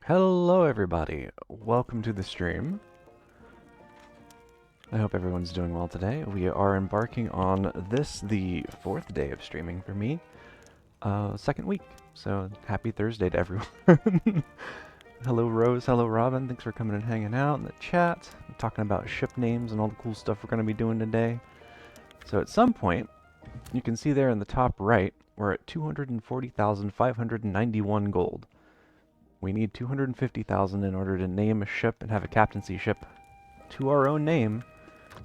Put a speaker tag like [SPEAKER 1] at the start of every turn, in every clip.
[SPEAKER 1] Hello everybody, welcome to the stream. I hope everyone's doing well today. We are embarking on this, the 4th day of streaming for me. Second week, so happy Thursday to everyone. Hello Rose, hello Robin, thanks for coming and hanging out in the chat. I'm talking about ship names and all the cool stuff we're going to be doing today. So at some point, you can see there in the top right, we're at 240,591 gold. We need 250,000 in order to name a ship and have a captaincy ship to our own name,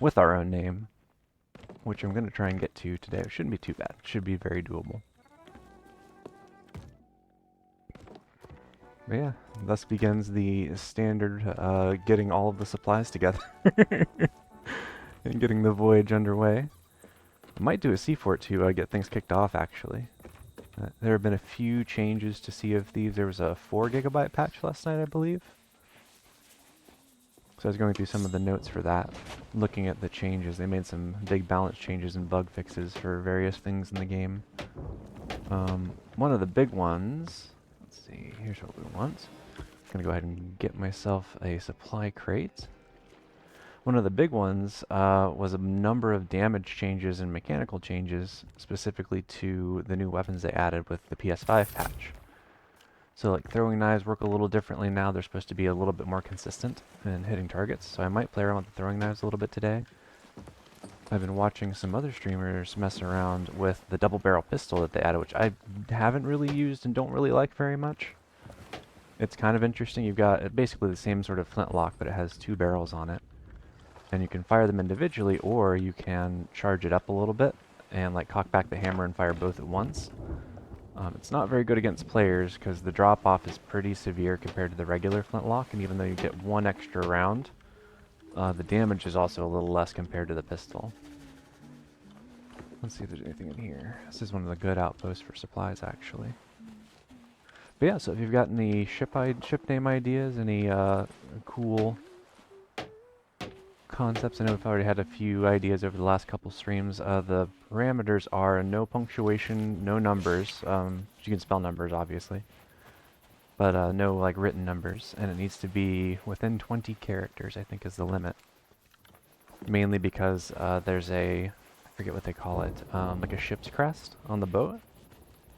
[SPEAKER 1] with our own name, which I'm going to try and get to today. It shouldn't be too bad. It should be very doable. But yeah, thus begins the standard getting all of the supplies together and getting the voyage underway. I might do a sea fort to get things kicked off, actually. There have been a few changes to Sea of Thieves. There was a 4 GB patch last night, I believe. So I was going through some of the notes for that, looking at the changes. They made some big balance changes and bug fixes for various things in the game. One of the big ones, let's see, here's what we want. I'm going to go ahead and get myself a supply crate. One of the big ones was a number of damage changes and mechanical changes, specifically to the new weapons they added with the PS5 patch. So like throwing knives work a little differently now. They're supposed to be a little bit more consistent in hitting targets, so I might play around with the throwing knives a little bit today. I've been watching some other streamers mess around with the double barrel pistol that they added, which I haven't really used and don't really like very much. It's kind of interesting. You've got basically the same sort of flintlock, but it has 2 barrels on it. And you can fire them individually, or you can charge it up a little bit and like cock back the hammer and fire both at once. It's not very good against players because the drop-off is pretty severe compared to the regular flintlock, and even though you get 1 extra round, the damage is also a little less compared to the pistol. Let's see if there's anything in here. This is one of the good outposts for supplies, actually. But yeah, so if you've got any ship name ideas, any cool concepts. I know we've already had a few ideas over the last couple streams. The parameters are no punctuation, no numbers. You can spell numbers, obviously, but no like written numbers, and it needs to be within 20 characters, I think is the limit. Mainly because there's a, I forget what they call it, like a ship's crest on the boat,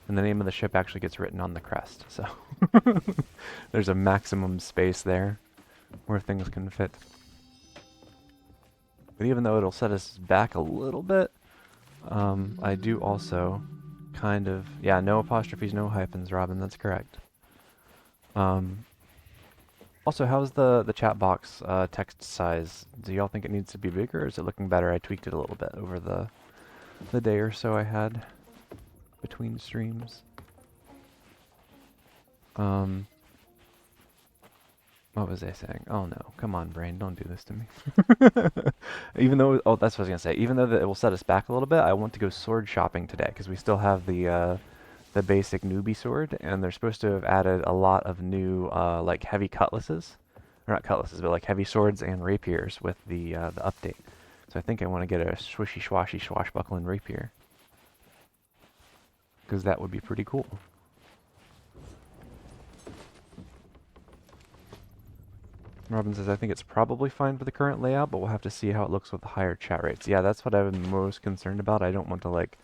[SPEAKER 1] and the name of the ship actually gets written on the crest, so there's a maximum space there where things can fit. But even though it'll set us back a little bit, I do also kind of, yeah, no apostrophes, no hyphens, Robin, that's correct. Also, how's the chat box text size? Do y'all think it needs to be bigger, or is it looking better? I tweaked it a little bit over the day or so I had between streams. What was I saying? Oh no, come on brain, don't do this to me. Even though, oh that's what I was gonna say, even though it will set us back a little bit, I want to go sword shopping today, because we still have the basic newbie sword, and they're supposed to have added a lot of new like heavy cutlasses, or not cutlasses, but like heavy swords and rapiers with the update. So I think I want to get a swishy swashy swashbuckling rapier, because that would be pretty cool. Robin says, I think it's probably fine for the current layout, but we'll have to see how it looks with the higher chat rates. Yeah, that's what I'm most concerned about. I don't want to, like,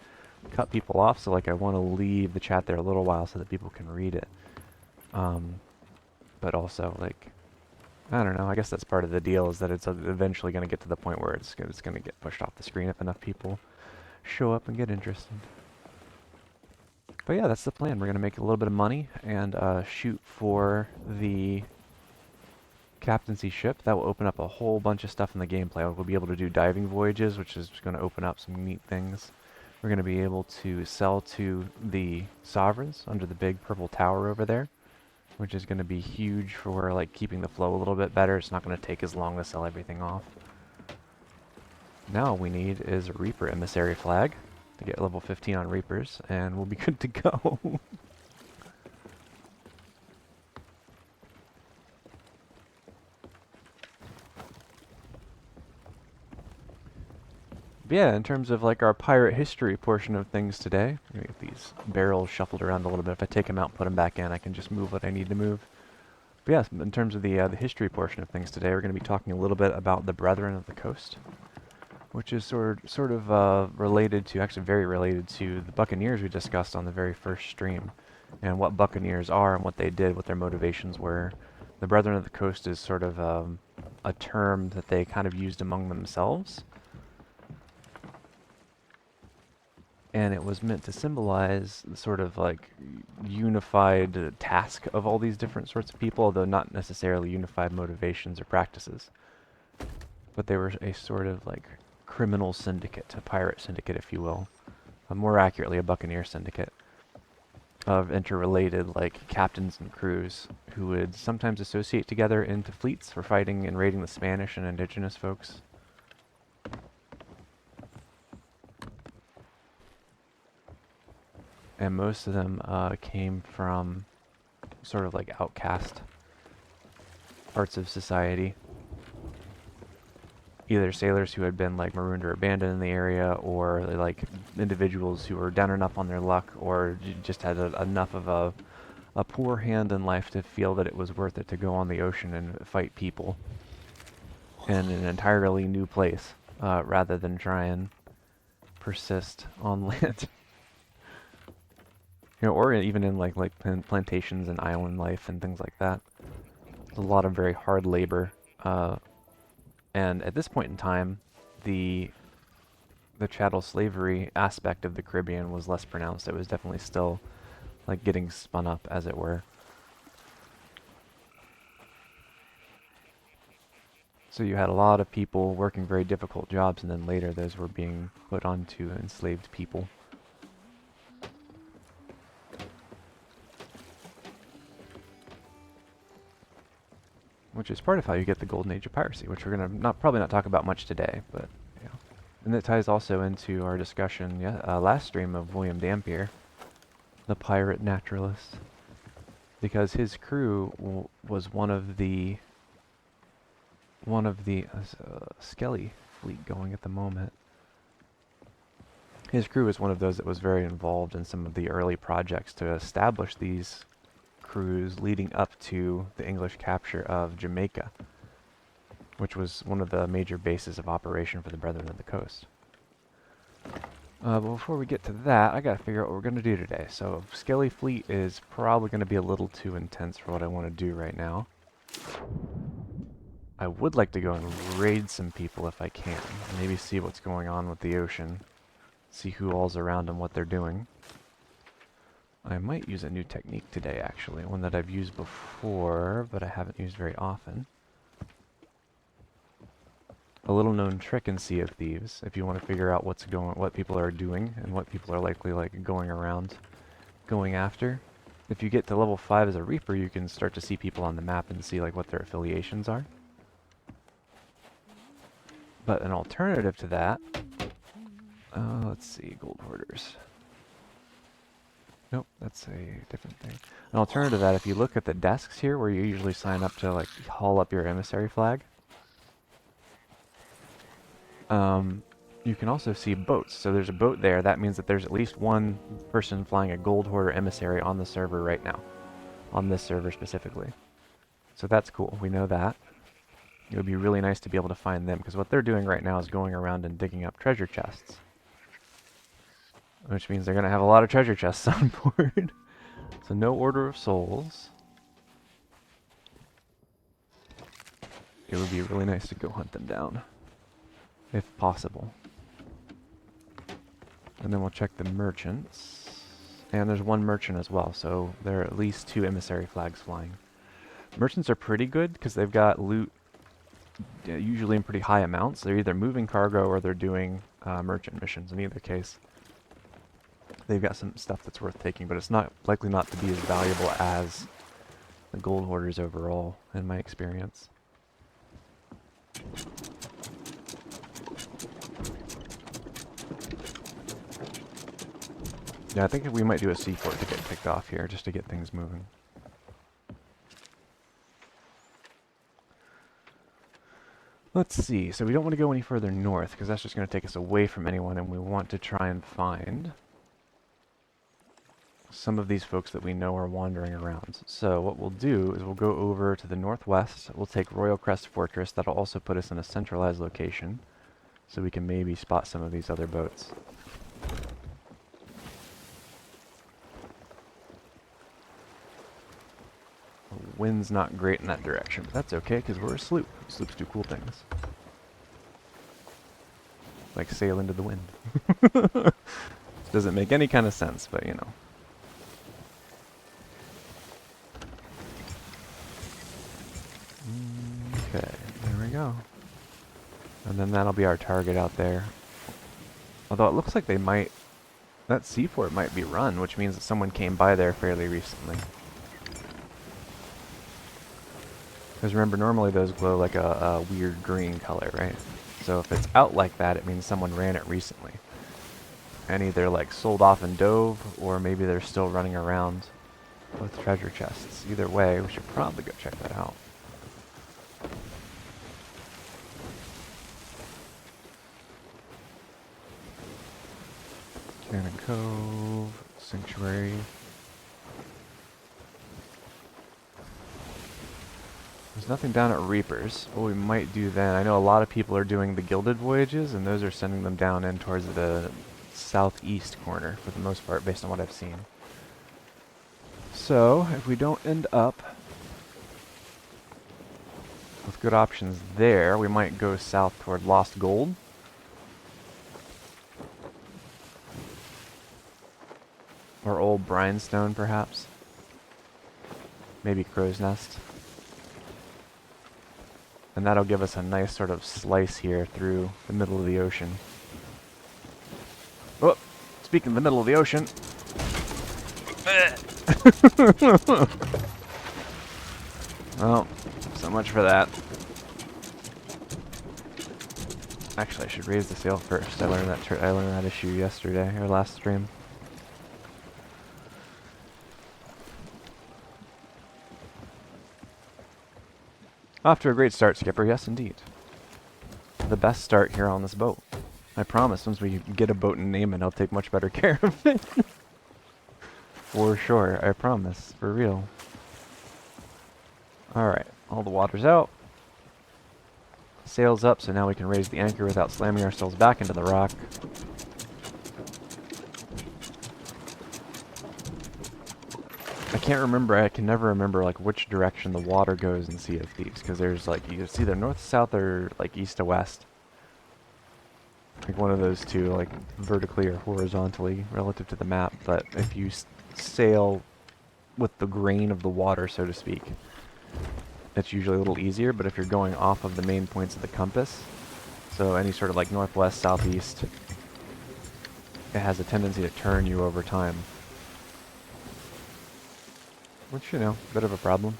[SPEAKER 1] cut people off, so, like, I want to leave the chat there a little while so that people can read it. But also, like, I don't know, I guess that's part of the deal, is that it's eventually going to get to the point where it's going to get pushed off the screen if enough people show up and get interested. But yeah, that's the plan. We're going to make a little bit of money and shoot for the captaincy ship. That will open up a whole bunch of stuff in the gameplay. We'll be able to do diving voyages, which is going to open up some neat things. We're going to be able to sell to the sovereigns under the big purple tower over there, which is going to be huge for like keeping the flow a little bit better. It's not going to take as long to sell everything off. Now all we need is a Reaper emissary flag to get level 15 on Reapers, and we'll be good to go. Yeah, in terms of like our pirate history portion of things today, I'm gonna get these barrels shuffled around a little bit. If I take them out and put them back in, I can just move what I need to move. But yes, in terms of the history portion of things today, we're going to be talking a little bit about the Brethren of the Coast, which is sort of related to, actually very related to the Buccaneers we discussed on the very first stream, and what Buccaneers are and what they did, what their motivations were. The Brethren of the Coast is sort of a term that they kind of used among themselves, and it was meant to symbolize the sort of like unified task of all these different sorts of people, although not necessarily unified motivations or practices. But they were a sort of like criminal syndicate, a pirate syndicate, if you will. More accurately, a buccaneer syndicate of interrelated like captains and crews who would sometimes associate together into fleets for fighting and raiding the Spanish and indigenous folks. And most of them came from sort of like outcast parts of society. Either sailors who had been like marooned or abandoned in the area, or like individuals who were down enough on their luck, or just had enough of a poor hand in life to feel that it was worth it to go on the ocean and fight people in an entirely new place, rather than try and persist on land. You know, or even in like plantations and island life and things like that. There's a lot of very hard labor, and at this point in time, the chattel slavery aspect of the Caribbean was less pronounced. It was definitely still like getting spun up, as it were. So you had a lot of people working very difficult jobs, and then later those were being put onto enslaved people. Which is part of how you get the golden age of piracy, which we're going to probably not talk about much today, but yeah. And it ties also into our discussion last stream of William Dampier, the pirate naturalist, because his crew was one of the Skelly fleet going at the moment. His crew was one of those that was very involved in some of the early projects to establish these crews leading up to the English capture of Jamaica, which was one of the major bases of operation for the Brethren of the Coast. But before we get to that, I gotta figure out what we're gonna do today. So Skelly Fleet is probably gonna be a little too intense for what I want to do right now. I would like to go and raid some people if I can, maybe see what's going on with the ocean, see who all's around and what they're doing. I might use a new technique today, actually, one that I've used before, but I haven't used very often. A little known trick in Sea of Thieves, if you want to figure out what people are doing and what people are likely like going around, going after. If you get to level 5 as a Reaper, you can start to see people on the map and see like what their affiliations are. But an alternative to that, let's see, gold hoarders. Nope, that's a different thing. An alternative to that, if you look at the desks here where you usually sign up to like haul up your emissary flag, you can also see boats. So there's a boat there. That means that there's at least one person flying a gold hoarder emissary on the server right now, on this server specifically. So that's cool. We know that. It would be really nice to be able to find them, because what they're doing right now is going around and digging up treasure chests. Which means they're going to have a lot of treasure chests on board. So no Order of Souls. It would be really nice to go hunt them down, if possible. And then we'll check the merchants. And there's one merchant as well, so there are at least 2 emissary flags flying. Merchants are pretty good because they've got loot usually in pretty high amounts. They're either moving cargo or they're doing merchant missions. In either case, they've got some stuff that's worth taking, but it's not likely not to be as valuable as the gold hoarders overall, in my experience. Yeah, I think we might do a seaport to get picked off here, just to get things moving. Let's see, so we don't want to go any further north, because that's just going to take us away from anyone, and we want to try and find some of these folks that we know are wandering around. So what we'll do is we'll go over to the northwest. We'll take Royal Crest Fortress. That'll also put us in a centralized location, so we can maybe spot some of these other boats. The wind's not great in that direction, but that's okay because we're a sloop. Sloops do cool things. Like sail into the wind. Doesn't make any kind of sense, but you know. Okay, there we go. And then that'll be our target out there. Although it looks like they might... That seaport might be run, which means that someone came by there fairly recently. Because remember, normally those glow like a weird green color, right? So if it's out like that, it means someone ran it recently. And either like sold off and dove, or maybe they're still running around with treasure chests. Either way, we should probably go check that out. Cannon Cove, Sanctuary. There's nothing down at Reapers. What we might do then, I know a lot of people are doing the Gilded voyages, and those are sending them down in towards the southeast corner, for the most part, based on what I've seen. So, if we don't end up with good options there, we might go south toward Lost Gold. Or Old Brinestone, perhaps. Maybe Crow's Nest. And that'll give us a nice sort of slice here through the middle of the ocean. Oh, speaking of the middle of the ocean. Well, so much for that. Actually, I should raise the sail first. I learned that issue yesterday, or last stream. Off to a great start, Skipper. Yes, indeed. The best start here on this boat. I promise, once we get a boat and name it, I'll take much better care of it. For sure, I promise. For real. Alright, all the water's out. Sails up, so now we can raise the anchor without slamming ourselves back into the rock. I can never remember like which direction the water goes in Sea of Thieves, because there's like, it's either north to south or like east to west. Like one of those two, like vertically or horizontally relative to the map, but if you sail with the grain of the water, so to speak, it's usually a little easier. But if you're going off of the main points of the compass, so any sort of like northwest, southeast, it has a tendency to turn you over time. Which, you know, a bit of a problem.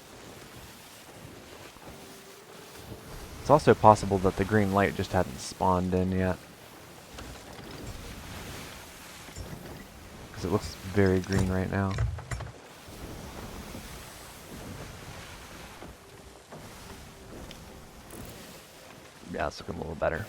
[SPEAKER 1] It's also possible that the green light just hadn't spawned in yet. Because it looks very green right now. Yeah, it's looking a little better.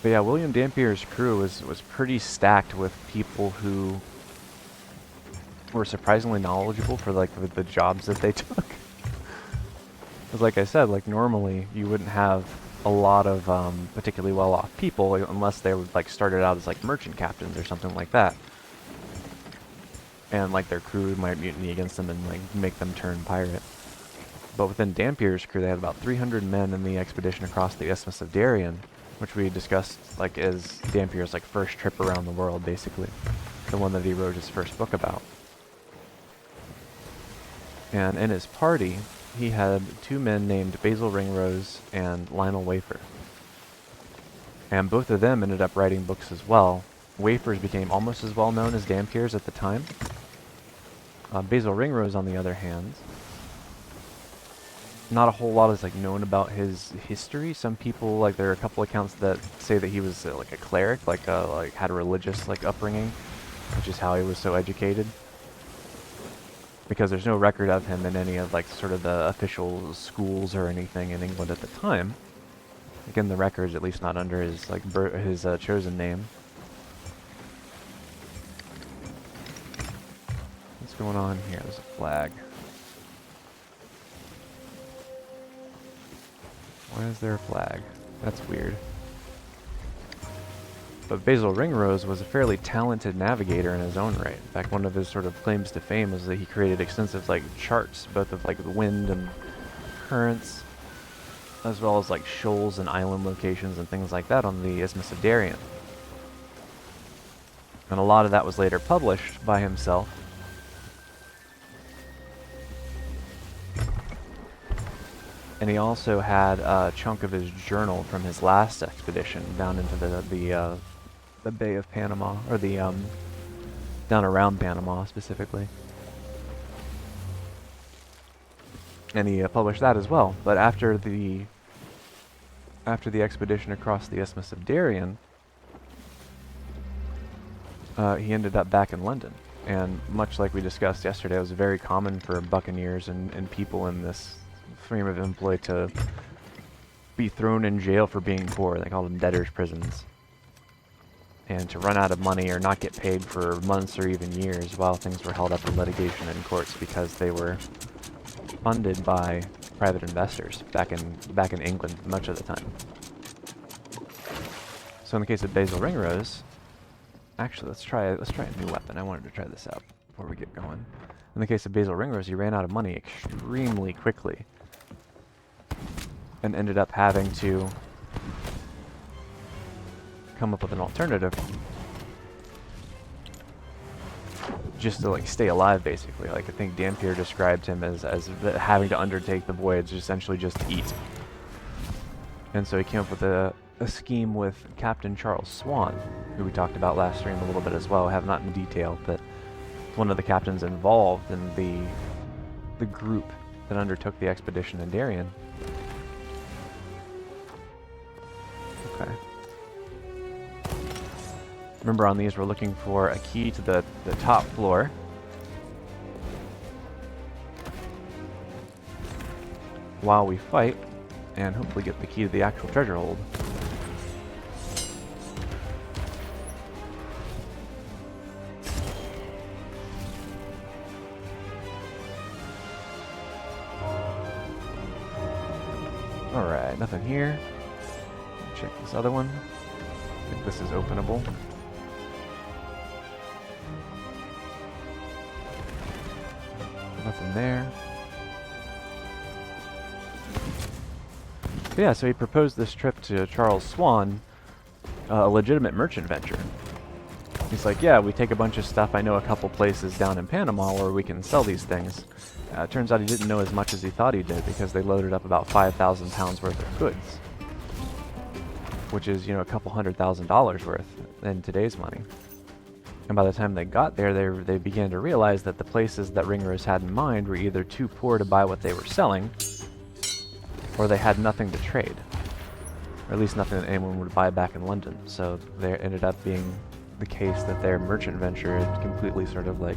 [SPEAKER 1] But yeah, William Dampier's crew was pretty stacked with people who were surprisingly knowledgeable for like the jobs that they took. Because like I said, like normally you wouldn't have a lot of particularly well-off people unless they were like started out as like merchant captains or something like that. And like their crew might mutiny against them and like make them turn pirate. But within Dampier's crew, they had about 300 men in the expedition across the Isthmus of Darien, which we discussed like is Dampier's like first trip around the world, basically. The one that he wrote his first book about. And in his party, he had two men named Basil Ringrose and Lionel Wafer. And both of them ended up writing books as well. Wafer's became almost as well known as Dampier's at the time. Basil Ringrose, on the other hand, not a whole lot is like known about his history. Some people, like there are a couple accounts that say that he was like a cleric, like had a religious like upbringing, which is how he was so educated. because there's no record of him in any of like sort of the official schools or anything in England at the time. Again, the records, at least not under his like his chosen name. What's going on here? There's a flag. Why is there a flag? That's weird. But Basil Ringrose was a fairly talented navigator in his own right. In fact, one of his sort of claims to fame is that he created extensive like charts, both of like the wind and currents, as well as like shoals and island locations and things like that on the Isthmus of Darien. And a lot of that was later published by himself. And he also had a chunk of his journal from his last expedition down into the Bay of Panama, or the down around Panama specifically. And he published that as well. But after the expedition across the Isthmus of Darien, he ended up back in London. And much like we discussed yesterday, it was very common for buccaneers and people in this frame of employ to be thrown in jail for being poor. They called them debtors' prisons. And to run out of money or not get paid for months or even years while things were held up in litigation in courts because they were funded by private investors back in England much of the time. So in the case of Basil Ringrose, actually let's try a new weapon. I wanted to try this out before we get going. In the case of Basil Ringrose, he ran out of money extremely quickly and ended up having to come up with an alternative just to like stay alive, basically. Like I think Dampier described him as having to undertake the voyage essentially just to eat. And so he came up with a scheme with Captain Charles Swan, who we talked about last stream a little bit as well, have not in detail, but one of the captains involved in the group that undertook the expedition in Darien. Okay. Remember, on these we're looking for a key to the top floor. While we fight, and hopefully get the key to the actual treasure hold. Alright, nothing here. Check this other one. I think this is openable. Nothing there. But yeah, so he proposed this trip to Charles Swan, a legitimate merchant venture. He's like, yeah, we take a bunch of stuff. I know a couple places down in Panama where we can sell these things. It turns out he didn't know as much as he thought he did, because they loaded up about 5,000 pounds worth of goods, which is, you know, a couple $100,000 worth in today's money. And by the time they got there, they began to realize that the places that Ringrose had in mind were either too poor to buy what they were selling, or they had nothing to trade, or at least nothing that anyone would buy back in London. So there ended up being the case that their merchant venture had completely sort of like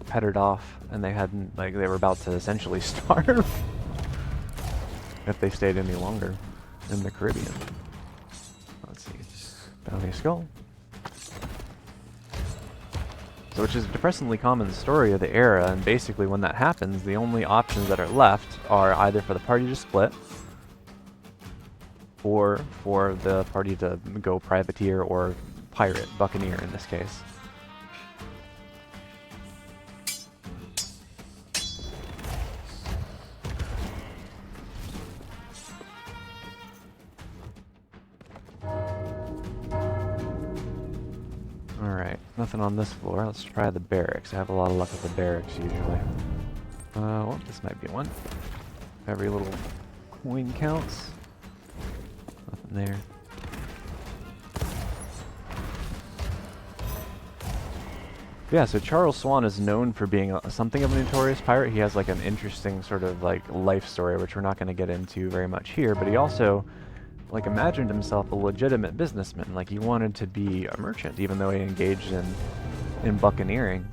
[SPEAKER 1] pettered off, and they hadn't, like, they were about to essentially starve if they stayed any longer in the Caribbean. Let's see, bounty skull. So, which is a depressingly common story of the era, and basically when that happens, the only options that are left are either for the party to split, or for the party to go privateer or pirate, buccaneer in this case. Alright, nothing on this floor. Let's try the barracks. I have a lot of luck with the barracks usually. Well, this might be one. Every little coin counts. Nothing there. Yeah, so Charles Swan is known for being something of a notorious pirate. He has like an interesting sort of like life story, which we're not going to get into very much here, but he also like imagined himself a legitimate businessman. Like he wanted to be a merchant, even though he engaged in buccaneering.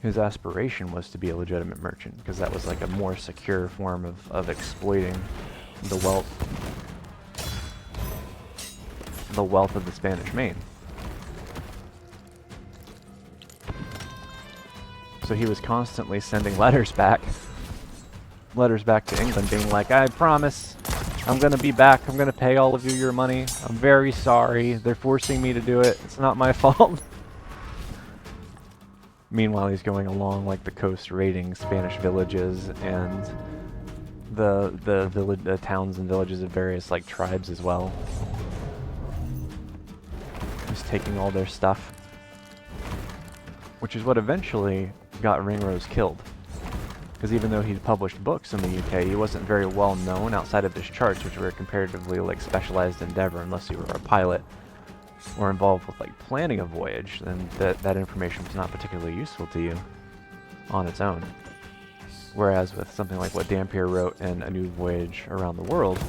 [SPEAKER 1] his aspiration was to be a legitimate merchant, because that was like a more secure form of exploiting the wealth of the Spanish Main. So he was constantly sending letters back to England being like, I promise I'm gonna be back, I'm gonna pay all of you your money, I'm very sorry, they're forcing me to do it, it's not my fault. Meanwhile, he's going along like the coast raiding Spanish villages and the towns and villages of various like tribes as well. Just taking all their stuff. Which is what eventually got Ringrose killed. Because even though he'd published books in the UK, he wasn't very well known outside of his charts, which were a comparatively like specialized endeavor unless you were a pilot or involved with like planning a voyage, then that information was not particularly useful to you on its own. Whereas with something like what Dampier wrote in A New Voyage Around the World,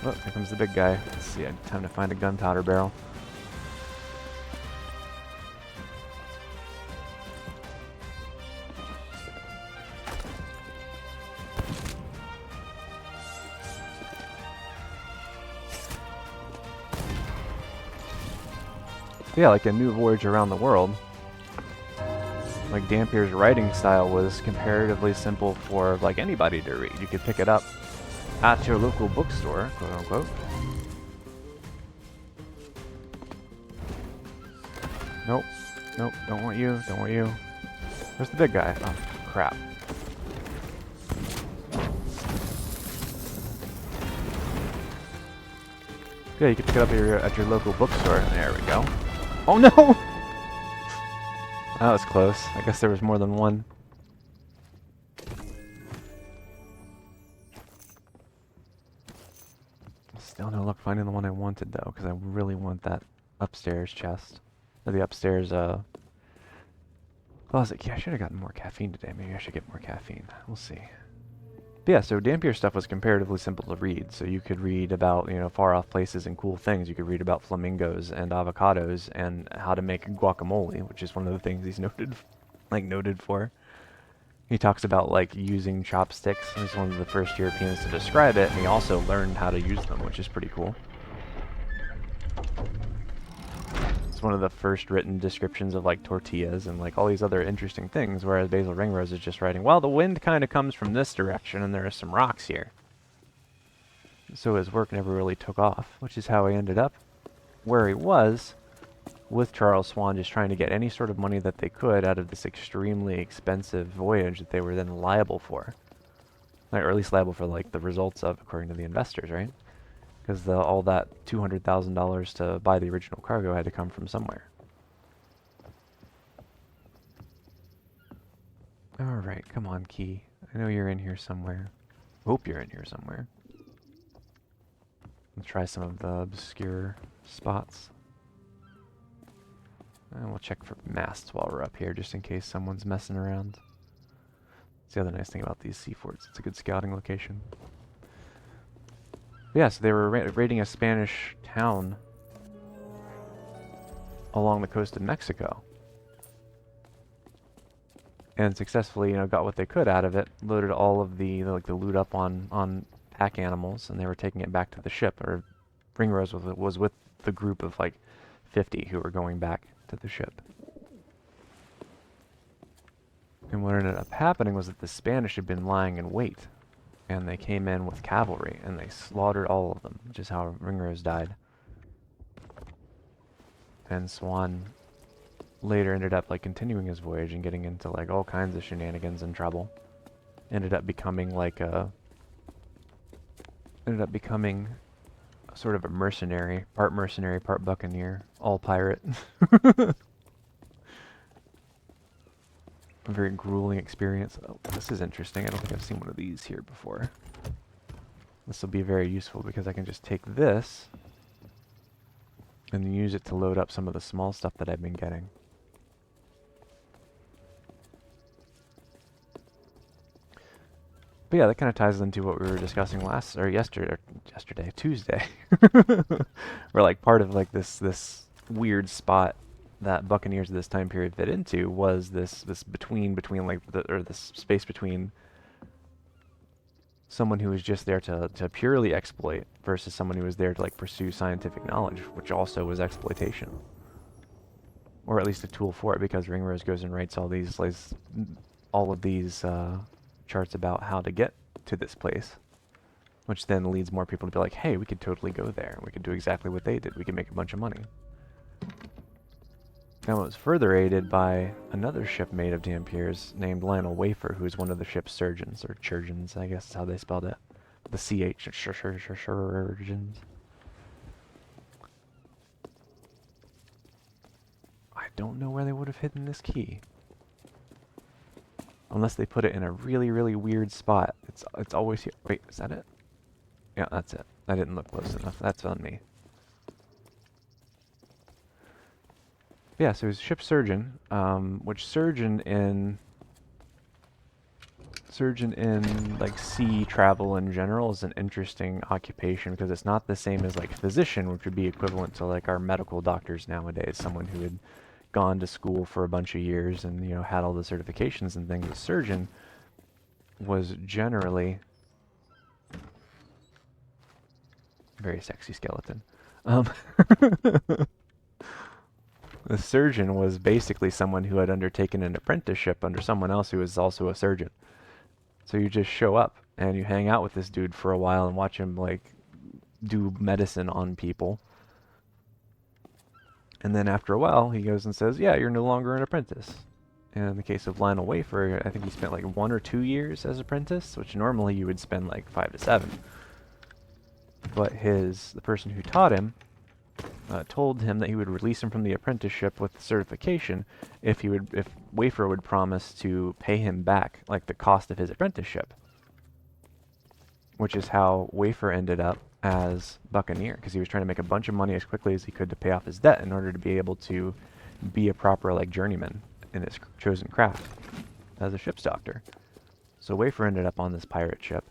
[SPEAKER 1] oh, here comes the big guy. Let's see, time to find a gunpowder barrel. Yeah, like A New Voyage Around the World, like Dampier's writing style was comparatively simple for like anybody to read. You could pick it up at your local bookstore, quote unquote. Nope, nope, don't want you, don't want you. Where's the big guy? Oh, crap. Yeah, you can pick it up at your local bookstore. There we go. Oh no! That was close. I guess there was more than one. Still no luck finding the one I wanted though, because I really want that upstairs chest. Or the upstairs closet. Yeah, I should have gotten more caffeine today. Maybe I should get more caffeine. We'll see. But yeah, so Dampier stuff was comparatively simple to read. So you could read about, you know, far off places and cool things. You could read about flamingos and avocados and how to make guacamole, which is one of the things he's noted for. He talks about like using chopsticks. He's one of the first Europeans to describe it, and he also learned how to use them, which is pretty cool. It's one of the first written descriptions of like tortillas and like all these other interesting things, whereas Basil Ringrose is just writing, well, the wind kind of comes from this direction and there are some rocks here. So his work never really took off, which is how he ended up where he was, with Charles Swan just trying to get any sort of money that they could out of this extremely expensive voyage that they were then liable for. Like, or at least liable for like the results of, according to the investors, right? Because all that $200,000 to buy the original cargo had to come from somewhere. Alright, come on, Key. I know you're in here somewhere. Hope you're in here somewhere. Let's try some of the obscure spots. And we'll check for masts while we're up here, just in case someone's messing around. That's the other nice thing about these sea forts. It's a good scouting location. Yeah, so they were raiding a Spanish town along the coast of Mexico. And successfully, you know, got what they could out of it, loaded all of the loot up on pack animals, and they were taking it back to the ship. Or Ringrose was with the group of like 50 who were going back to the ship. And what ended up happening was that the Spanish had been lying in wait. And they came in with cavalry, and they slaughtered all of them, which is how Ringrose died. And Swan later ended up like continuing his voyage and getting into like all kinds of shenanigans and trouble. Ended up becoming a sort of a mercenary, part buccaneer, all pirate. A very grueling experience. Oh, this is interesting. I don't think I've seen one of these here before. This will be very useful because I can just take this and use it to load up some of the small stuff that I've been getting. But yeah, that kind of ties into what we were discussing Tuesday. We're like part of like this weird spot that buccaneers of this time period fit into was this between like this space between someone who was just there to purely exploit versus someone who was there to like pursue scientific knowledge, which also was exploitation, or at least a tool for it, because Ringrose goes and writes all of these charts about how to get to this place, which then leads more people to be like, hey, we could totally go there. We could do exactly what they did. We could make a bunch of money. Now it was further aided by another shipmate of Dampier's named Lionel Wafer, who is one of the ship's surgeons, or chirurgeons, I guess is how they spelled it. The CH, chirurgeons. I don't know where they would have hidden this key. Unless they put it in a really, really weird spot. It's always here. Wait, is that it? Yeah, that's it. I didn't look close enough. That's on me. Yeah, so he's a ship surgeon, which surgeon in like sea travel in general is an interesting occupation, because it's not the same as like physician, which would be equivalent to like our medical doctors nowadays, someone who had gone to school for a bunch of years and, you know, had all the certifications and things. A surgeon was generally very sexy skeleton. The surgeon was basically someone who had undertaken an apprenticeship under someone else who was also a surgeon. So you just show up and you hang out with this dude for a while and watch him like do medicine on people. And then after a while, he goes and says, yeah, you're no longer an apprentice. And in the case of Lionel Wafer, I think he spent like 1 or 2 years as apprentice, which normally you would spend like 5 to 7. But the person who taught him told him that he would release him from the apprenticeship with certification if Wafer would promise to pay him back like the cost of his apprenticeship, which is how Wafer ended up as buccaneer, because he was trying to make a bunch of money as quickly as he could to pay off his debt in order to be able to be a proper like journeyman in his chosen craft as a ship's doctor. So Wafer ended up on this pirate ship,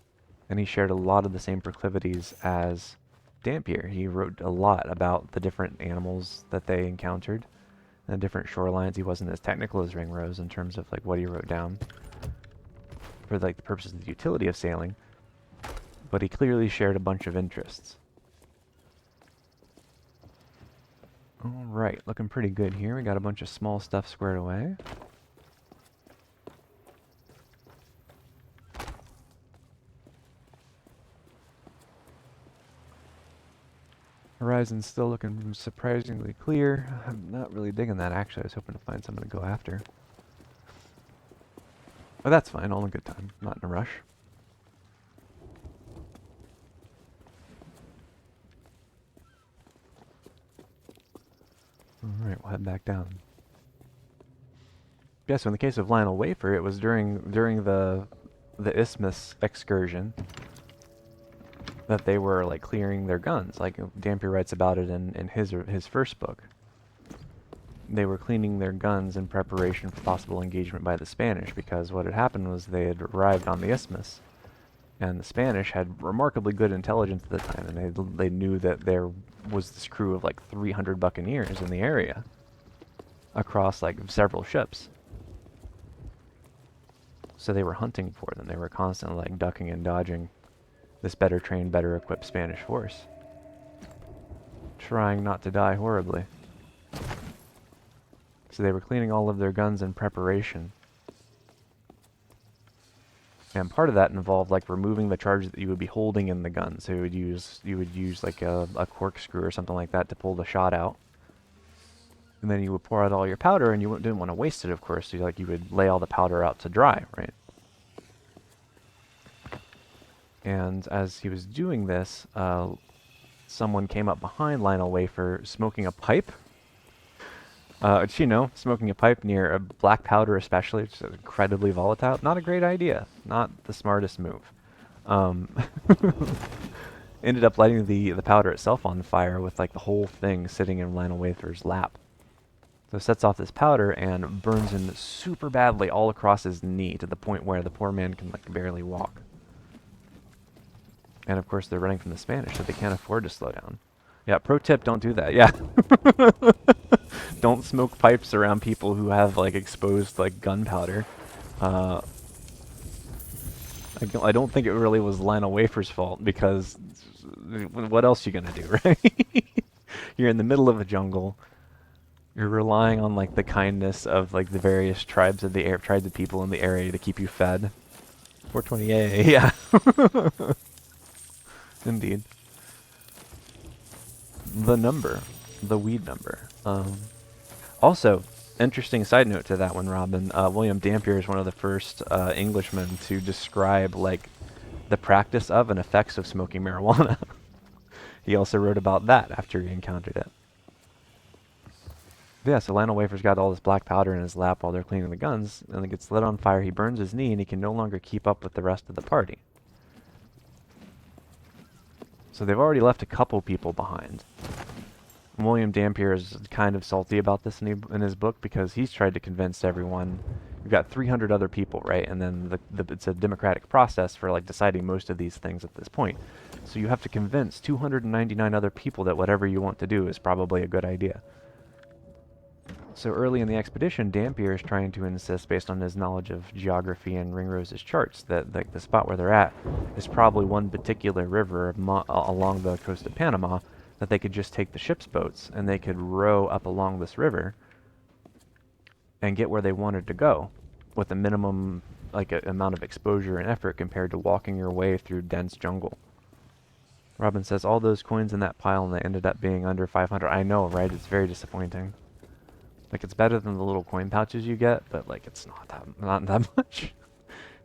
[SPEAKER 1] and he shared a lot of the same proclivities as Dampier. He wrote a lot about the different animals that they encountered and the different shorelines. He wasn't as technical as Ringrose in terms of like what he wrote down for like the purposes of the utility of sailing, but he clearly shared a bunch of interests. Alright, looking pretty good here. We got a bunch of small stuff squared away. Horizon's still looking surprisingly clear. I'm not really digging that, actually. I was hoping to find something to go after. But that's fine, all in good time. Not in a rush. Alright, we'll head back down. Yeah, so in the case of Lionel Wafer, it was during the Isthmus excursion that they were like clearing their guns. Like Dampier writes about it in his first book. They were cleaning their guns in preparation for possible engagement by the Spanish, because what had happened was they had arrived on the Isthmus, and the Spanish had remarkably good intelligence at the time, and they knew that there was this crew of like 300 buccaneers in the area across like several ships. So they were hunting for them. They were constantly like ducking and dodging this better trained, better equipped Spanish force, trying not to die horribly. So they were cleaning all of their guns in preparation. And part of that involved like removing the charge that you would be holding in the gun. So you would use like a corkscrew or something like that to pull the shot out. And then you would pour out all your powder, and you didn't want to waste it, of course. So you would lay all the powder out to dry, right? And as he was doing this, someone came up behind Lionel Wafer smoking a pipe. Smoking a pipe near a black powder especially, which is incredibly volatile. Not a great idea. Not the smartest move. Ended up lighting the powder itself on fire with like the whole thing sitting in Lionel Wafer's lap. So sets off this powder and burns him super badly all across his knee, to the point where the poor man can like barely walk. And of course they're running from the Spanish, so they can't afford to slow down. Yeah, pro tip, don't do that. Yeah. Don't smoke pipes around people who have, like, exposed, like, gunpowder. Uh, I don't think it really was Lionel Wafer's fault, because what else you gonna do, right? You're in the middle of a jungle. You're relying on, like, the kindness of, like, the various tribes of the tribes of people in the area to keep you fed. 420A, yeah. Indeed. The number. The weed number. Also, interesting side note to that one, Robin. William Dampier is one of the first Englishmen to describe, like, the practice of and effects of smoking marijuana. He also wrote about that after he encountered it. But yeah, so Lionel Wafer's got all this black powder in his lap while they're cleaning the guns, and it gets lit on fire. He burns his knee, and he can no longer keep up with the rest of the party. So they've already left a couple people behind. William Dampier is kind of salty about this in his book, because he's tried to convince everyone. You've got 300 other people, right? And then it's a democratic process for, like, deciding most of these things at this point. So you have to convince 299 other people that whatever you want to do is probably a good idea. So early in the expedition, Dampier is trying to insist, based on his knowledge of geography and Ringrose's charts, that the spot where they're at is probably one particular river along the coast of Panama, that they could just take the ship's boats and they could row up along this river and get where they wanted to go with a minimum, like, amount of exposure and effort compared to walking your way through dense jungle. Robin says, all those coins in that pile, and they ended up being under 500. I know, right? It's very disappointing. Like, it's better than the little coin pouches you get, but, like, it's not that much.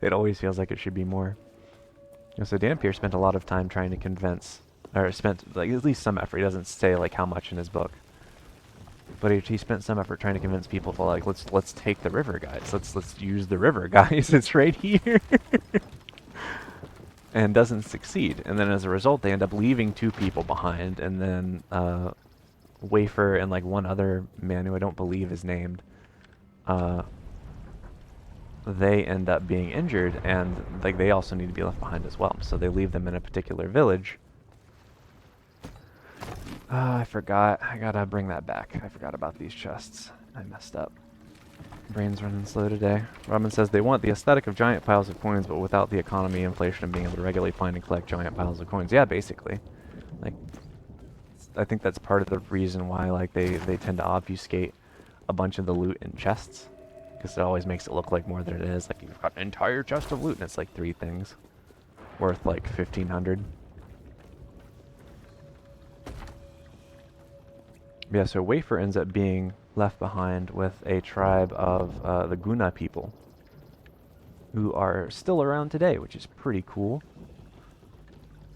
[SPEAKER 1] It always feels like it should be more. And so Dampier spent a lot of time trying to convince, or spent, like, at least some effort. He doesn't say, like, how much in his book, but he spent some effort trying to convince people to, like, let's take the river, guys. Let's use the river, guys. It's right here. And doesn't succeed. And then as a result, they end up leaving 2 people behind, and then Wafer and, like, one other man who I don't believe is named, they end up being injured, and, like, they also need to be left behind as well. So they leave them in a particular village. I forgot. I gotta bring that back. I forgot about these chests. I messed up. Brain's running slow today. Robin says they want the aesthetic of giant piles of coins, but without the economy, inflation, and being able to regularly find and collect giant piles of coins. Yeah, basically. Like, I think that's part of the reason why, like, they tend to obfuscate a bunch of the loot in chests, because it always makes it look like more than it is. Like, you've got an entire chest of loot, and it's like 3 things worth like 1,500. Yeah, so Wafer ends up being left behind with a tribe of the Guna people, who are still around today, which is pretty cool.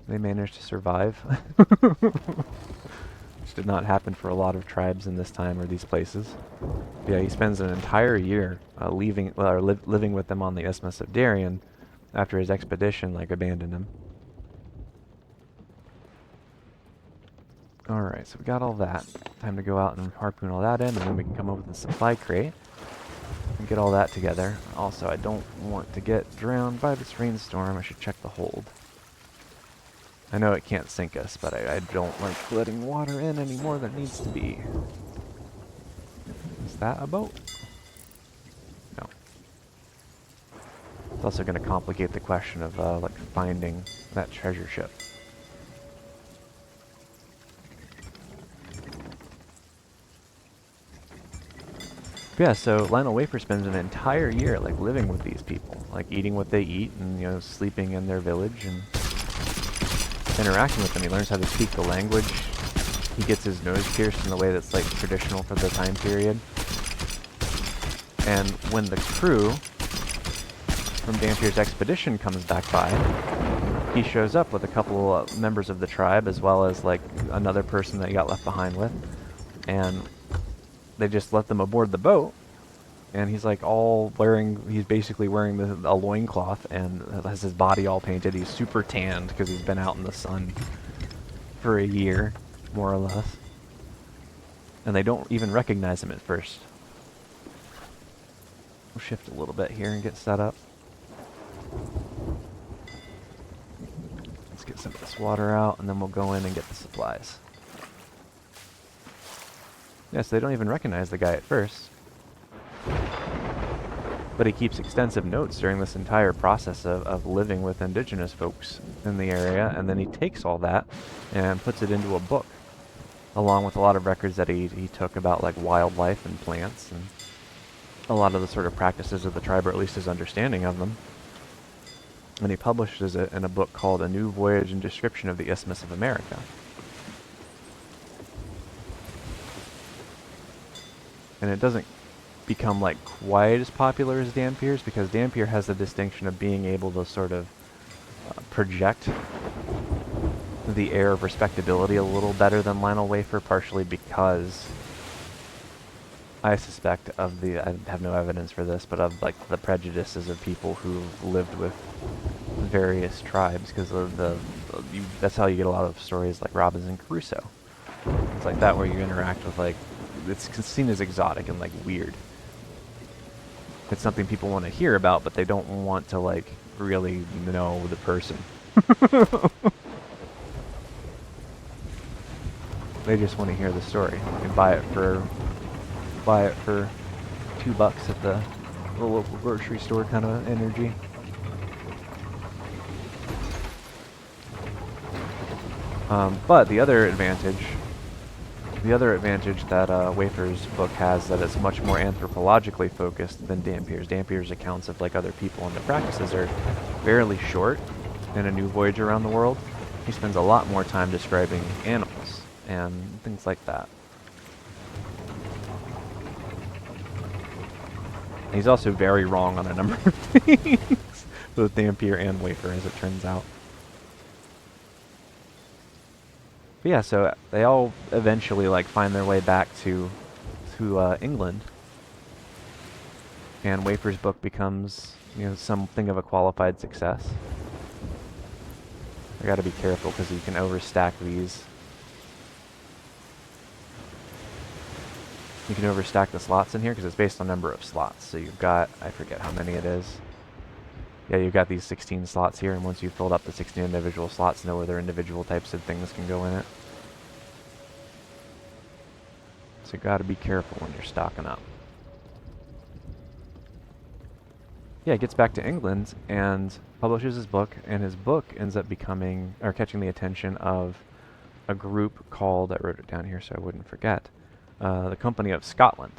[SPEAKER 1] They managed to survive. Which did not happen for a lot of tribes in this time or these places. But yeah, he spends an entire year living with them on the Isthmus of Darien after his expedition, like, abandoned him. Alright, so we got all that. Time to go out and harpoon all that in, and then we can come up with a supply crate and get all that together. Also, I don't want to get drowned by this rainstorm. I should check the hold. I know it can't sink us, but I don't like letting water in any more than it needs to be. Is that a boat? No. It's also going to complicate the question of, like, finding that treasure ship. Yeah, so Lionel Wafer spends an entire year, like, living with these people, like, eating what they eat and, you know, sleeping in their village and interacting with them. He learns how to speak the language. He gets his nose pierced in the way that's, like, traditional for the time period. And when the crew from Dampier's expedition comes back by, he shows up with a couple members of the tribe, as well as, like, another person that he got left behind with, and they just let them aboard the boat, and he's, like, he's basically wearing a loincloth and has his body all painted. He's super tanned because he's been out in the sun for a year, more or less. And they don't even recognize him at first. We'll shift a little bit here and get set up. Let's get some of this water out, and then we'll go in and get the supplies. Yes, they don't even recognize the guy at first. But he keeps extensive notes during this entire process of living with indigenous folks in the area, and then he takes all that and puts it into a book, along with a lot of records that he took about like wildlife and plants and a lot of the sort of practices of the tribe, or at least his understanding of them. And he publishes it in a book called A New Voyage and Description of the Isthmus of America. And it doesn't become like quite as popular as Dampier's, because Dampier has the distinction of being able to sort of project the air of respectability a little better than Lionel Wafer, partially because I suspect of the, I have no evidence for this, but of like the prejudices of people who've lived with various tribes, because of that's how you get a lot of stories like Robinson Crusoe. It's like that, where you interact with like, it's seen as exotic and like weird. It's something people want to hear about, but they don't want to like really know the person. They just want to hear the story. You can buy it for $2 at the local grocery store kind of energy. But the other advantage that Wafer's book has, that it's much more anthropologically focused than Dampier's. Dampier's accounts of like other people and their practices are fairly short. In A New Voyage Around the World, he spends a lot more time describing animals and things like that. He's also very wrong on a number of things, both Dampier and Wafer, as it turns out. But yeah, so they all eventually like find their way back to England, and Wafer's book becomes, you know, something of a qualified success. I gotta be careful because you can overstack these. You can overstack the slots in here because it's based on number of slots. So you've got, I forget how many it is. Yeah, you've got these 16 slots here, and once you've filled up the 16 individual slots, no other individual types of things can go in it. So you gotta be careful when you're stocking up. Yeah, he gets back to England and publishes his book, and his book ends up becoming, or catching the attention of a group called, I wrote it down here so I wouldn't forget, the Company of Scotland.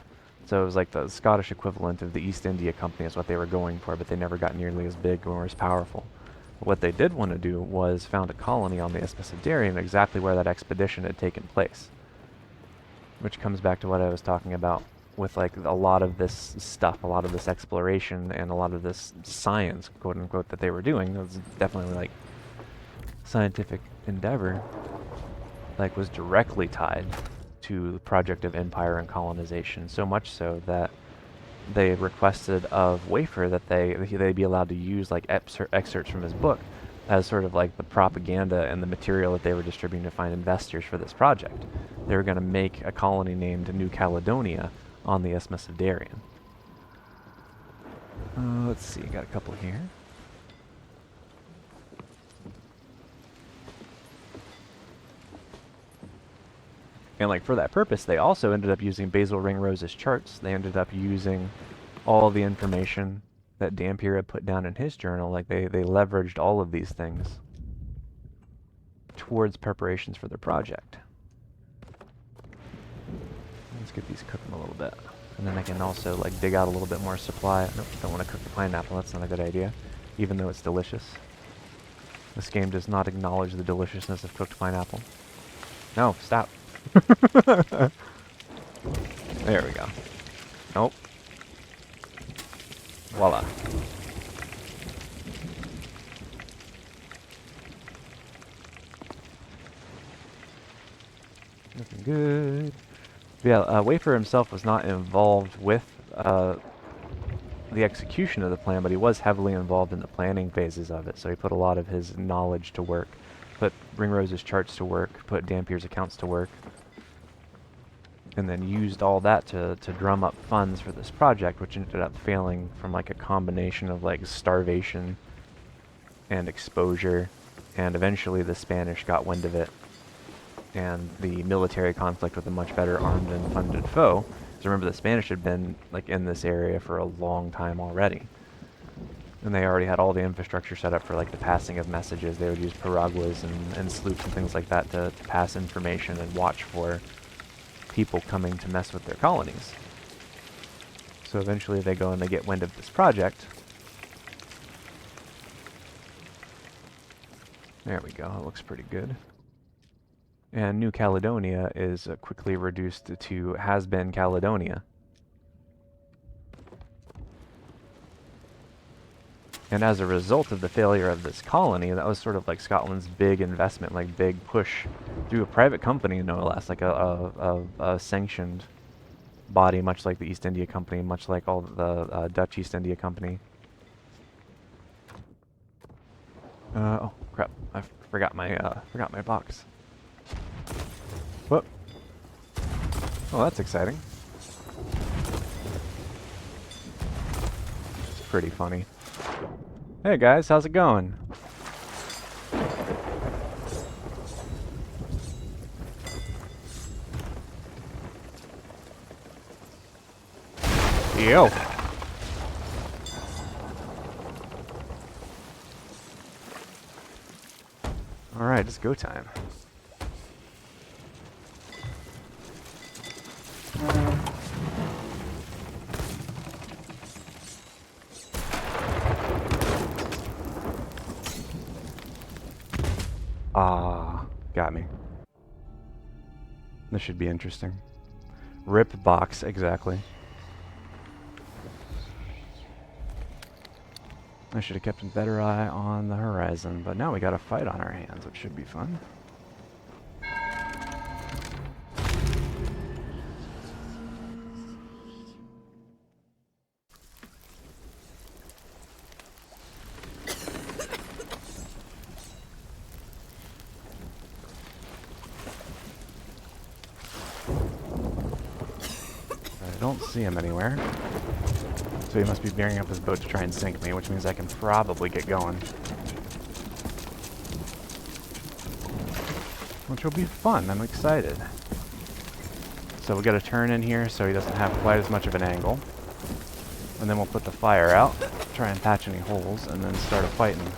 [SPEAKER 1] So it was like the Scottish equivalent of the East India Company is what they were going for, but they never got nearly as big or as powerful. What they did want to do was found a colony on the Isthmus of Darien, exactly where that expedition had taken place. Which comes back to what I was talking about with like a lot of this stuff, a lot of this exploration and a lot of this science, quote unquote, that they were doing. It was definitely like scientific endeavor, like was directly tied to the project of empire and colonization, so much so that they requested of Wafer that they be allowed to use like excerpts from his book as sort of like the propaganda and the material that they were distributing to find investors for this project. They were going to make a colony named New Caledonia on the Isthmus of Darien. Let's see, got a couple here. And like for that purpose, they also ended up using Basil Ringrose's charts. They ended up using all the information that Dampier had put down in his journal. Like they leveraged all of these things towards preparations for their project. Let's get these cooking a little bit. And then I can also like dig out a little bit more supply. Nope, don't want to cook the pineapple, that's not a good idea. Even though it's delicious. This game does not acknowledge the deliciousness of cooked pineapple. No, stop. There we go. Nope. Voila. Looking good. Yeah, Wafer himself was not involved with the execution of the plan, but he was heavily involved in the planning phases of it, so he put a lot of his knowledge to work, put Ringrose's charts to work, put Dampier's accounts to work, and then used all that to drum up funds for this project, which ended up failing from like a combination of like starvation and exposure, and eventually the Spanish got wind of it and the military conflict with a much better armed and funded foe. So remember, the Spanish had been like in this area for a long time already, and they already had all the infrastructure set up for like the passing of messages. They would use piraguas and sloops and things like that to pass information and watch for people coming to mess with their colonies. So eventually they go and they get wind of this project. There we go, it looks pretty good. And New Caledonia is quickly reduced to has-been Caledonia. And as a result of the failure of this colony, that was sort of like Scotland's big investment, like big push through a private company, no less, like a sanctioned body, much like the East India Company, much like all the Dutch East India Company. Oh crap! I forgot my box. Whoop! Oh, that's exciting. It's pretty funny. Hey guys, how's it going? Yo! Alright, it's go time. Ah, got me. This should be interesting. Rip box, exactly. I should have kept a better eye on the horizon, but now we got a fight on our hands, which should be fun. I don't see him anywhere. So he must be bearing up his boat to try and sink me, which means I can probably get going. Which will be fun, I'm excited. So we'll get a turn in here so he doesn't have quite as much of an angle. And then we'll put the fire out, try and patch any holes, and then start a fighting.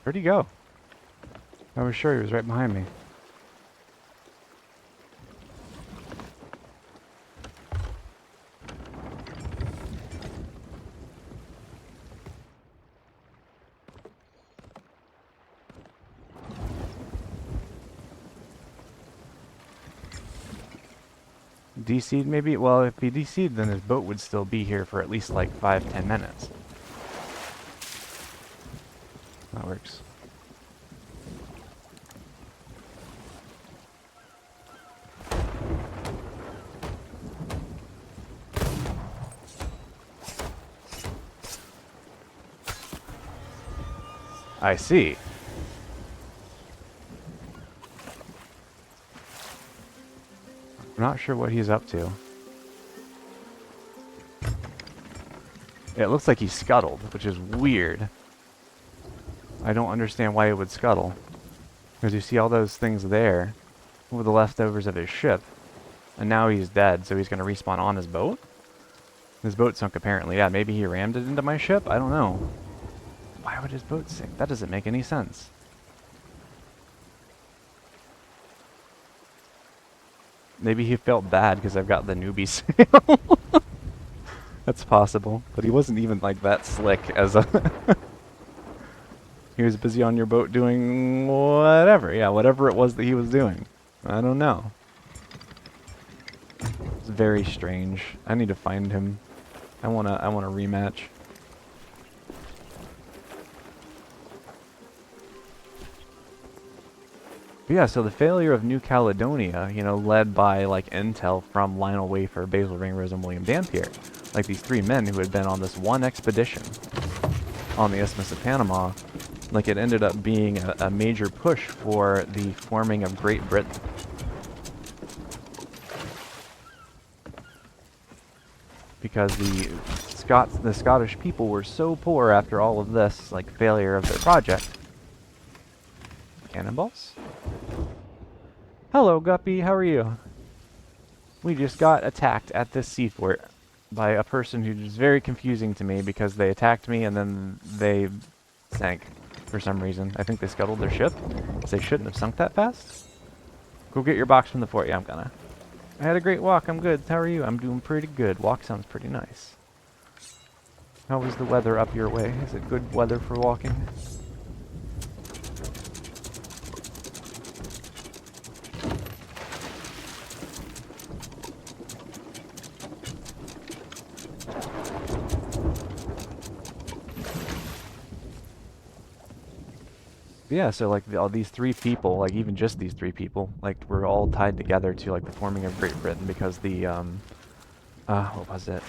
[SPEAKER 1] Where'd he go? I was sure he was right behind me. DC'd maybe? Well, if he DC'd, then his boat would still be here for at least like 5-10 minutes. That works. I see. I'm not sure what he's up to. Yeah, it looks like he's scuttled, which is weird. I don't understand why he would scuttle. Because you see all those things there with the leftovers of his ship. And now he's dead, so he's going to respawn on his boat? His boat sunk apparently. Yeah, maybe he rammed it into my ship? I don't know. Why would his boat sink? That doesn't make any sense. Maybe he felt bad because I've got the newbie sail. That's possible. But he wasn't even like that slick as a... He was busy on your boat doing whatever. Yeah, whatever it was that he was doing. I don't know. It's very strange. I need to find him. I wanna rematch. But yeah, so the failure of New Caledonia, you know, led by like intel from Lionel Wafer, Basil Ringrose, and William Dampier, like these three men who had been on this one expedition on the Isthmus of Panama, Like, it ended up being a major push for the forming of Great Britain. Because the Scottish people were so poor after all of this, like, failure of their project. Cannonballs? Hello, Guppy, how are you? We just got attacked at this seaport by a person who's very confusing to me because they attacked me and then they sank for some reason. I think they scuttled their ship, because they shouldn't have sunk that fast. Go get your box from the fort. Yeah, I'm gonna. I had a great walk. I'm good. How are you? I'm doing pretty good. Walk sounds pretty nice. How is the weather up your way? Is it good weather for walking? Yeah, so like all these three people, like even just these three people, like were all tied together to like the forming of Great Britain because the what was it?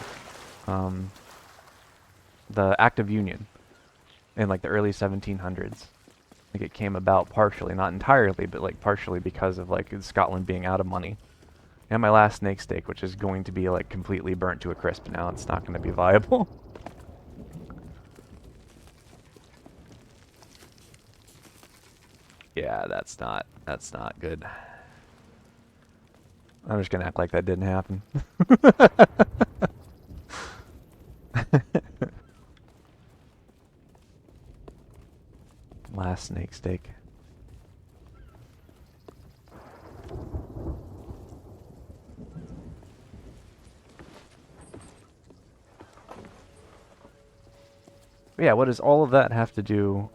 [SPEAKER 1] The Act of Union in like the early 1700s. Like it came about partially, not entirely, but like partially because of like Scotland being out of money. And my last snake steak, which is going to be like completely burnt to a crisp now. It's not going to be viable. Yeah, that's not good. I'm just gonna act like that didn't happen. Last snake steak. But yeah, what does all of that have to do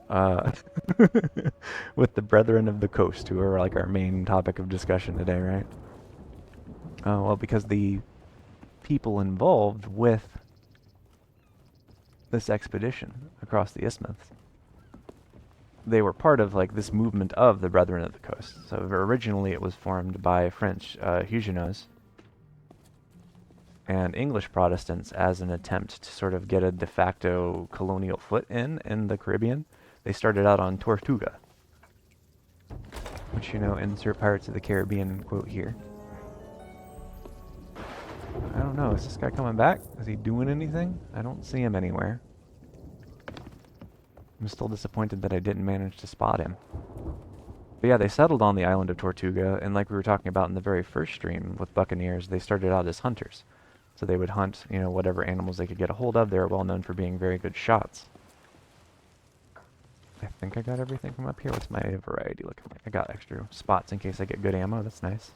[SPEAKER 1] with the Brethren of the Coast, who are like our main topic of discussion today, right? Well, because the people involved with this expedition across the isthmus, they were part of like this movement of the Brethren of the Coast. So originally it was formed by French Huguenots and English Protestants as an attempt to sort of get a de facto colonial foot in the Caribbean. They started out on Tortuga, which, you know, insert Pirates of the Caribbean quote here. I don't know, is this guy coming back? Is he doing anything? I don't see him anywhere. I'm still disappointed that I didn't manage to spot him. But yeah, they settled on the island of Tortuga, and like we were talking about in the very first stream with buccaneers, they started out as hunters. So they would hunt, you know, whatever animals they could get a hold of. They were well known for being very good shots. I think I got everything from up here. What's my variety looking like? I got extra spots in case I get good ammo. That's nice.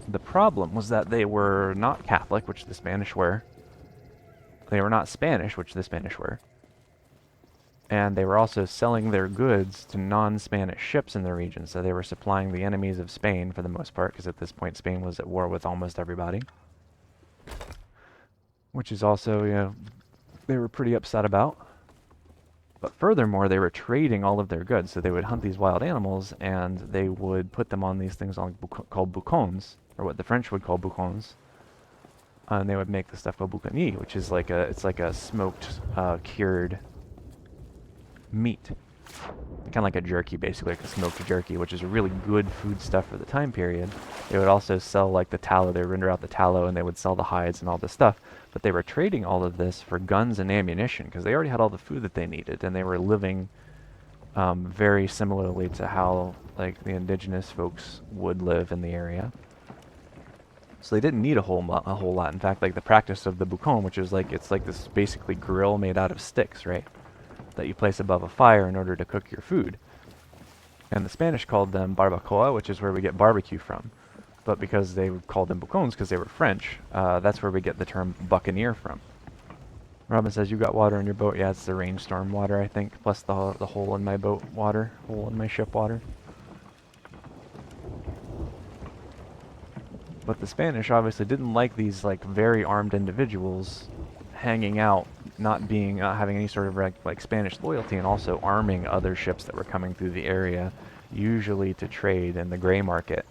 [SPEAKER 1] The problem was that they were not Catholic, which the Spanish were. They were not Spanish, which the Spanish were. And they were also selling their goods to non-Spanish ships in the region, so they were supplying the enemies of Spain for the most part, because at this point Spain was at war with almost everybody. Which is also, you know, they were pretty upset about. But furthermore, they were trading all of their goods, so they would hunt these wild animals, and they would put them on these things called boucons, or what the French would call boucons. And they would make the stuff called buccaneers, which is like it's like a smoked, cured meat. Kind of like a jerky, basically, like a smoked jerky, which is a really good food stuff for the time period. They would also sell like the tallow. They would render out the tallow, and they would sell the hides and all this stuff. But they were trading all of this for guns and ammunition, because they already had all the food that they needed, and they were living very similarly to how like the indigenous folks would live in the area. So they didn't need a whole lot. In fact, like the practice of the boucon, which is like, it's like this basically grill made out of sticks, right? That you place above a fire in order to cook your food. And the Spanish called them barbacoa, which is where we get barbecue from. But because they called them boucons because they were French, that's where we get the term buccaneer from. Robin says, you got water in your boat? Yeah, it's the rainstorm water, I think, plus the hole in my boat water, hole in my ship water. But the Spanish obviously didn't like these like very armed individuals hanging out, not having any sort of like Spanish loyalty, and also arming other ships that were coming through the area, usually to trade in the gray market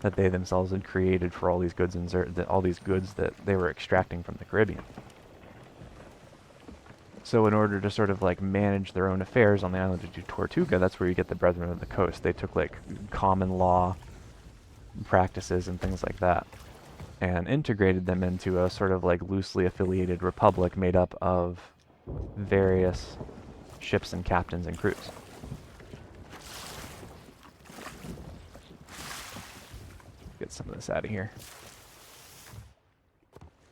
[SPEAKER 1] that they themselves had created for all these goods that they were extracting from the Caribbean. So in order to sort of like manage their own affairs on the island of Tortuga, that's where you get the Brethren of the Coast. They took like common law practices and things like that and integrated them into a sort of like loosely affiliated republic made up of various ships and captains and crews. Get some of this out of here.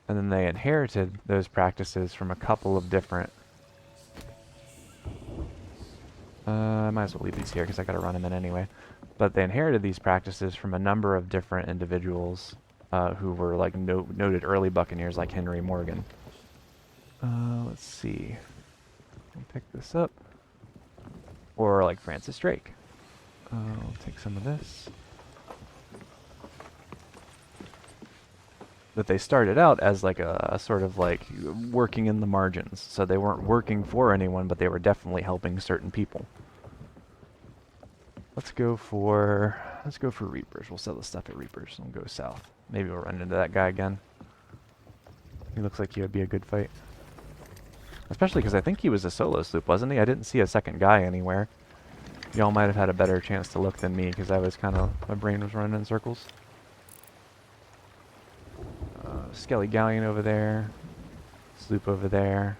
[SPEAKER 1] And then they inherited those practices from a couple of different... I might as well leave these here because I gotta run them in anyway. But they inherited these practices from a number of different individuals who were like noted early buccaneers like Henry Morgan. Let's see. I'll pick this up. Or like Francis Drake. I'll take some of this. That they started out as like a sort of like working in the margins. So they weren't working for anyone, but they were definitely helping certain people. Let's go for Reapers. We'll sell the stuff at Reapers and we'll go south. Maybe we'll run into that guy again. He looks like he would be a good fight. Especially because I think he was a solo sloop, wasn't he? I didn't see a second guy anywhere. Y'all might have had a better chance to look than me because I was my brain was running in circles. Skelly Galleon over there. Sloop over there.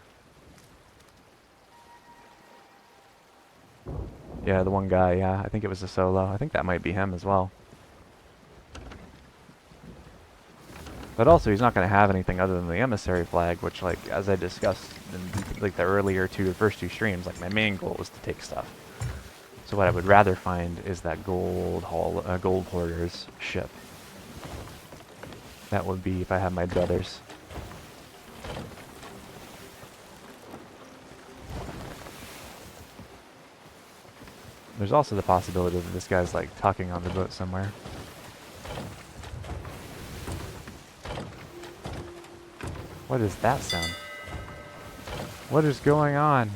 [SPEAKER 1] Yeah, the one guy, yeah. I think it was a solo. I think that might be him as well. But also, he's not going to have anything other than the emissary flag, which, like, as I discussed in like the first two streams, like my main goal is to take stuff. So what I would rather find is that gold hoarder's ship. That would be if I had my druthers. There's also the possibility that this guy's like tucking on the boat somewhere. What is that sound? What is going on?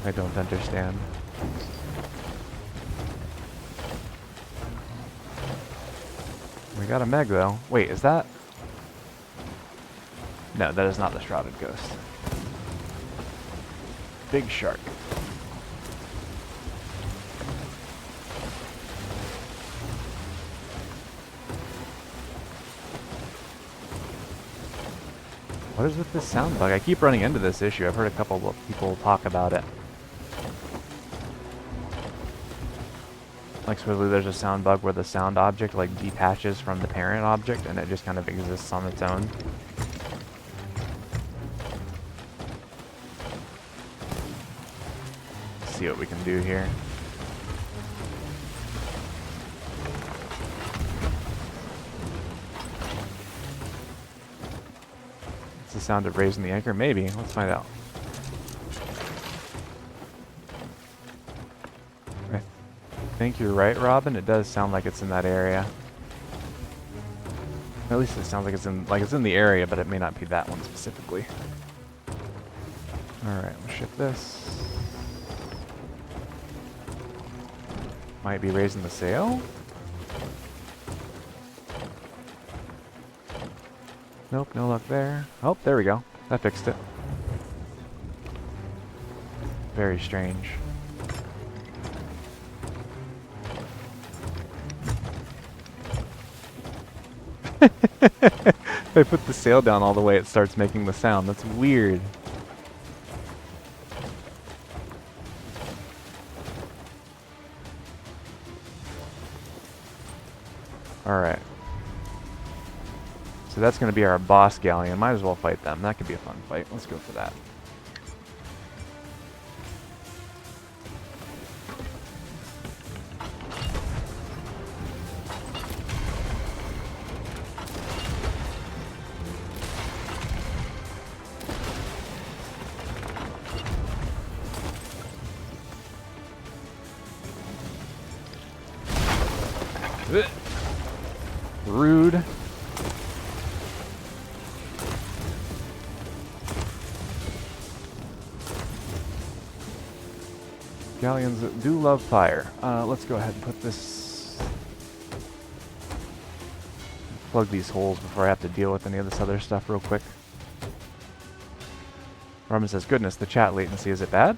[SPEAKER 1] I don't understand. We got a Meg though. Wait, is that? No, that is not the Shrouded Ghost. Big shark. What is with this sound bug? I keep running into this issue. I've heard a couple of people talk about it. Like supposedly there's a sound bug where the sound object like detaches from the parent object and it just kind of exists on its own. Let's see what we can do here. It's the sound of raising the anchor? Maybe. Let's find out. I think you're right, Robin. It does sound like it's in that area. At least it sounds like it's in the area, but it may not be that one specifically. All right, we'll ship this. Might be raising the sail. Nope, no luck there. Oh, there we go. That fixed it. Very strange. If I put the sail down all the way, it starts making the sound. That's weird. Alright. So that's going to be our boss galleon. Might as well fight them. That could be a fun fight. Let's go for that. Rude. Galleons do love fire. Let's go ahead and put this... plug these holes before I have to deal with any of this other stuff real quick. Robin says, goodness, the chat latency, is it bad?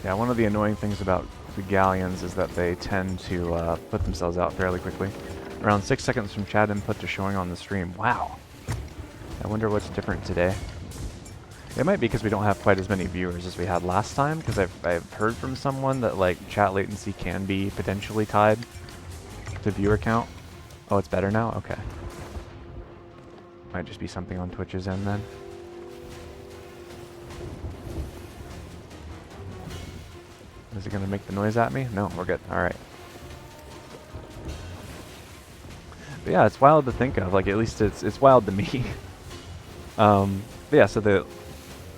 [SPEAKER 1] Yeah, one of the annoying things about the galleons is that they tend to put themselves out fairly quickly. Around 6 seconds from chat input to showing on the stream. Wow. I wonder what's different today. It might be because we don't have quite as many viewers as we had last time, because I've heard from someone that like chat latency can be potentially tied to viewer count. Oh, it's better now? Okay. Might just be something on Twitch's end then. Is it going to make the noise at me? No, we're good. Alright. But yeah, it's wild to think of. Like, at least it's wild to me. But yeah, so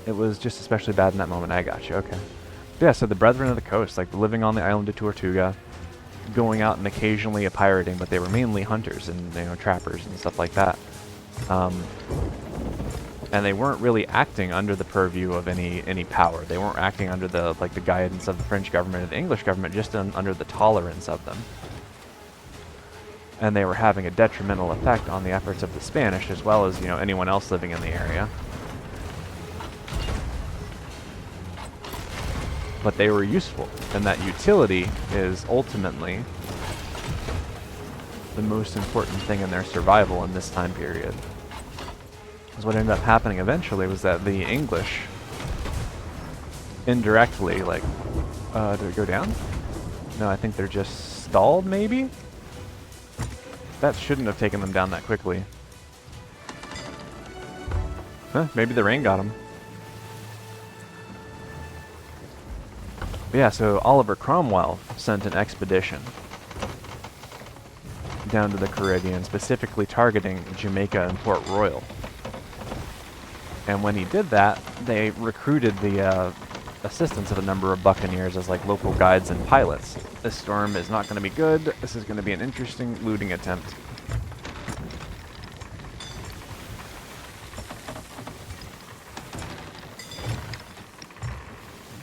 [SPEAKER 1] it was just especially bad in that moment. I got you. Okay. But yeah, so the Brethren of the Coast, like living on the island of Tortuga, going out and occasionally pirating, but they were mainly hunters and trappers and stuff like that. And they weren't really acting under the purview of any power. They weren't acting under the guidance of the French government or the English government, just under the tolerance of them. And they were having a detrimental effect on the efforts of the Spanish as well as anyone else living in the area. But they were useful, and that utility is ultimately the most important thing in their survival in this time period. Because what ended up happening eventually was that the English indirectly, like, did it go down? No, I think they're just stalled, maybe? That shouldn't have taken them down that quickly. Huh, maybe the rain got them. But yeah, so Oliver Cromwell sent an expedition down to the Caribbean, specifically targeting Jamaica and Port Royal. And when he did that, they recruited the assistance of a number of buccaneers as like local guides and pilots. This storm is not going to be good. This is going to be an interesting looting attempt.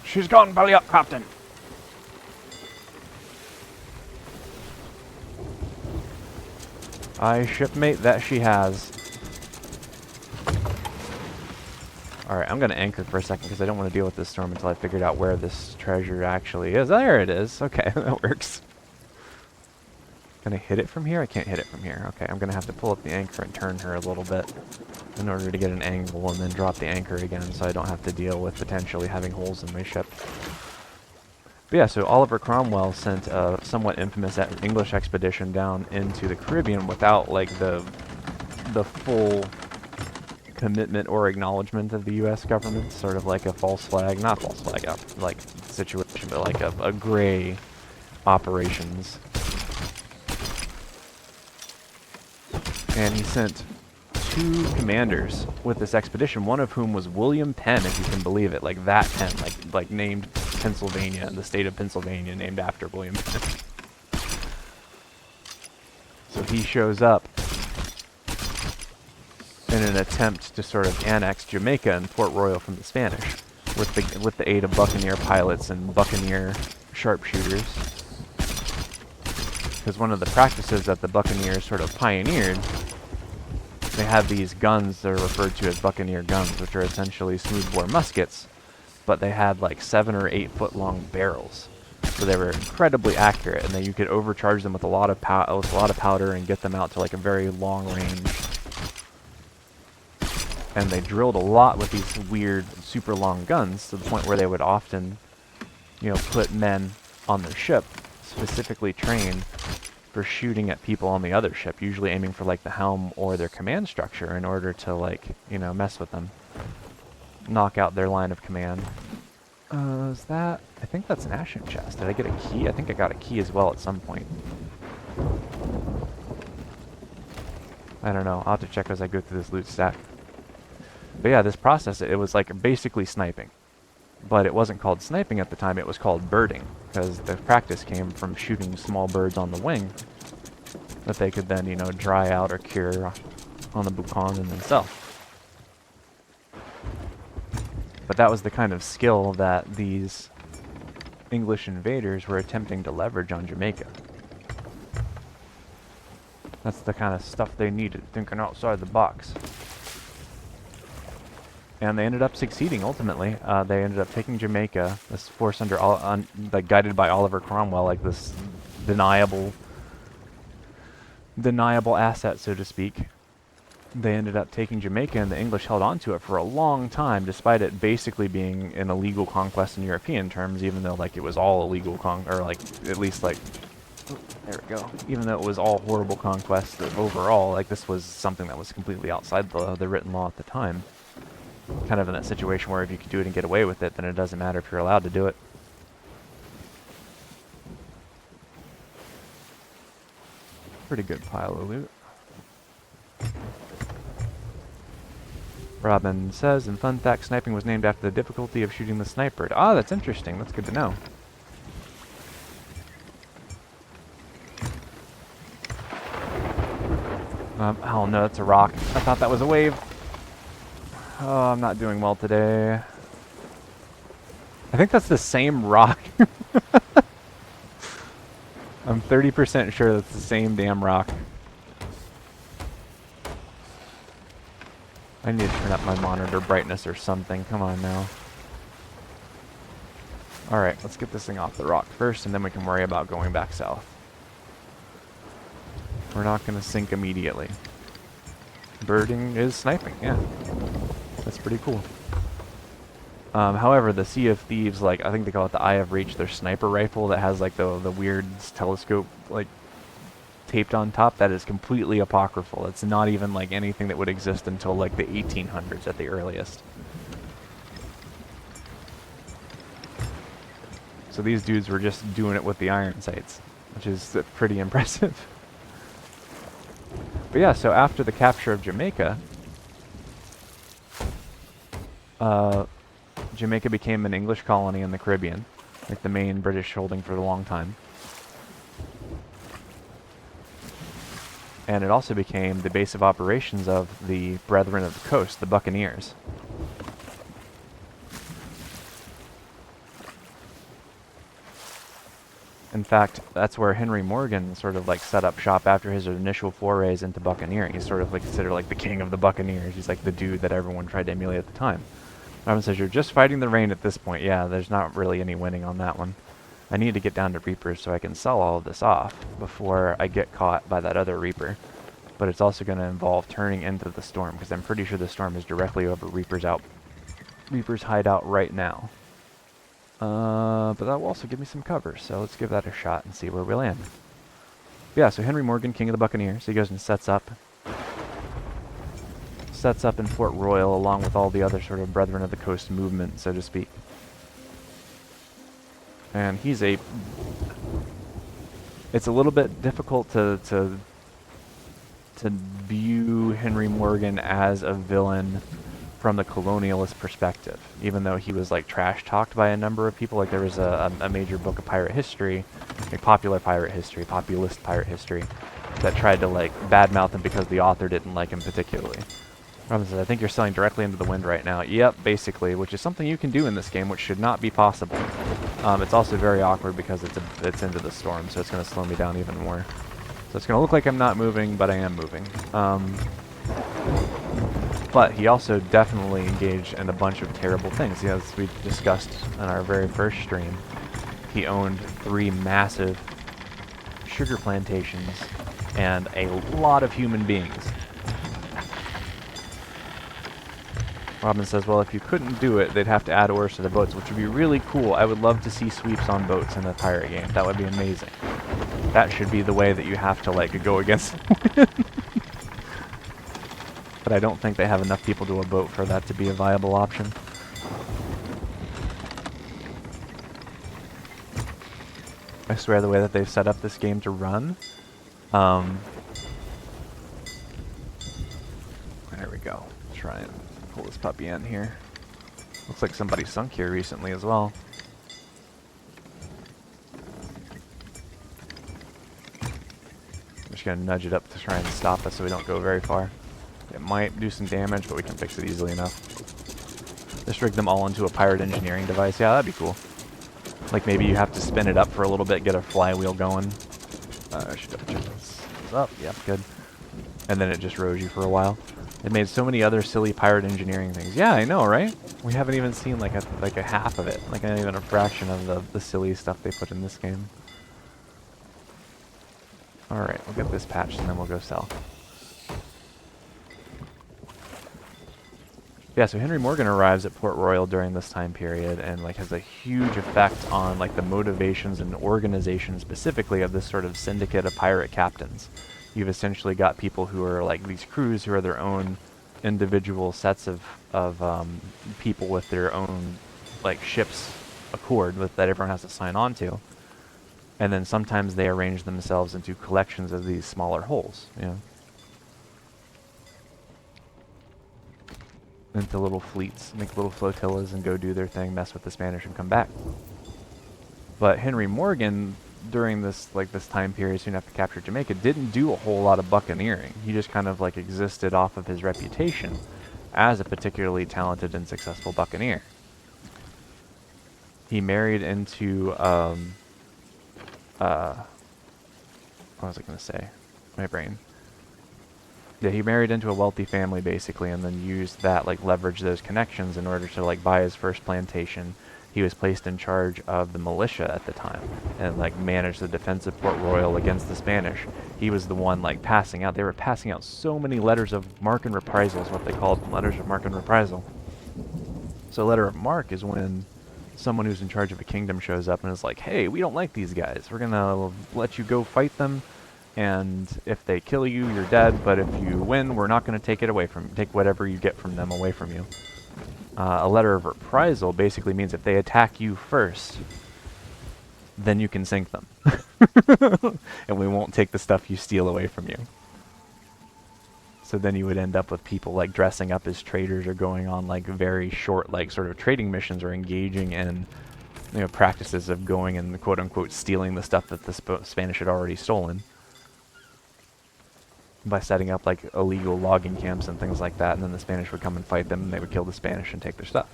[SPEAKER 1] She's gone, belly up, Captain. Aye, shipmate, that she has. Alright, I'm going to anchor for a second because I don't want to deal with this storm until I figured out where this treasure actually is. There it is. Okay, that works. Can I hit it from here? I can't hit it from here. Okay, I'm going to have to pull up the anchor and turn her a little bit in order to get an angle and then drop the anchor again so I don't have to deal with potentially having holes in my ship. But yeah, so Oliver Cromwell sent a somewhat infamous English expedition down into the Caribbean without like the full commitment or acknowledgement of the U.S. government, sort of like a false flag, not false flag, like situation, but like a gray operations. And he sent 2 commanders with this expedition, one of whom was William Penn, if you can believe it, like that Penn, like named Pennsylvania, the state of Pennsylvania, named after William Penn. So he shows up in an attempt to sort of annex Jamaica and Port Royal from the Spanish, with the aid of buccaneer pilots and buccaneer sharpshooters. Because one of the practices that the buccaneers sort of pioneered, they have these guns that are referred to as buccaneer guns, which are essentially smoothbore muskets, but they had like 7 or 8 foot long barrels. So they were incredibly accurate, and then you could overcharge them with a lot of powder and get them out to like a very long range. And they drilled a lot with these weird, super long guns to the point where they would often, put men on their ship, specifically trained for shooting at people on the other ship, usually aiming for like the helm or their command structure in order to like, mess with them. Knock out their line of command. Is that... I think that's an ashen chest. Did I get a key? I think I got a key as well at some point. I don't know. I'll have to check as I go through this loot stack. But yeah, this process, it was like basically sniping. But it wasn't called sniping at the time, it was called birding, because the practice came from shooting small birds on the wing that they could then, you know, dry out or cure on the Buchan and then sell. But that was the kind of skill that these English invaders were attempting to leverage on Jamaica. That's the kind of stuff they needed, thinking outside the box. And they ended up succeeding, ultimately. They ended up taking Jamaica, this force like guided by Oliver Cromwell, like this deniable asset, so to speak. They ended up taking Jamaica, and the English held on to it for a long time, despite it basically being an illegal conquest in European terms, even though, like, it was all illegal or, like, at least, like, there we go. Even though it was all horrible conquests overall, like, this was something that was completely outside the written law at the time. Kind of in that situation where if you could do it and get away with it, then it doesn't matter if you're allowed to do it. Pretty good pile of loot. Robin says, in fun fact, sniping was named after the difficulty of shooting the sniper. Ah, that's interesting. That's good to know. Oh no, that's a rock. I thought that was a wave. Oh, I'm not doing well today. I think that's the same rock. I'm 30% sure that's the same damn rock. I need to turn up my monitor brightness or something. Come on now. Alright, let's get this thing off the rock first, and then we can worry about going back south. We're not going to sink immediately. Birding is sniping, yeah. That's pretty cool. However, the Sea of Thieves, like, I think they call it the Eye of Reach, their sniper rifle that has, like, the weird telescope, like, taped on top, that is completely apocryphal. It's not even, like, anything that would exist until, like, the 1800s at the earliest. So these dudes were just doing it with the iron sights, which is pretty impressive. But yeah, so after the capture of Jamaica, Jamaica became an English colony in the Caribbean, like the main British holding for a long time. And it also became the base of operations of the Brethren of the Coast, the Buccaneers. In fact, that's where Henry Morgan sort of like set up shop after his initial forays into buccaneering. He's sort of like considered like the king of the Buccaneers. He's like the dude that everyone tried to emulate at the time. Robin says, you're just fighting the rain at this point. Yeah, there's not really any winning on that one. I need to get down to Reapers so I can sell all of this off before I get caught by that other Reaper. But it's also going to involve turning into the storm, because I'm pretty sure the storm is directly over Reaper's hideout right now. But that will also give me some cover, so let's give that a shot and see where we land. Yeah, so Henry Morgan, king of the Buccaneers, he goes and sets up in Fort Royal along with all the other sort of Brethren of the Coast movement, so to speak. And he's it's a little bit difficult to view Henry Morgan as a villain from the colonialist perspective, even though he was like trash talked by a number of people. Like there was a major book of pirate history, like populist pirate history, that tried to like badmouth him because the author didn't like him particularly. Robin says, I think you're selling directly into the wind right now. Yep, basically, which is something you can do in this game, which should not be possible. It's also very awkward because it's into the storm, so it's going to slow me down even more. So it's going to look like I'm not moving, but I am moving. But he also definitely engaged in a bunch of terrible things. As we discussed in our very first stream, he owned 3 massive sugar plantations and a lot of human beings. Robin says, well, if you couldn't do it, they'd have to add oars to the boats, which would be really cool. I would love to see sweeps on boats in a pirate game. That would be amazing. That should be the way that you have to, like, go against the wind. But I don't think they have enough people to a boat for that to be a viable option. I swear the way that they've set up this game to run. There we go. Try and pull this puppy in here. Looks like somebody sunk here recently as well. just gonna nudge it up to try and stop us so we don't go very far. It might do some damage, but we can fix it easily enough. Just rig them all into a pirate engineering device. Yeah, that'd be cool. Like maybe you have to spin it up for a little bit, get a flywheel going. I should double check this. It's up. Yep, good. And then it just rows you for a while. It made so many other silly pirate engineering things. Yeah, I know, right? We haven't even seen like a half of it, like not even a fraction of the silly stuff they put in this game. All right, we'll get this patched and then we'll go sell. Yeah, so Henry Morgan arrives at Port Royal during this time period and like has a huge effect on like the motivations and organization specifically of this sort of syndicate of pirate captains. You've essentially got people who are like these crews who are their own individual sets of people with their own like ships accord with that everyone has to sign on to. And then sometimes they arrange themselves into collections of these smaller wholes, you know. Into little fleets, make little flotillas and go do their thing, mess with the Spanish and come back. But Henry Morgan, during this time period soon after capture Jamaica, didn't do a whole lot of buccaneering. He just kind of like existed off of his reputation as a particularly talented and successful buccaneer. He married into what was I gonna say? My brain. Yeah, he married into a wealthy family basically, and then used that, like, leverage those connections in order to, like, buy his first plantation. He was placed in charge of the militia at the time, and, like, managed the defense of Port Royal against the Spanish. He was the one, like, passing out. They were passing out so many letters of marque and reprisal is what they called them, letters of marque and reprisal. So a letter of marque is when someone who's in charge of a kingdom shows up and is like, hey, we don't like these guys. We're gonna let you go fight them. And if they kill you, you're dead, but if you win, we're not going to take it away from you. Take whatever you get from them away from you. A letter of reprisal basically means if they attack you first, then you can sink them. And we won't take the stuff you steal away from you. So then you would end up with people like dressing up as traders or going on like very short like sort of trading missions or engaging in, you know, practices of going and quote unquote stealing the stuff that the Spanish had already stolen. By setting up like illegal logging camps and things like that, and then the Spanish would come and fight them and they would kill the Spanish and take their stuff.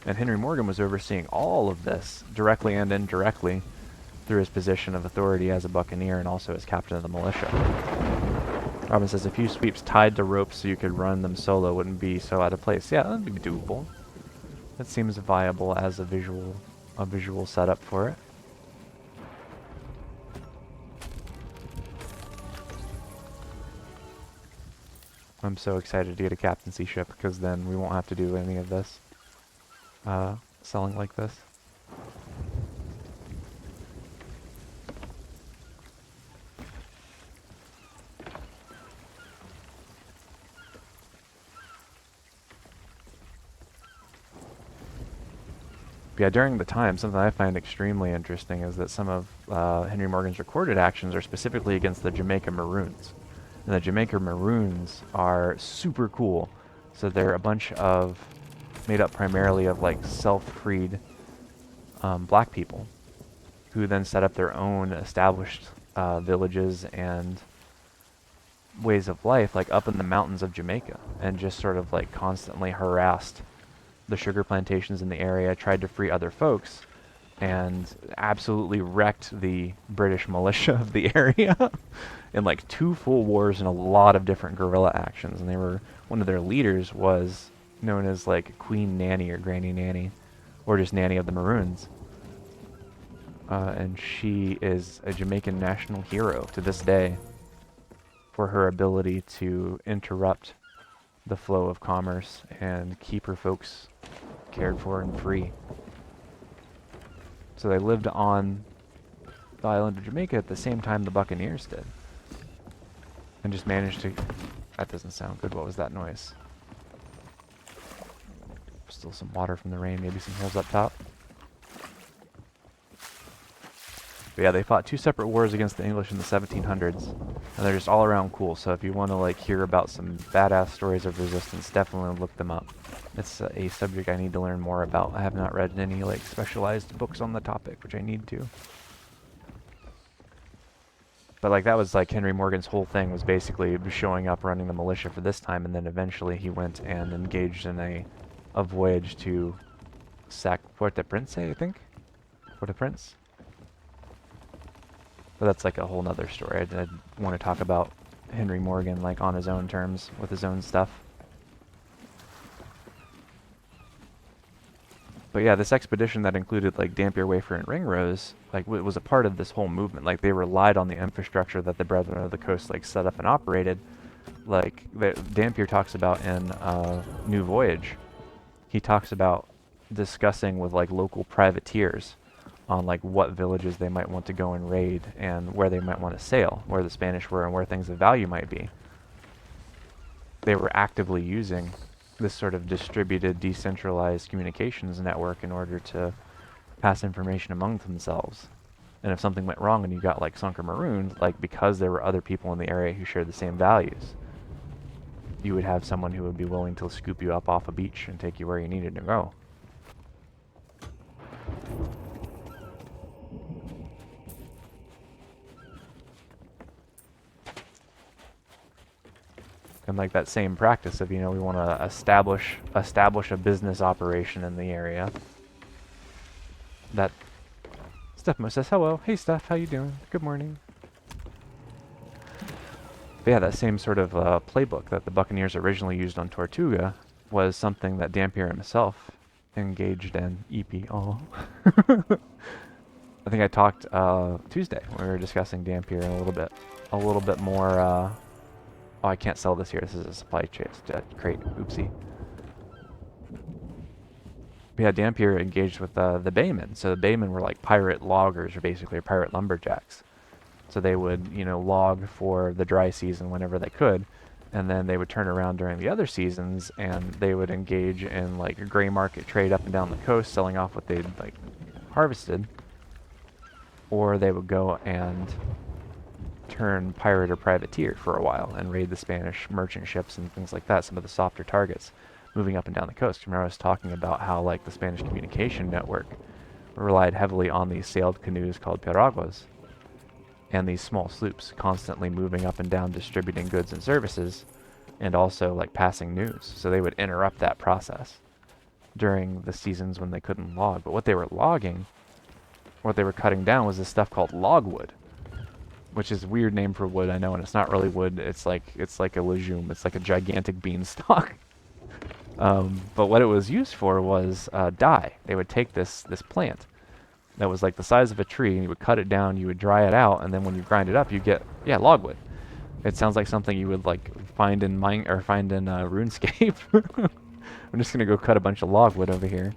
[SPEAKER 1] And Henry Morgan was overseeing all of this, directly and indirectly, through his position of authority as a buccaneer and also as captain of the militia. Robin says, a few sweeps tied to ropes so you could run them solo wouldn't be so out of place. Yeah, that would be doable. That seems viable as a visual setup for it. I'm so excited to get a captaincy ship because then we won't have to do any of this. Selling like this. But yeah, during the time, something I find extremely interesting is that some of Henry Morgan's recorded actions are specifically against the Jamaica Maroons. And the Jamaica Maroons are super cool. So they're a bunch of, made up primarily of like self-freed black people who then set up their own established villages and ways of life like up in the mountains of Jamaica and just sort of like constantly harassed the sugar plantations in the area, tried to free other folks, and absolutely wrecked the British militia of the area in like 2 full wars and a lot of different guerrilla actions. And they were, one of their leaders was known as like Queen Nanny or Granny Nanny, or just Nanny of the Maroons. And she is a Jamaican national hero to this day for her ability to interrupt the flow of commerce and keep her folks cared for and free. So they lived on the island of Jamaica at the same time the Buccaneers did. And just managed to... That doesn't sound good. What was that noise? Still some water from the rain. Maybe some holes up top. But yeah, they fought 2 separate wars against the English in the 1700s. And they're just all around cool. So if you want to like hear about some badass stories of resistance, definitely look them up. It's a subject I need to learn more about. I have not read any like specialized books on the topic, which I need to. But like that was like Henry Morgan's whole thing, was basically showing up, running the militia for this time, and then eventually he went and engaged in a voyage to sack Port-au-Prince, I think? Port-au-Prince? But that's like a whole nother story. I want to talk about Henry Morgan like on his own terms with his own stuff. But yeah, this expedition that included like Dampier, Wafer, and Ringrose, like was a part of this whole movement. Like they relied on the infrastructure that the Brethren of the Coast like set up and operated. Like Dampier talks about in New Voyage, he talks about discussing with like local privateers on like what villages they might want to go and raid and where they might want to sail, where the Spanish were and where things of value might be. They were actively using this sort of distributed, decentralized communications network in order to pass information among themselves. And if something went wrong and you got like sunk or marooned, like because there were other people in the area who shared the same values, you would have someone who would be willing to scoop you up off a beach and take you where you needed to go. And like that same practice of, you know, we want to establish a business operation in the area. That Stephmo says hello. Hey Steph, how you doing? Good morning. But yeah, that same sort of playbook that the Buccaneers originally used on Tortuga was something that Dampier himself engaged in. EP. Oh. I think I talked Tuesday when we were discussing Dampier in a little bit more. Oh, I can't sell this here. This is a supply crate. Oopsie. But yeah, Dampier engaged with the Baymen. So the Baymen were like pirate loggers, or basically pirate lumberjacks. So they would, you know, log for the dry season whenever they could, and then they would turn around during the other seasons and they would engage in like a gray market trade up and down the coast, selling off what they'd like harvested, or they would go and turn pirate or privateer for a while and raid the Spanish merchant ships and things like that, some of the softer targets moving up and down the coast. Remember I was talking about how like the Spanish communication network relied heavily on these sailed canoes called piraguas and these small sloops constantly moving up and down distributing goods and services and also like passing news. So they would interrupt that process during the seasons when they couldn't log. But what they were logging, what they were cutting down, was this stuff called logwood, which is a weird name for wood, I know, and it's not really wood. It's like a legume. It's like a gigantic beanstalk. But what it was used for was dye. They would take this plant that was like the size of a tree, and you would cut it down, you would dry it out, and then when you grind it up, you get logwood. It sounds like something you would like find in RuneScape. I'm just gonna go cut a bunch of logwood over here.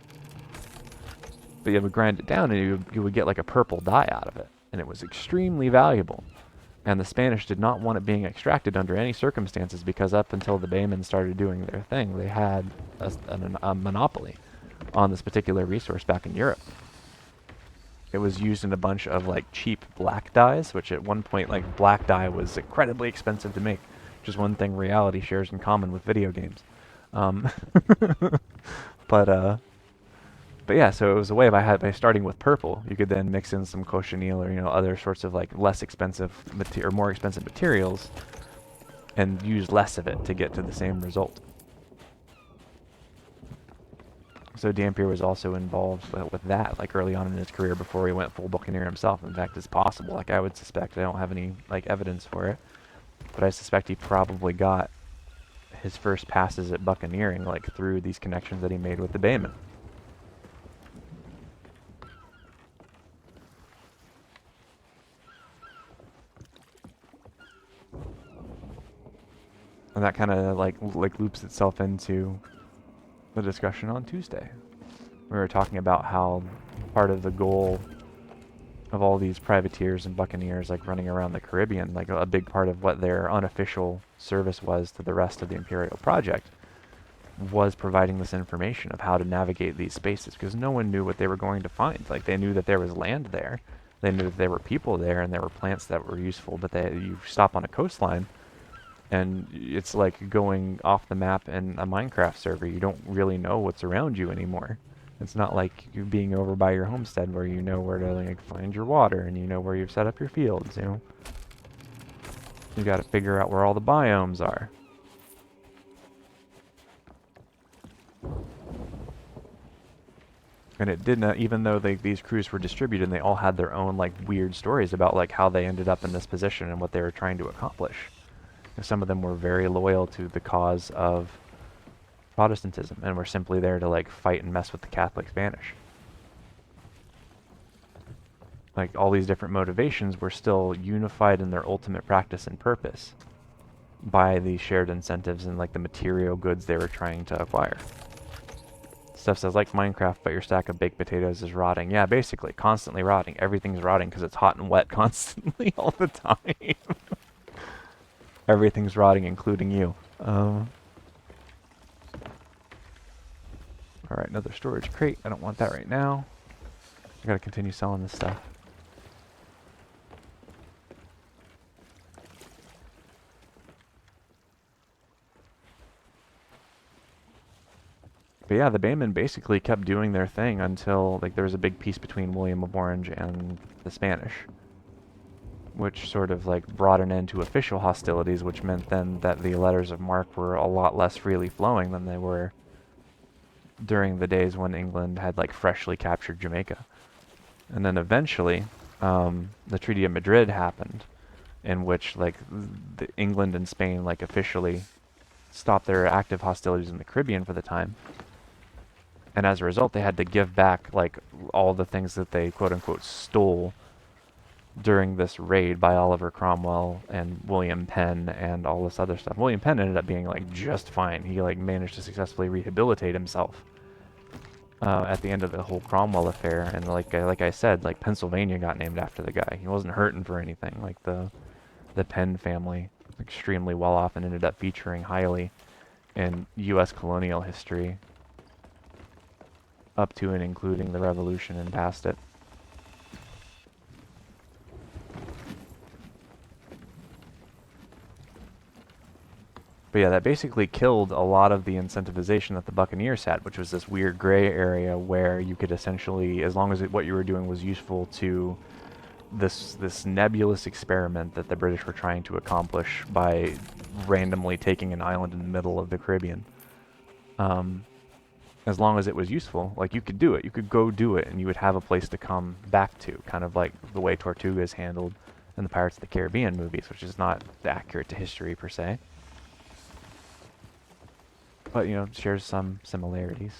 [SPEAKER 1] But you would grind it down, and you would get like a purple dye out of it. And it was extremely valuable. And the Spanish did not want it being extracted under any circumstances, because up until the Baymen started doing their thing, they had a monopoly on this particular resource back in Europe. It was used in a bunch of like cheap black dyes, which at one point like black dye was incredibly expensive to make, which is one thing reality shares in common with video games. But yeah, so it was a way by starting with purple, you could then mix in some cochineal or, you know, other sorts of like less expensive or more expensive materials and use less of it to get to the same result. So Dampier was also involved with that, like early on in his career before he went full buccaneer himself. In fact, it's possible, like I would suspect, I don't have any like evidence for it, but I suspect he probably got his first passes at buccaneering like through these connections that he made with the Baymen. And that kind of like loops itself into the discussion on Tuesday. We were talking about how part of the goal of all these privateers and buccaneers like running around the Caribbean, like a big part of what their unofficial service was to the rest of the Imperial project, was providing this information of how to navigate these spaces, because no one knew what they were going to find. Like they knew that there was land there, they knew that there were people there, and there were plants that were useful, but you stop on a coastline and it's like going off the map in a Minecraft server. You don't really know what's around you anymore. It's not like you being over by your homestead where you know where to like find your water and you know where you've set up your fields, you know. You got to figure out where all the biomes are. And it didn't, even though these crews were distributed, and they all had their own like weird stories about like how they ended up in this position and what they were trying to accomplish. And some of them were very loyal to the cause of Protestantism and were simply there to like fight and mess with the Catholic Spanish. Like all these different motivations were still unified in their ultimate practice and purpose by the shared incentives and like the material goods they were trying to acquire. Stuff says, like Minecraft, but your stack of baked potatoes is rotting. Yeah, basically, constantly rotting. Everything's rotting because it's hot and wet constantly all the time. Everything's rotting, including you. Alright, another storage crate. I don't want that right now. I gotta continue selling this stuff. But yeah, the Baymen basically kept doing their thing until like there was a big peace between William of Orange and the Spanish, which sort of like brought an end to official hostilities, which meant then that the letters of marque were a lot less freely flowing than they were during the days when England had like freshly captured Jamaica. And then eventually, the Treaty of Madrid happened, in which like England and Spain like officially stopped their active hostilities in the Caribbean for the time. And as a result, they had to give back like all the things that they quote unquote stole during this raid by Oliver Cromwell and William Penn and all this other stuff. William Penn ended up being like just fine. He like managed to successfully rehabilitate himself at the end of the whole Cromwell affair. And like I said, like Pennsylvania got named after the guy. He wasn't hurting for anything. Like the Penn family, extremely well off, and ended up featuring highly in U.S. colonial history up to and including the Revolution and past it. But yeah, that basically killed a lot of the incentivization that the Buccaneers had, which was this weird gray area where you could essentially, as long as what you were doing was useful to this nebulous experiment that the British were trying to accomplish by randomly taking an island in the middle of the Caribbean. As long as it was useful, like you could do it. You could go do it, and you would have a place to come back to, kind of like the way Tortuga is handled in the Pirates of the Caribbean movies, which is not accurate to history per se. But, you know, shares some similarities.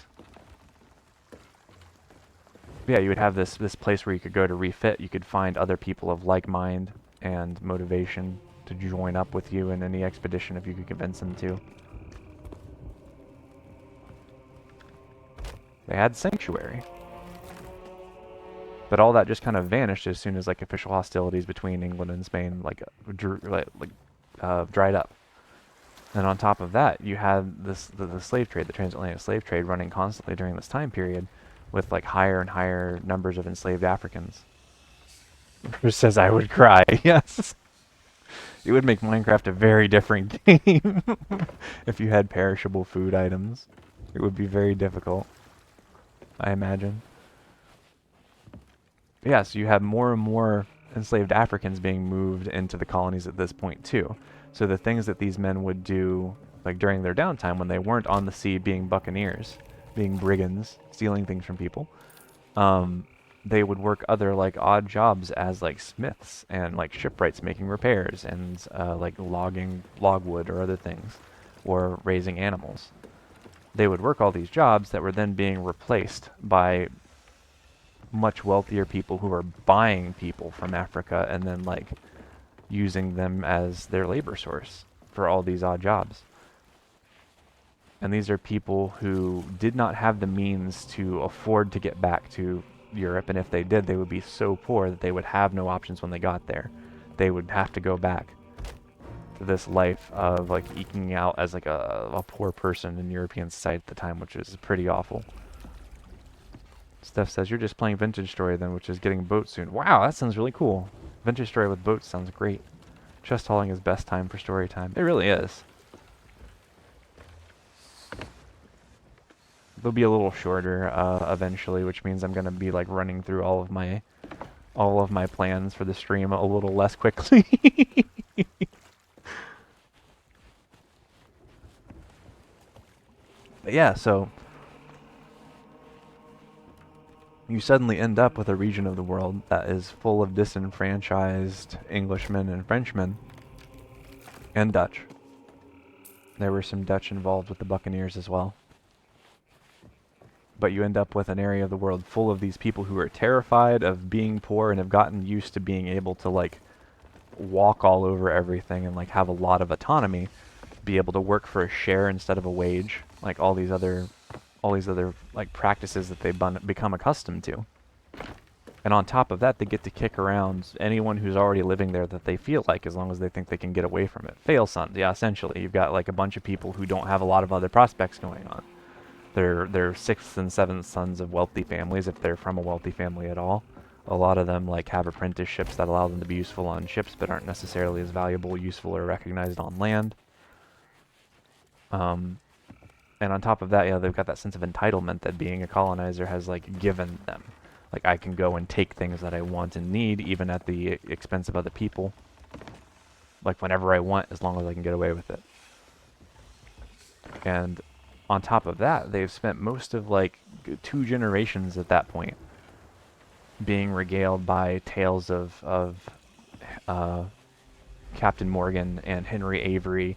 [SPEAKER 1] But yeah, you would have this place where you could go to refit. You could find other people of like mind and motivation to join up with you in any expedition if you could convince them to. They had sanctuary. But all that just kind of vanished as soon as like official hostilities between England and Spain dried up. And on top of that, you had the slave trade, the transatlantic slave trade, running constantly during this time period, with like higher and higher numbers of enslaved Africans. Who says I would cry? Yes, it would make Minecraft a very different game if you had perishable food items. It would be very difficult, I imagine. Yeah, so you have more and more enslaved Africans being moved into the colonies at this point too. So the things that these men would do, like during their downtime when they weren't on the sea being buccaneers, being brigands, stealing things from people, they would work other like odd jobs as like smiths and like shipwrights making repairs and like logging logwood or other things, or raising animals. They would work all these jobs that were then being replaced by much wealthier people who are buying people from Africa and then like using them as their labor source for all these odd jobs. And these are people who did not have the means to afford to get back to Europe, and if they did, they would be so poor that they would have no options when they got there. They would have to go back to this life of like eking out as like a poor person in European society at the time, which is pretty awful. Steph says, you're just playing Vintage Story then, which is getting boats soon. Wow, that sounds really cool. Vintage Story with boats sounds great. Chest hauling is best time for story time. It really is. They'll be a little shorter eventually, which means I'm going to be like running through all of my plans for the stream a little less quickly. But yeah, so you suddenly end up with a region of the world that is full of disenfranchised Englishmen and Frenchmen, and Dutch. There were some Dutch involved with the buccaneers as well. But you end up with an area of the world full of these people who are terrified of being poor and have gotten used to being able to, like, walk all over everything and, like, have a lot of autonomy, be able to work for a share instead of a wage, like all these other like practices that they've become accustomed to. And on top of that, they get to kick around anyone who's already living there that they feel like, as long as they think they can get away from it. Fail sons, yeah, essentially. You've got like a bunch of people who don't have a lot of other prospects going on. They're sixth and seventh sons of wealthy families, if they're from a wealthy family at all. A lot of them like have apprenticeships that allow them to be useful on ships, but aren't necessarily as valuable, useful, or recognized on land. And on top of that, yeah, they've got that sense of entitlement that being a colonizer has like given them. Like, I can go and take things that I want and need, even at the expense of other people. Like, whenever I want, as long as I can get away with it. And on top of that, they've spent most of like 2 generations at that point being regaled by tales of Captain Morgan and Henry Avery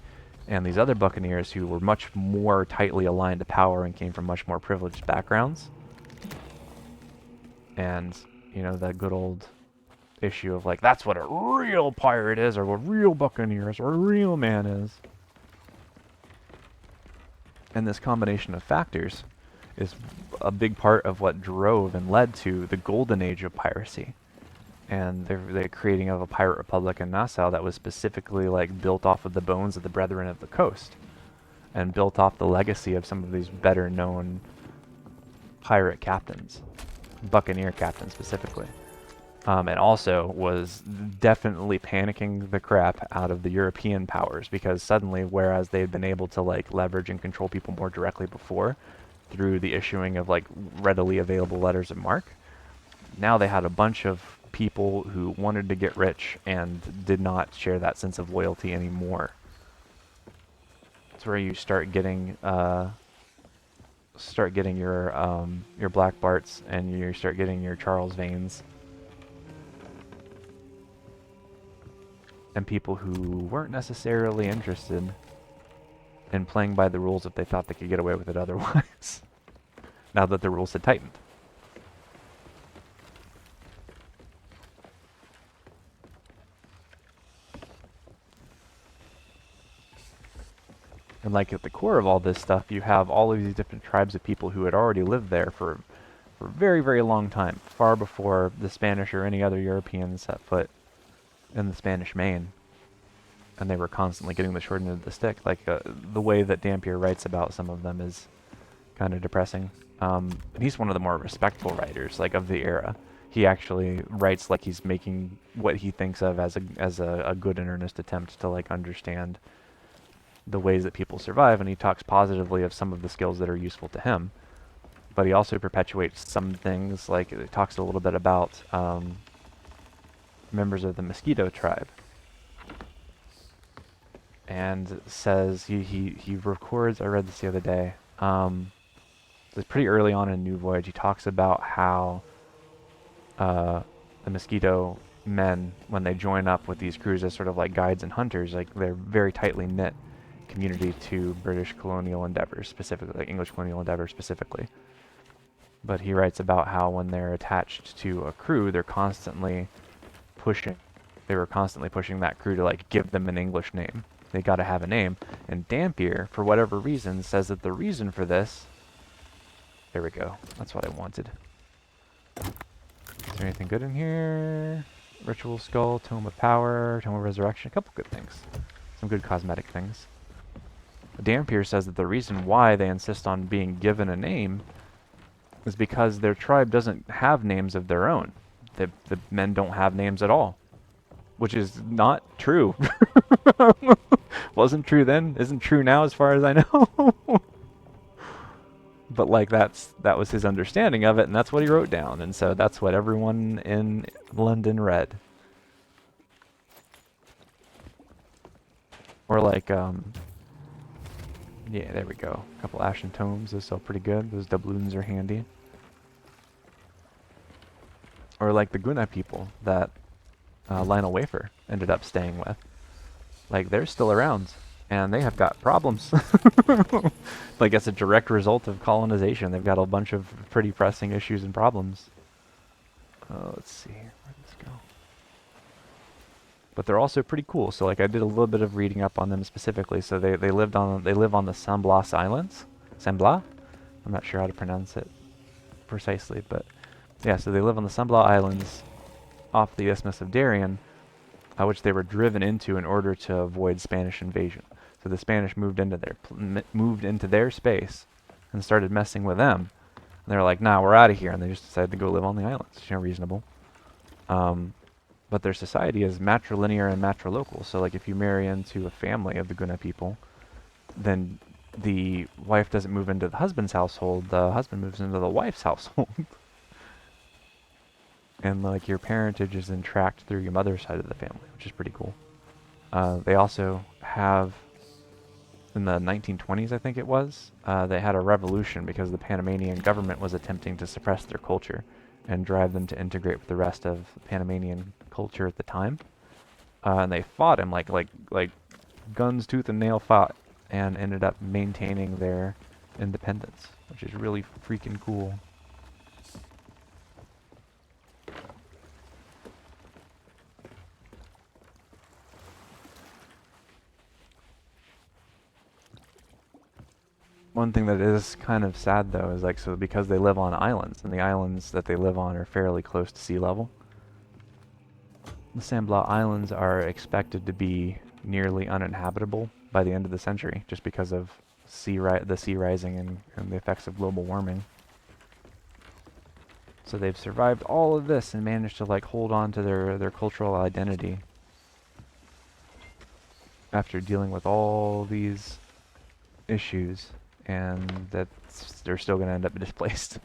[SPEAKER 1] and these other buccaneers who were much more tightly aligned to power and came from much more privileged backgrounds. And, you know, that good old issue of like, that's what a real pirate is, or what a real buccaneer is, or a real man is. And this combination of factors is a big part of what drove and led to the golden age of piracy. And they're creating of a pirate republic in Nassau that was specifically like built off of the bones of the Brethren of the Coast, and built off the legacy of some of these better known pirate captains, buccaneer captains specifically. And also was definitely panicking the crap out of the European powers, because suddenly, whereas they had been able to like leverage and control people more directly before through the issuing of like readily available letters of marque, now they had a bunch of people who wanted to get rich and did not share that sense of loyalty anymore. It's where you start getting your Black Barts, and you start getting your Charles Vanes, and people who weren't necessarily interested in playing by the rules if they thought they could get away with it otherwise. Now that the rules had tightened. And like at the core of all this stuff, you have all of these different tribes of people who had already lived there for a very, very long time, far before the Spanish or any other Europeans set foot in the Spanish Main. And they were constantly getting the short end of the stick. Like the way that Dampier writes about some of them is kind of depressing. And he's one of the more respectful writers, like, of the era. He actually writes like he's making what he thinks of as a good and earnest attempt to like understand the ways that people survive, and he talks positively of some of the skills that are useful to him. But he also perpetuates some things, like it talks a little bit about members of the Mosquito tribe. And says, he records, I read this the other day, it's pretty early on in New Voyage, he talks about how the Mosquito men, when they join up with these crews as sort of like guides and hunters, like they're very tightly knit community to British colonial endeavors, specifically, like English colonial endeavors specifically. But he writes about how when they're attached to a crew, they were constantly pushing that crew to like give them an English name. They got to have a name. And Dampier, for whatever reason, says that the reason for this, there we go, that's what I wanted. Is there anything good in here? Ritual Skull, Tome of Power, Tome of Resurrection, a couple good things. Some good cosmetic things. Dampier says that the reason why they insist on being given a name is because their tribe doesn't have names of their own. The men don't have names at all, which is not true. Wasn't true then, isn't true now as far as I know. But like that was his understanding of it, and that's what he wrote down, and so that's what everyone in London read. Or like Yeah, there we go. A couple ashen tomes, those sell pretty good. Those doubloons are handy. Or like the Guna people that Lionel Wafer ended up staying with. Like, they're still around, and they have got problems. Like, it's a direct result of colonization. They've got a bunch of pretty pressing issues and problems. Let's see, where did this go? But they're also pretty cool. So, like, I did a little bit of reading up on them specifically. So they live on the San Blas Islands. San Blas? I'm not sure how to pronounce it precisely, but yeah. So they live on the San Blas Islands, off the Isthmus of Darien, which they were driven into in order to avoid Spanish invasion. So the Spanish moved into their space and started messing with them. And they're like, "Nah, we're out of here," and they just decided to go live on the islands. You know, reasonable. But their society is matrilinear and matrilocal. So, like, if you marry into a family of the Guna people, then the wife doesn't move into the husband's household. The husband moves into the wife's household. And, like, your parentage is then tracked through your mother's side of the family, which is pretty cool. They also have, in the 1920s, I think it was, they had a revolution because the Panamanian government was attempting to suppress their culture and drive them to integrate with the rest of Panamanian culture at the time. And they fought him like guns, tooth and nail fought, and ended up maintaining their independence, which is really freaking cool. One thing that is kind of sad though is, like, so because they live on islands, and the islands that they live on are fairly close to sea level, the San Blas Islands are expected to be nearly uninhabitable by the end of the century, just because of the sea rising and the effects of global warming. So they've survived all of this and managed to, like, hold on to their cultural identity after dealing with all these issues, and that they're still going to end up displaced.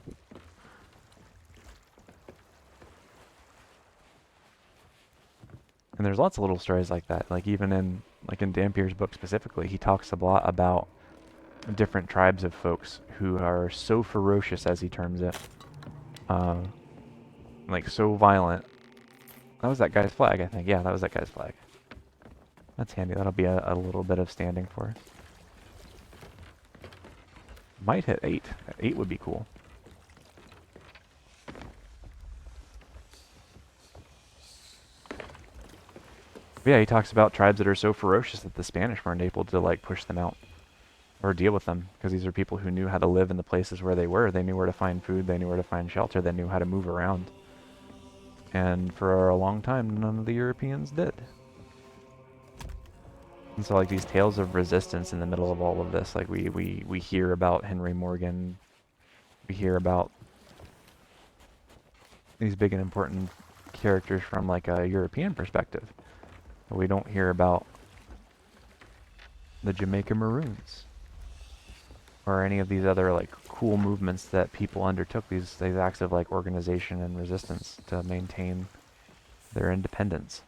[SPEAKER 1] And there's lots of little stories like that. Like, even in Dampier's book specifically, he talks a lot about different tribes of folks who are so ferocious, as he terms it, like so violent. That was that guy's flag, I think. Yeah, that was that guy's flag. That's handy. That'll be a little bit of standing for us. Might hit 8. 8 would be cool. But yeah, he talks about tribes that are so ferocious that the Spanish weren't able to, like, push them out or deal with them, because these are people who knew how to live in the places where they were. They knew where to find food, they knew where to find shelter, they knew how to move around. And for a long time, none of the Europeans did. And so, like, these tales of resistance in the middle of all of this, like, we hear about Henry Morgan, we hear about these big and important characters from, like, a European perspective. But we don't hear about the Jamaica Maroons or any of these other, like, cool movements that people undertook, these acts of, like, organization and resistance to maintain their independence.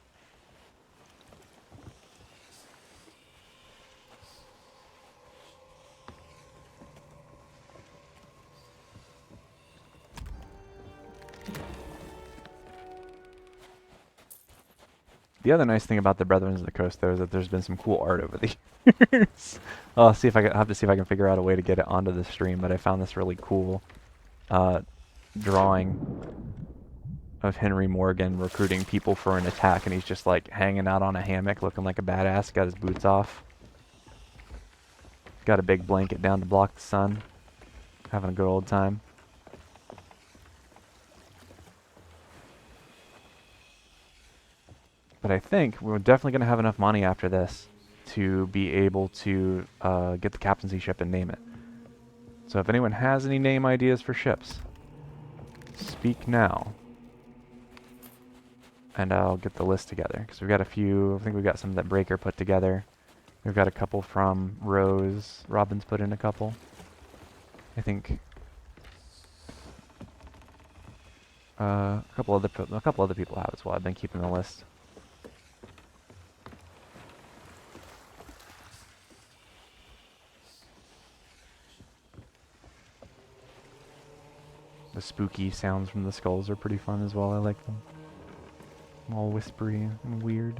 [SPEAKER 1] The other nice thing about the Brethren of the Coast, though, is that there's been some cool art over the years. I'll have to see if I can figure out a way to get it onto the stream, but I found this really cool drawing of Henry Morgan recruiting people for an attack, and he's just, like, hanging out on a hammock looking like a badass, got his boots off. Got a big blanket down to block the sun. Having a good old time. But I think we're definitely going to have enough money after this to be able to get the captaincy ship and name it. So if anyone has any name ideas for ships, speak now. And I'll get the list together, because we've got a few. I think we've got some that Breaker put together. We've got a couple from Rose. Robin's put in a couple. I think a couple other people have as well. I've been keeping the list. spooky sounds from the skulls are pretty fun as well. I like them. All whispery and weird.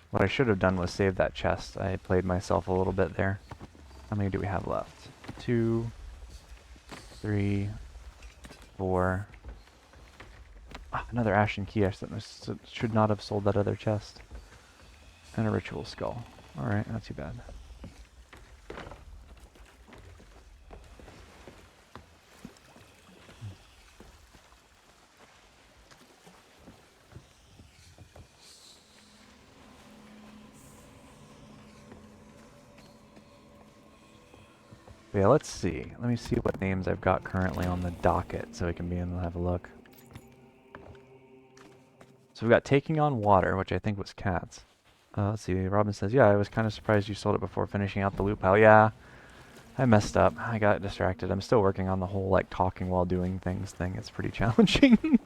[SPEAKER 1] What I should have done was save that chest. I played myself a little bit there. How many do we have left? 2, 3, 4. Ah, another ashen key. I should not have sold that other chest. And a ritual skull. Alright, not too bad. But yeah, let's see. Let me see what names I've got currently on the docket so we can be in and have a look. So we've got Taking on Water, which I think was cats. Let's see, Robin says, yeah, I was kind of surprised you sold it before finishing out the loot pile. Yeah, I messed up. I got distracted. I'm still working on the whole, like, talking while doing things thing. It's pretty challenging.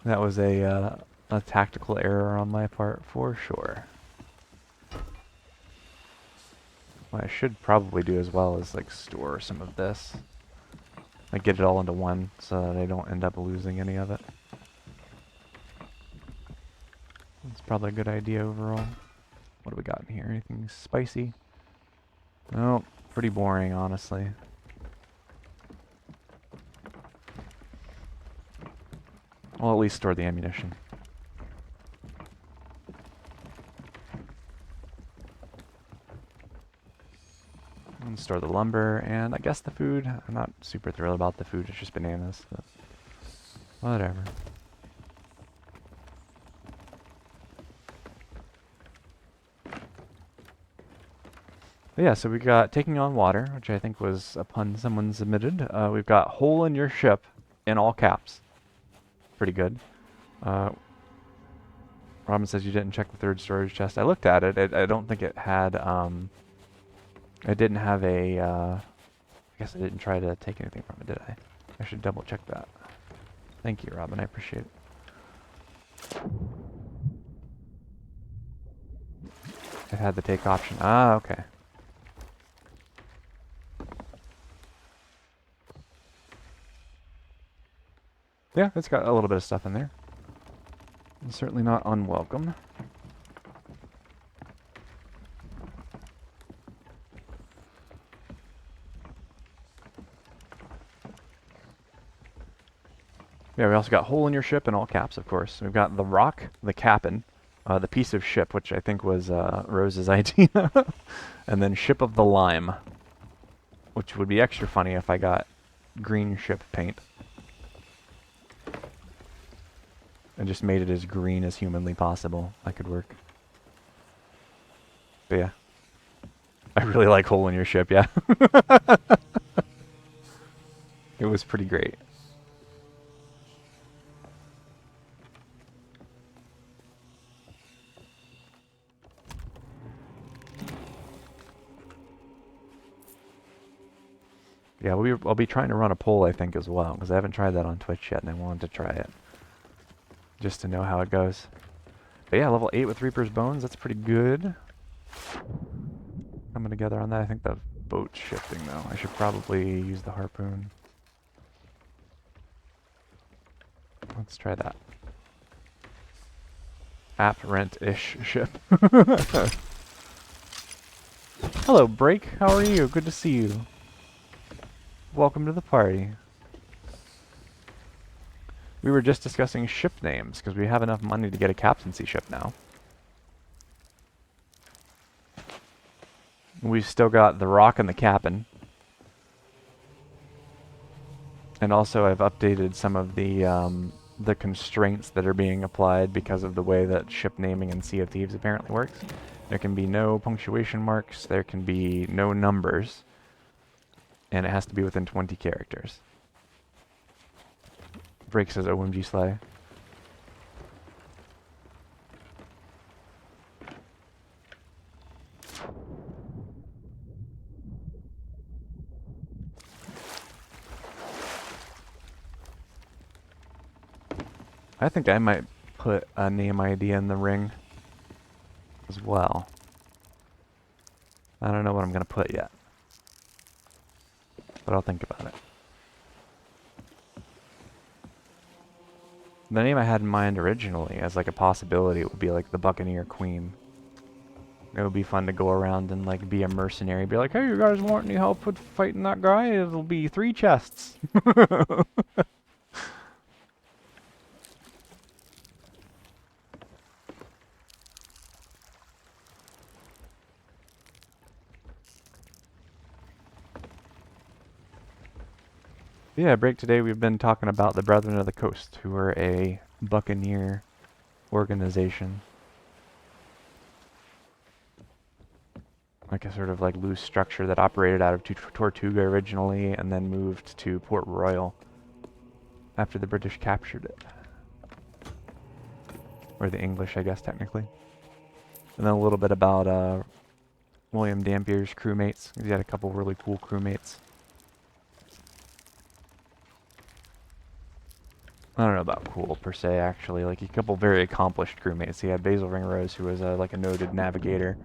[SPEAKER 1] That was a tactical error on my part, for sure. What I should probably do as well is, like, store some of this. Like, get it all into one so that I don't end up losing any of it. That's probably a good idea overall. What do we got in here? Anything spicy? Oh, pretty boring, honestly. I'll at least store the ammunition. And store the lumber, and I guess the food. I'm not super thrilled about the food, it's just bananas, but whatever. But yeah, so we got Taking on Water, which I think was a pun someone submitted. We've got Hole in Your Ship in all caps. Pretty good. Robin says you didn't check the third storage chest. I looked at it. I don't think it had, it didn't have a, I guess I didn't try to take anything from it, did I? I should double check that. Thank you, Robin. I appreciate it. It had the take option. Ah, okay. Yeah, it's got a little bit of stuff in there. It's certainly not unwelcome. Yeah, we also got Hole in Your Ship in all caps, of course. We've got the Rock, the Cap'n, the Piece of Ship, which I think was Rose's idea, and then Ship of the Lime, which would be extra funny if I got green ship paint. And just made it as green as humanly possible. That could work. But yeah. I really like Hole in Your Ship, yeah. It was pretty great. Yeah, I'll be trying to run a poll, I think, as well, because I haven't tried that on Twitch yet, and I wanted to try it. Just to know how it goes. But yeah, level 8 with Reaper's Bones, that's pretty good. Coming together on that. I think the boat's shifting, though. I should probably use the harpoon. Let's try that. App-rent-ish ship. Hello, Break. How are you? Good to see you. Welcome to the party. We were just discussing ship names, because we have enough money to get a captaincy ship now. We've still got the Rock and the Cap'n. And also I've updated some of the constraints that are being applied because of the way that ship naming in Sea of Thieves apparently works. There can be no punctuation marks, there can be no numbers, and it has to be within 20 characters. Break says OMG Slay. I think I might put a name ID in the ring as well. I don't know what I'm going to put yet, but I'll think about it. The name I had in mind originally as like a possibility would be like the Buccaneer Queen. It would be fun to go around and like be a mercenary, be like, hey, you guys want any help with fighting that guy? It'll be 3 chests. Yeah, break today we've been talking about the Brethren of the Coast, who are a buccaneer organization. Like a sort of like loose structure that operated out of Tortuga originally and then moved to Port Royal after the British captured it. Or the English, I guess, technically. And then a little bit about William Dampier's crewmates. He had a couple really cool crewmates. I don't know about cool per se, actually. Like a couple very accomplished crewmates. He had Basil Ringrose, who was like a noted navigator.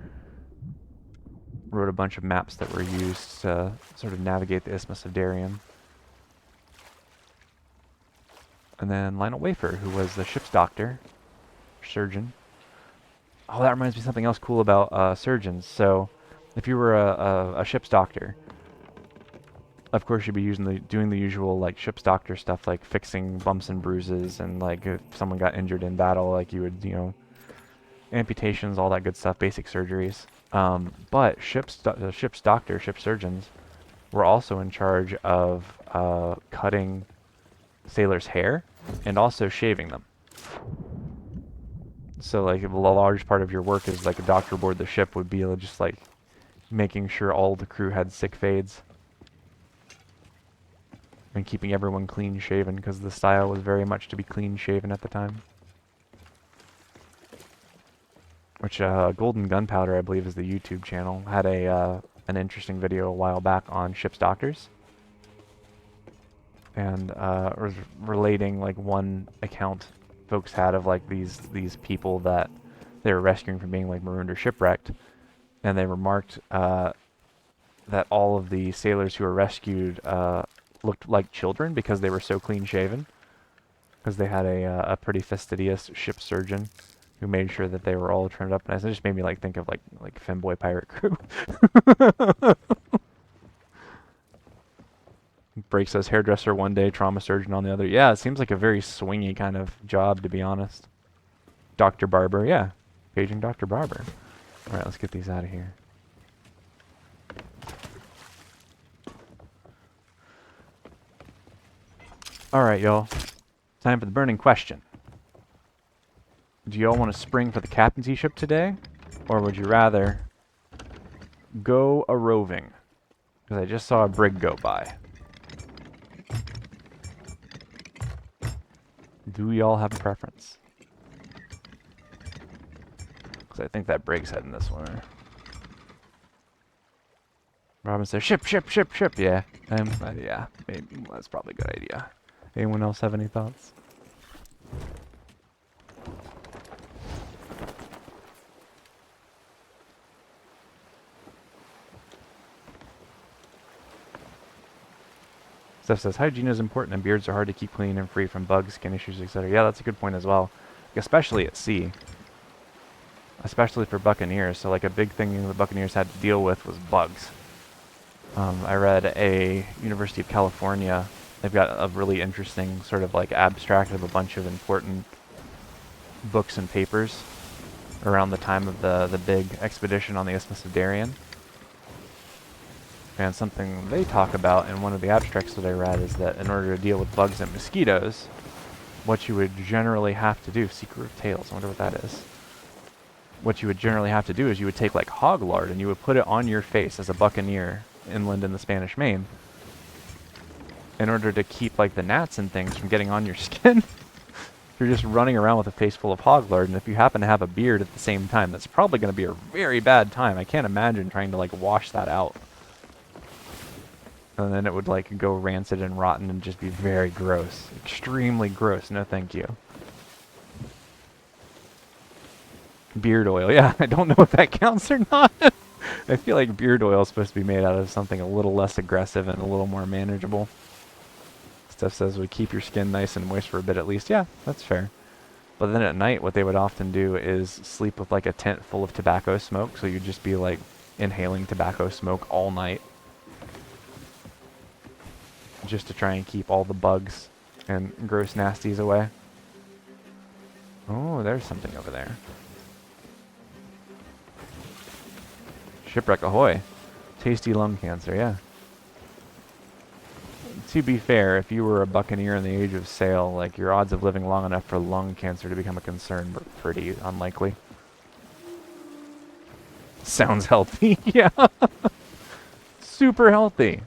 [SPEAKER 1] Wrote a bunch of maps that were used to sort of navigate the Isthmus of Darien. And then Lionel Wafer, who was the ship's doctor, surgeon. Oh, that reminds me of something else cool about surgeons. So, if you were a ship's doctor, of course you'd be doing the usual like ship's doctor stuff, like fixing bumps and bruises, and like if someone got injured in battle, like you would, you know, amputations, all that good stuff, basic surgeries. But ship's surgeons were also in charge of cutting sailors' hair and also shaving them. So like a large part of your work as like a doctor aboard the ship would be just like making sure all the crew had sick fades and keeping everyone clean shaven, because the style was very much to be clean shaven at the time. Which Golden Gunpowder, I believe, is the YouTube channel, had an interesting video a while back on ship's doctors, and was relating like one account folks had of like these people that they were rescuing from being like marooned or shipwrecked, and they remarked that all of the sailors who were rescued looked like children because they were so clean shaven, because they had a pretty fastidious ship surgeon who made sure that they were all trimmed up nice. It just made me like think of like Femboy Pirate Crew. Break says hairdresser one day, trauma surgeon on the other. Yeah, it seems like a very swingy kind of job, to be honest. Dr. Barber, yeah. Paging Dr. Barber. Alright, let's get these out of here. Alright, y'all. Time for the burning question. Do y'all want to spring for the captaincy ship today? Or would you rather go a-roving? Because I just saw a brig go by. Do y'all have a preference? Because I think that brig's heading this way. Robin says, ship, ship, ship, ship. Yeah. Yeah, maybe that's probably a good idea. Anyone else have any thoughts? Steph says, hygiene is important and beards are hard to keep clean and free from bugs, skin issues, etc. Yeah, that's a good point as well. Especially at sea. Especially for buccaneers. So like a big thing the buccaneers had to deal with was bugs. I read a University of California, they've got a really interesting sort of like abstract of a bunch of important books and papers around the time of the big expedition on the Isthmus of Darien. And something they talk about in one of the abstracts that I read is that in order to deal with bugs and mosquitoes, what you would generally have to do, Secret of Tales, I wonder what that is. What you would generally have to do is you would take like hog lard and you would put it on your face as a buccaneer inland in the Spanish Main in order to keep like the gnats and things from getting on your skin. You're just running around with a face full of hog lard, and if you happen to have a beard at the same time, that's probably going to be a very bad time. I can't imagine trying to like wash that out. And then it would like go rancid and rotten and just be very gross. Extremely gross. No thank you. Beard oil, yeah. I don't know if that counts or not. I feel like beard oil is supposed to be made out of something a little less aggressive and a little more manageable. Stuff says would keep your skin nice and moist for a bit at least. Yeah, that's fair. But then at night, what they would often do is sleep with like a tent full of tobacco smoke, so you'd just be like inhaling tobacco smoke all night. Just to try and keep all the bugs and gross nasties away. Oh, there's something over there. Shipwreck ahoy. Tasty lung cancer, yeah. To be fair, if you were a buccaneer in the age of sail, like your odds of living long enough for lung cancer to become a concern were pretty unlikely. Sounds healthy, yeah. Super healthy.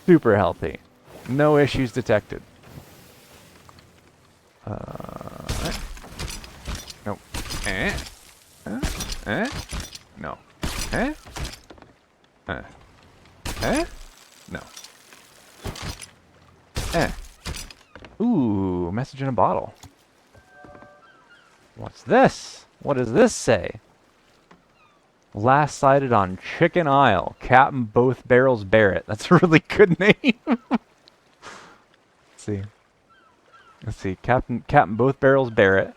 [SPEAKER 1] Super healthy. No issues detected. Nope. No. No. Ooh, message in a bottle. What's this? What does this say? Last sighted on Chicken Isle. Captain Both Barrels Barrett. That's a really good name. Let's see. Captain Both Barrels Barrett.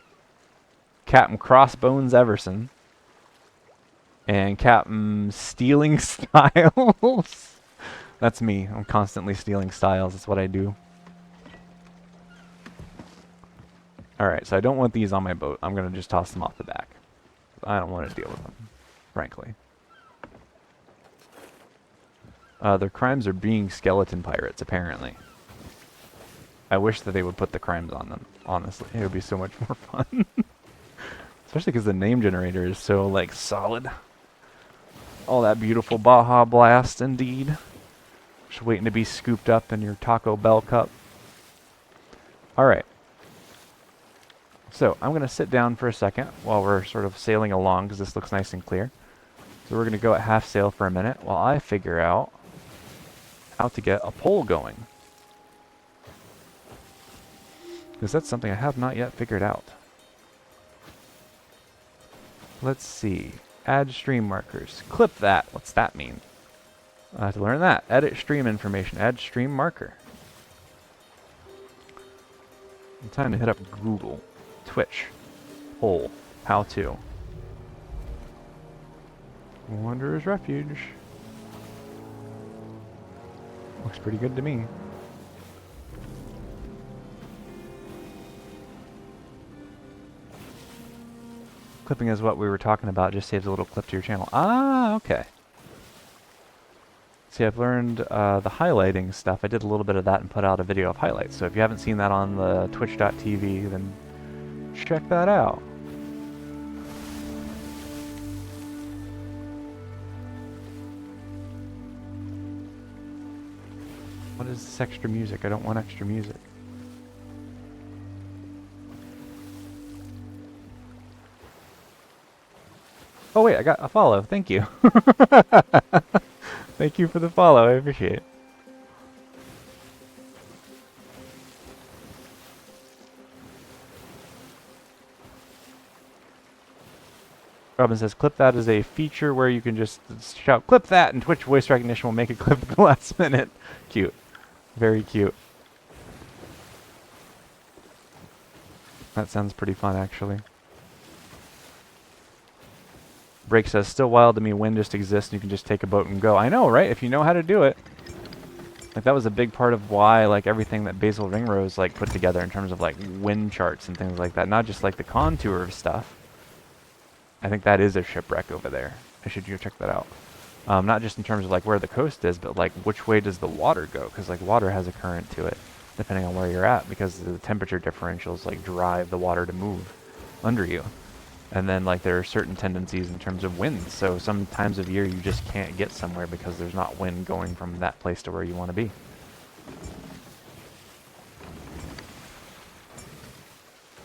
[SPEAKER 1] Captain Crossbones Everson. And Captain Stealing Styles. That's me. I'm constantly stealing styles. That's what I do. Alright, so I don't want these on my boat. I'm going to just toss them off the back. I don't want to deal with them, frankly. Their crimes are being skeleton pirates, apparently. I wish that they would put the crimes on them, honestly. It would be so much more fun. Especially because the name generator is so, like, solid. All that beautiful Baja Blast, indeed. Just waiting to be scooped up in your Taco Bell cup. Alright. So, I'm going to sit down for a second while we're sort of sailing along, because this looks nice and clear. So we're going to go at half sail for a minute while I figure out how to get a pole going. Because that's something I have not yet figured out. Let's see. Add stream markers. Clip that. What's that mean? I have to learn that. Edit stream information. Add stream marker. Time to hit up Google. Twitch. Poll. How to. Wanderer's Refuge. Looks pretty good to me. Clipping is what we were talking about. Just saves a little clip to your channel. Ah, okay. See, I've learned the highlighting stuff. I did a little bit of that and put out a video of highlights. So if you haven't seen that on the twitch.tv, then check that out. What is this extra music? I don't want extra music. Oh wait, I got a follow. Thank you. Thank you for the follow. I appreciate it. Robin says, clip that is a feature where you can just shout, clip that, and Twitch voice recognition will make it clip at the last minute. Cute. Very cute. That sounds pretty fun, actually. Break says, still wild to me, wind just exists and you can just take a boat and go. I know, right? If you know how to do it. Like, that was a big part of why, like, everything that Basil Ringrose, like, put together in terms of, like, wind charts and things like that. Not just, like, the contour of stuff. I think that is a shipwreck over there. I should go check that out. Not just in terms of, like, where the coast is, but, like, which way does the water go? Because, like, water has a current to it, depending on where you're at, because the temperature differentials, like, drive the water to move under you. And then, like, there are certain tendencies in terms of winds. So some times of year you just can't get somewhere because there's not wind going from that place to where you want to be.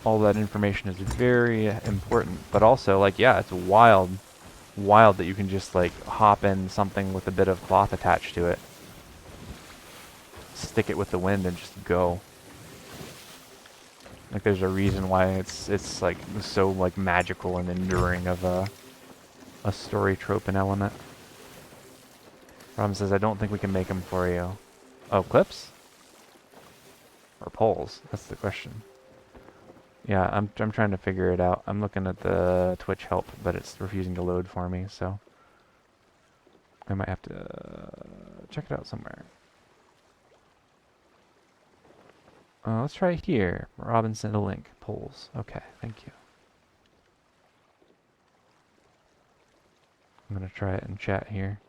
[SPEAKER 1] All that information is very important. But also, like, yeah, it's wild that you can just, like, hop in something with a bit of cloth attached to it. Stick it with the wind and just go. Like there's a reason why it's like so like magical and enduring of a story trope and element. Problem says I don't think we can make them for you. Oh, clips? Or poles? That's the question. Yeah, I'm trying to figure it out. I'm looking at the Twitch help, but it's refusing to load for me, so I might have to check it out somewhere. Let's try here. Robin sent a link. Polls. Okay, thank you. I'm gonna try it in chat here.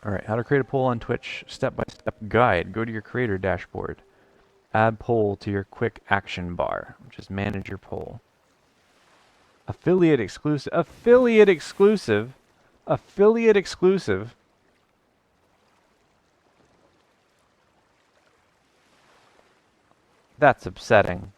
[SPEAKER 1] Alright, how to create a poll on Twitch. Step-by-step guide. Go to your creator dashboard. Add poll to your quick action bar, which is manage your poll. Affiliate exclusive. Affiliate exclusive. Affiliate exclusive. That's upsetting.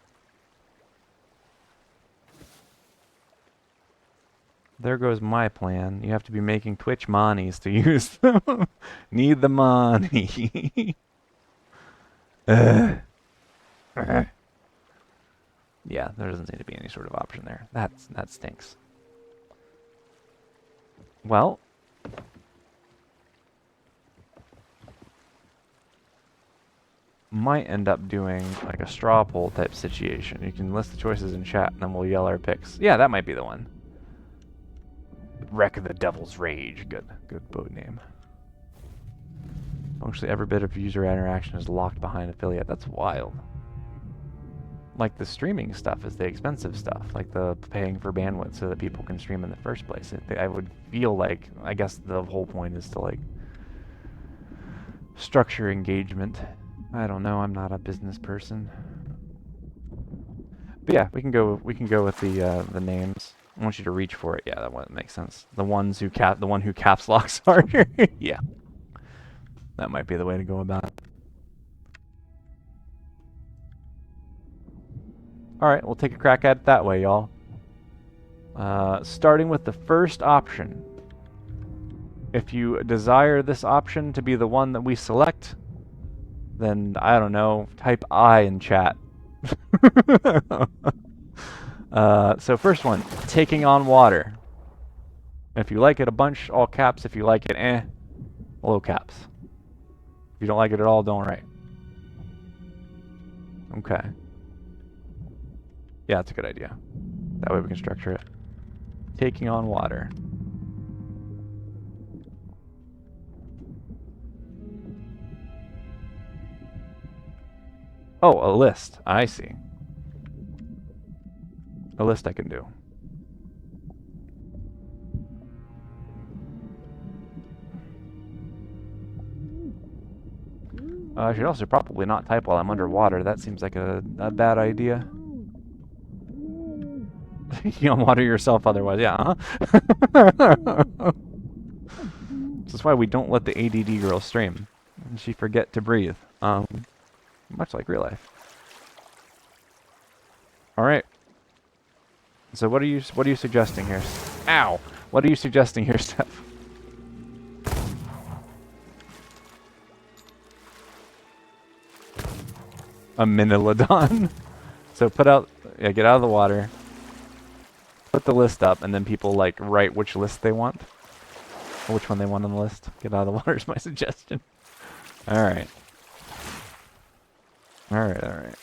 [SPEAKER 1] There goes my plan. You have to be making Twitch monies to use them. Need the money. Yeah, there doesn't seem to be any sort of option there. That stinks. Well, might end up doing like a straw poll type situation. You can list the choices in chat and then we'll yell our picks. Yeah, that might be the one. Wreck of the Devil's Rage. Good boat name. Functionally every bit of user interaction is locked behind affiliate. That's wild. Like the streaming stuff is the expensive stuff, like the paying for bandwidth so that people can stream in the first place. I would feel like, I guess the whole point is to like structure engagement. I don't know, I'm not a business person. But yeah, we can go with the names. I want you to reach for it. Yeah, that one makes sense. The one who caps locks harder. Yeah. That might be the way to go about it. Alright, we'll take a crack at it that way, y'all. Starting with the first option. If you desire this option to be the one that we select, then, I don't know, type I in chat. So first one, taking on water. If you like it a bunch, all caps. If you like it, low caps. If you don't like it at all, don't write. Okay. Yeah, that's a good idea. That way we can structure it. Taking on water. Oh, a list. I see. A list I can do. I should also probably not type while I'm underwater. That seems like a bad idea. You don't water yourself otherwise, yeah, huh? This is why we don't let the ADD girl stream. She forget to breathe. Much like real life. Alright. So what are you suggesting here? Ow! What are you suggesting here, Steph? A Minilodon. So get out of the water. Put the list up, and then people like write which list they want. Or which one they want on the list. Get out of the water is my suggestion. Alright. Alright.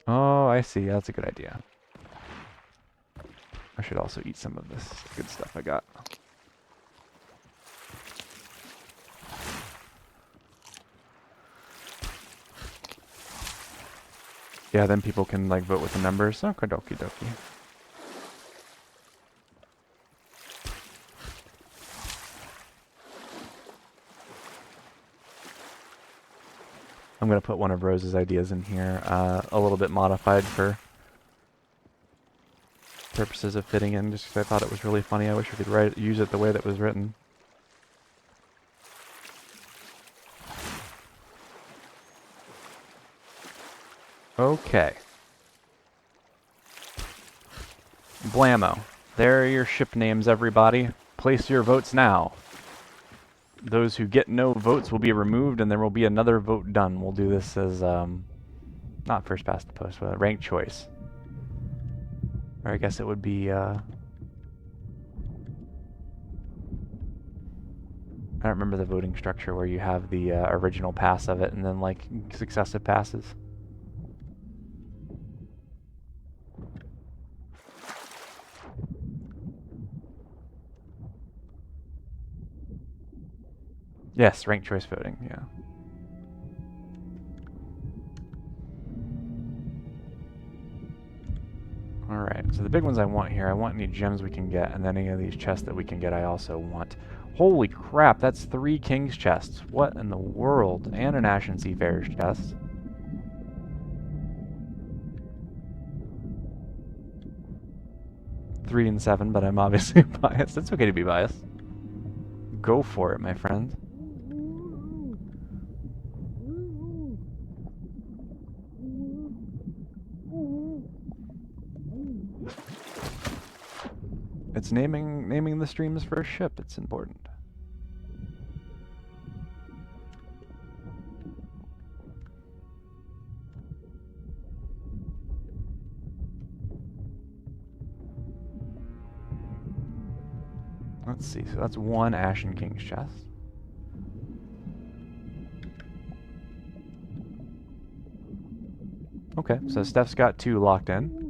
[SPEAKER 1] Oh, I see. That's a good idea. I should also eat some of this good stuff I got. Yeah, then people can like vote with the numbers. Okay, dokie dokie. I'm gonna put one of Rose's ideas in here, a little bit modified for purposes of fitting in, just because I thought it was really funny. I wish we could use it the way that it was written. Okay. Blammo. There are your ship names, everybody. Place your votes now. Those who get no votes will be removed, and there will be another vote done. We'll do this as, not first past the post, but ranked choice. Or I guess it would be, I don't remember the voting structure where you have the original pass of it and then, like, successive passes. Yes, ranked choice voting, yeah. Alright, so the big ones I want here, I want any gems we can get, and then any of these chests that we can get I also want. Holy crap, that's 3 king's chests. What in the world? And an Ashen Seafarer's chest. Three and 7, but I'm obviously biased. It's okay to be biased. Go for it, my friend. It's naming the stream's first ship. It's important. Let's see. So that's 1 Ashen King's chest. Okay, so Steph's got 2 locked in.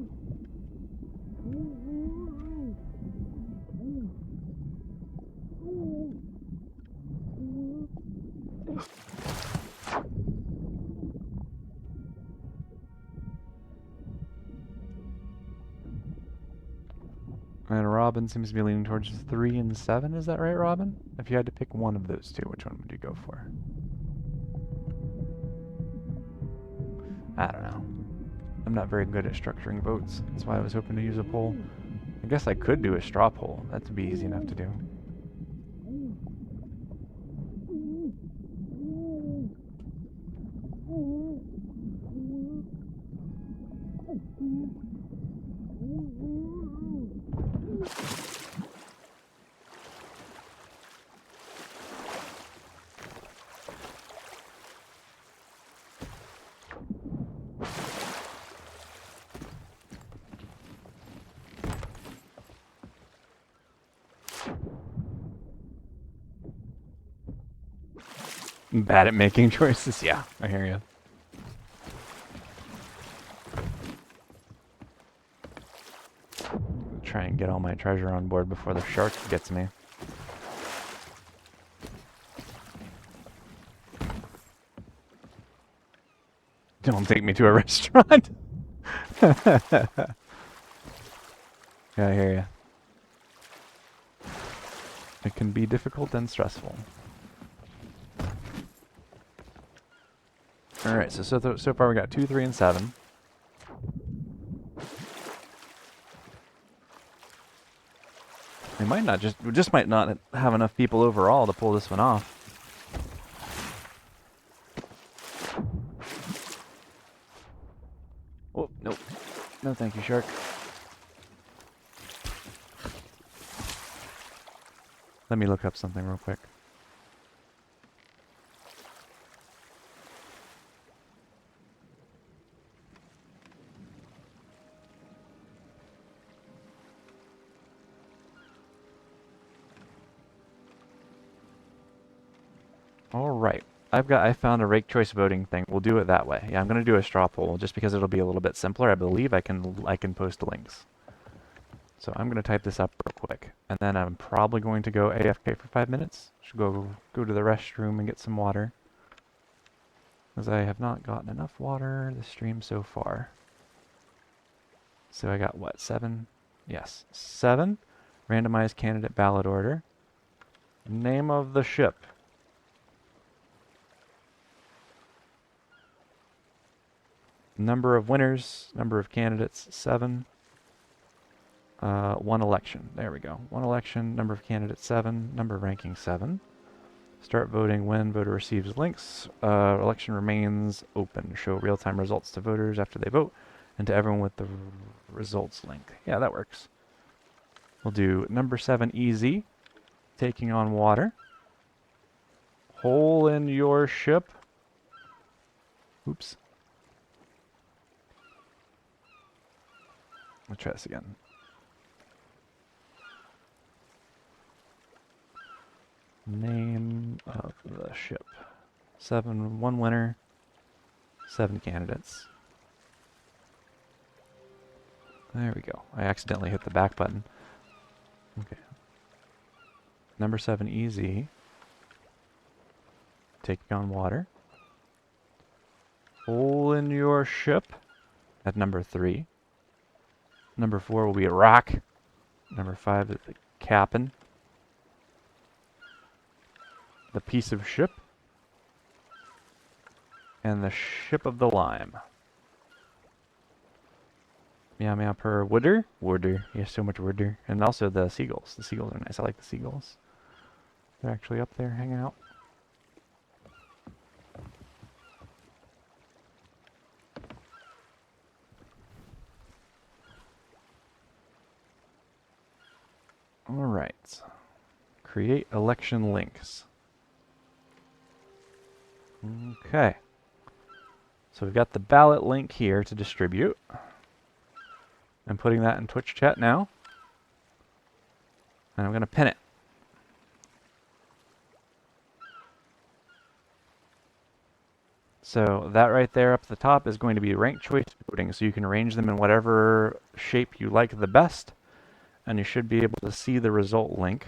[SPEAKER 1] And Robin seems to be leaning towards 3 and 7. Is that right, Robin? If you had to pick one of those 2, which one would you go for? I don't know. I'm not very good at structuring votes. That's why I was hoping to use a poll. I guess I could do a straw poll. That'd be easy enough to do. Bad at making choices? Yeah, I hear you. Try and get all my treasure on board before the shark gets me. Don't take me to a restaurant. Yeah, I hear you. It can be difficult and stressful. Alright, so far we got 2, 3, and 7. We just might not have enough people overall to pull this one off. Oh, nope. No thank you, shark. Let me look up something real quick. Alright. I found a rake choice voting thing. We'll do it that way. Yeah, I'm gonna do a straw poll just because it'll be a little bit simpler. I believe I can post links. So I'm gonna type this up real quick. And then I'm probably going to go AFK for 5 minutes. Should go to the restroom and get some water. Because I have not gotten enough water this stream so far. So I got what, 7? Yes, 7. Randomized candidate ballot order. Name of the ship. Number of winners, number of candidates, 7. 1 election. There we go. 1 election, number of candidates, 7. Number of ranking, 7. Start voting when voter receives links. Election remains open. Show real-time results to voters after they vote, and to everyone with the results link. Yeah, that works. We'll do number 7 easy, taking on water. Hole in your ship. Oops. Let's try this again. Name of the ship. 7, 1 winner, 7 candidates. There we go. I accidentally hit the back button. Okay. Number 7 easy. Taking on water. Hole in your ship at number 3. Number 4 will be a rock. Number 5 is the captain. The piece of ship. And the ship of the lime. Meow meow per wooder. Wooder. You have so much wooder. And also the seagulls. The seagulls are nice. I like the seagulls. They're actually up there hanging out. Alright. Create election links. Okay. So we've got the ballot link here to distribute. I'm putting that in Twitch chat now. And I'm going to pin it. So that right there up at the top is going to be ranked choice voting. So you can arrange them in whatever shape you like the best. And you should be able to see the result link,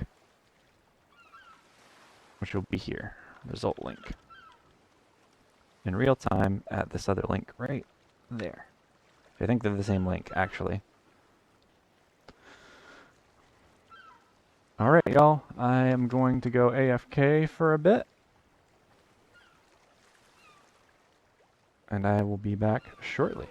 [SPEAKER 1] which will be here. Result link. In real time at this other link right there. I think they're the same link, actually. Alright, y'all. I am going to go AFK for a bit. And I will be back shortly.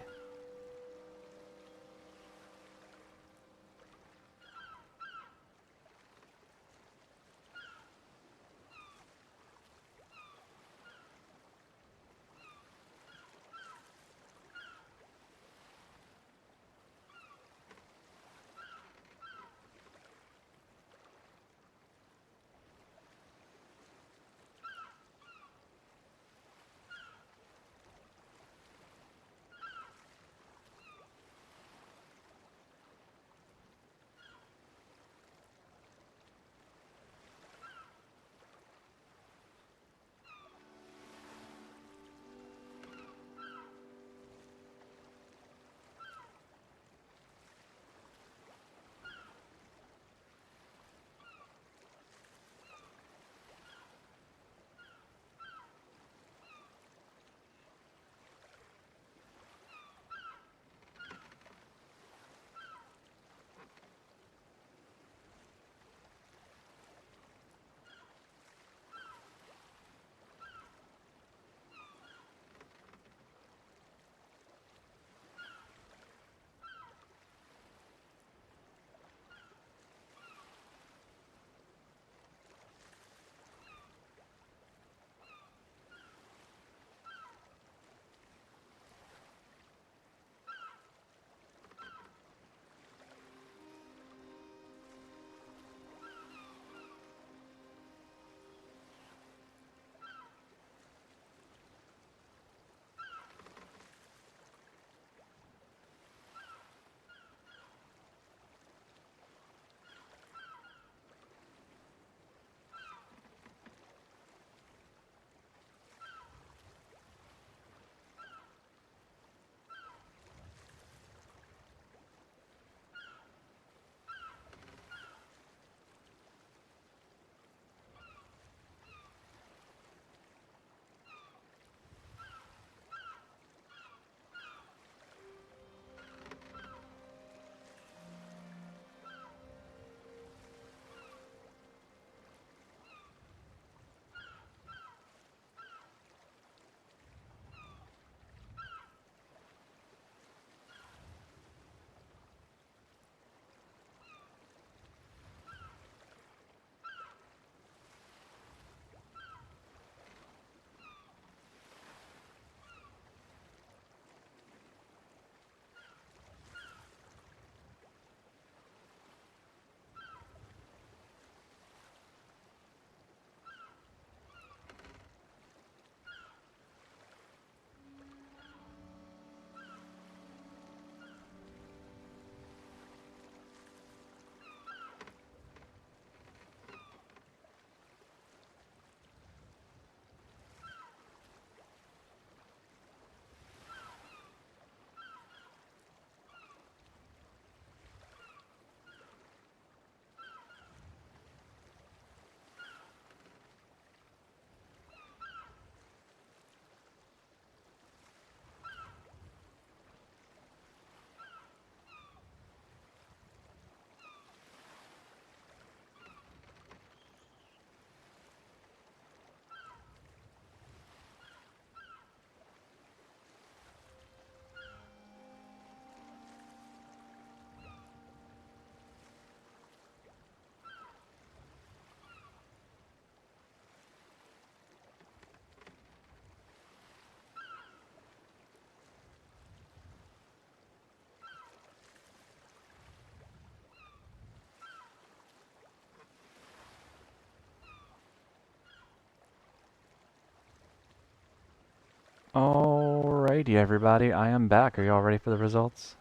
[SPEAKER 1] Alrighty, everybody, I am back. Are you all ready for the results?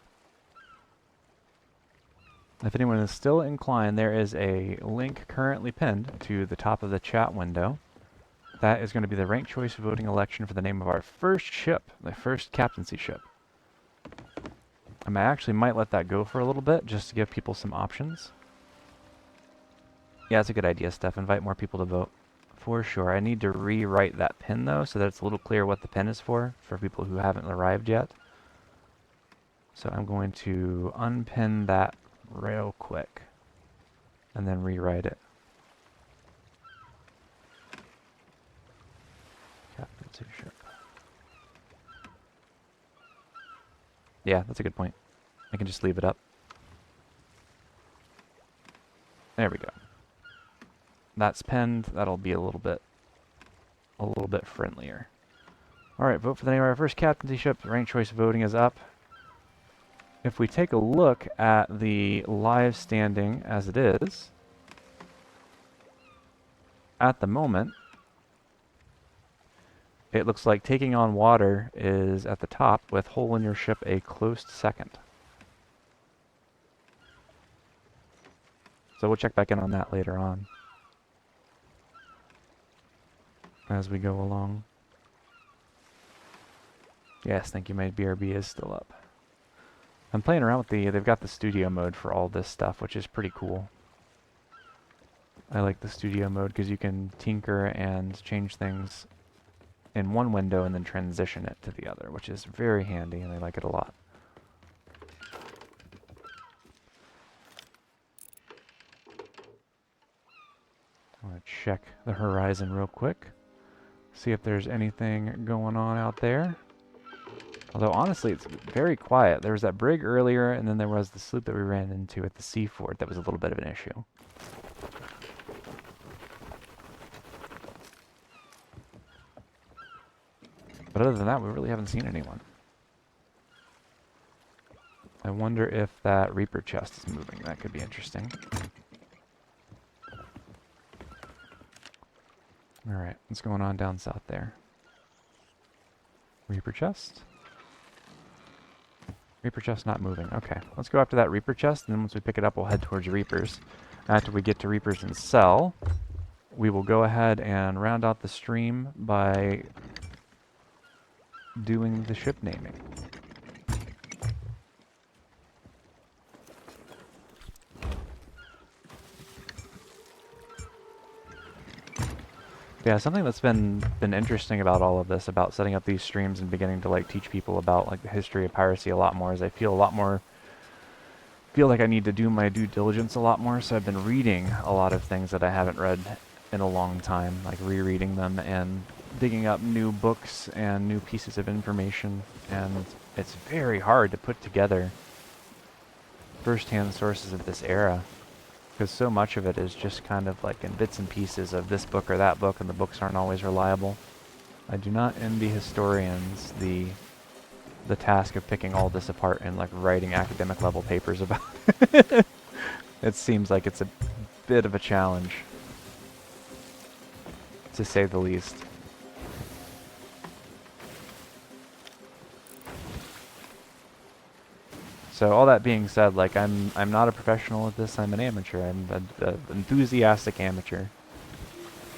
[SPEAKER 1] If anyone is still inclined, there is a link currently pinned to the top of the chat window. That is going to be the ranked choice voting election for the name of our first ship, the first captaincy ship. I actually might let that go for a little bit, just to give people some options. Yeah, that's a good idea, Steph. Invite more people to vote. For sure. I need to rewrite that pin, though, so that it's a little clear what the pin is for people who haven't arrived yet. So I'm going to unpin that real quick, and then rewrite it. Captaincy ship. Yeah, that's a good point. I can just leave it up. There we go. That's pinned. That'll be a little bit friendlier. All right, vote for the name of our first captaincy ship. Ranked choice voting is up. If we take a look at the live standing as it is, at the moment, it looks like Taking on Water is at the top, with Hole in Your Ship a close second. So we'll check back in on that later on as we go along. Yes, thank you, my BRB is still up. I'm playing around with they've got the studio mode for all this stuff, which is pretty cool. I like the studio mode because you can tinker and change things in one window and then transition it to the other, which is very handy, and I like it a lot. I'm going to check the horizon real quick, see if there's anything going on out there. Although, honestly, it's very quiet. There was that brig earlier, and then there was the sloop that we ran into at the seafort that was a little bit of an issue. But other than that, we really haven't seen anyone. I wonder if that Reaper chest is moving. That could be interesting. Alright, what's going on down south there? Reaper chest? Reaper chest not moving. Okay, let's go after that Reaper chest, and then once we pick it up, we'll head towards Reapers. After we get to Reapers and sell, we will go ahead and round out the stream by doing the ship naming. Yeah, something that's been interesting about all of this, about setting up these streams and beginning to like teach people about like the history of piracy a lot more, is I feel like I need to do my due diligence a lot more. So I've been reading a lot of things that I haven't read in a long time, like rereading them and digging up new books and new pieces of information, and it's very hard to put together first-hand sources of this era, because so much of it is just kind of like in bits and pieces of this book or that book, and the books aren't always reliable. I do not envy historians the task of picking all this apart and like writing academic level papers about it. It seems like it's a bit of a challenge, to say the least. So all that being said, like I'm not a professional at this. I'm an amateur. I'm an enthusiastic amateur.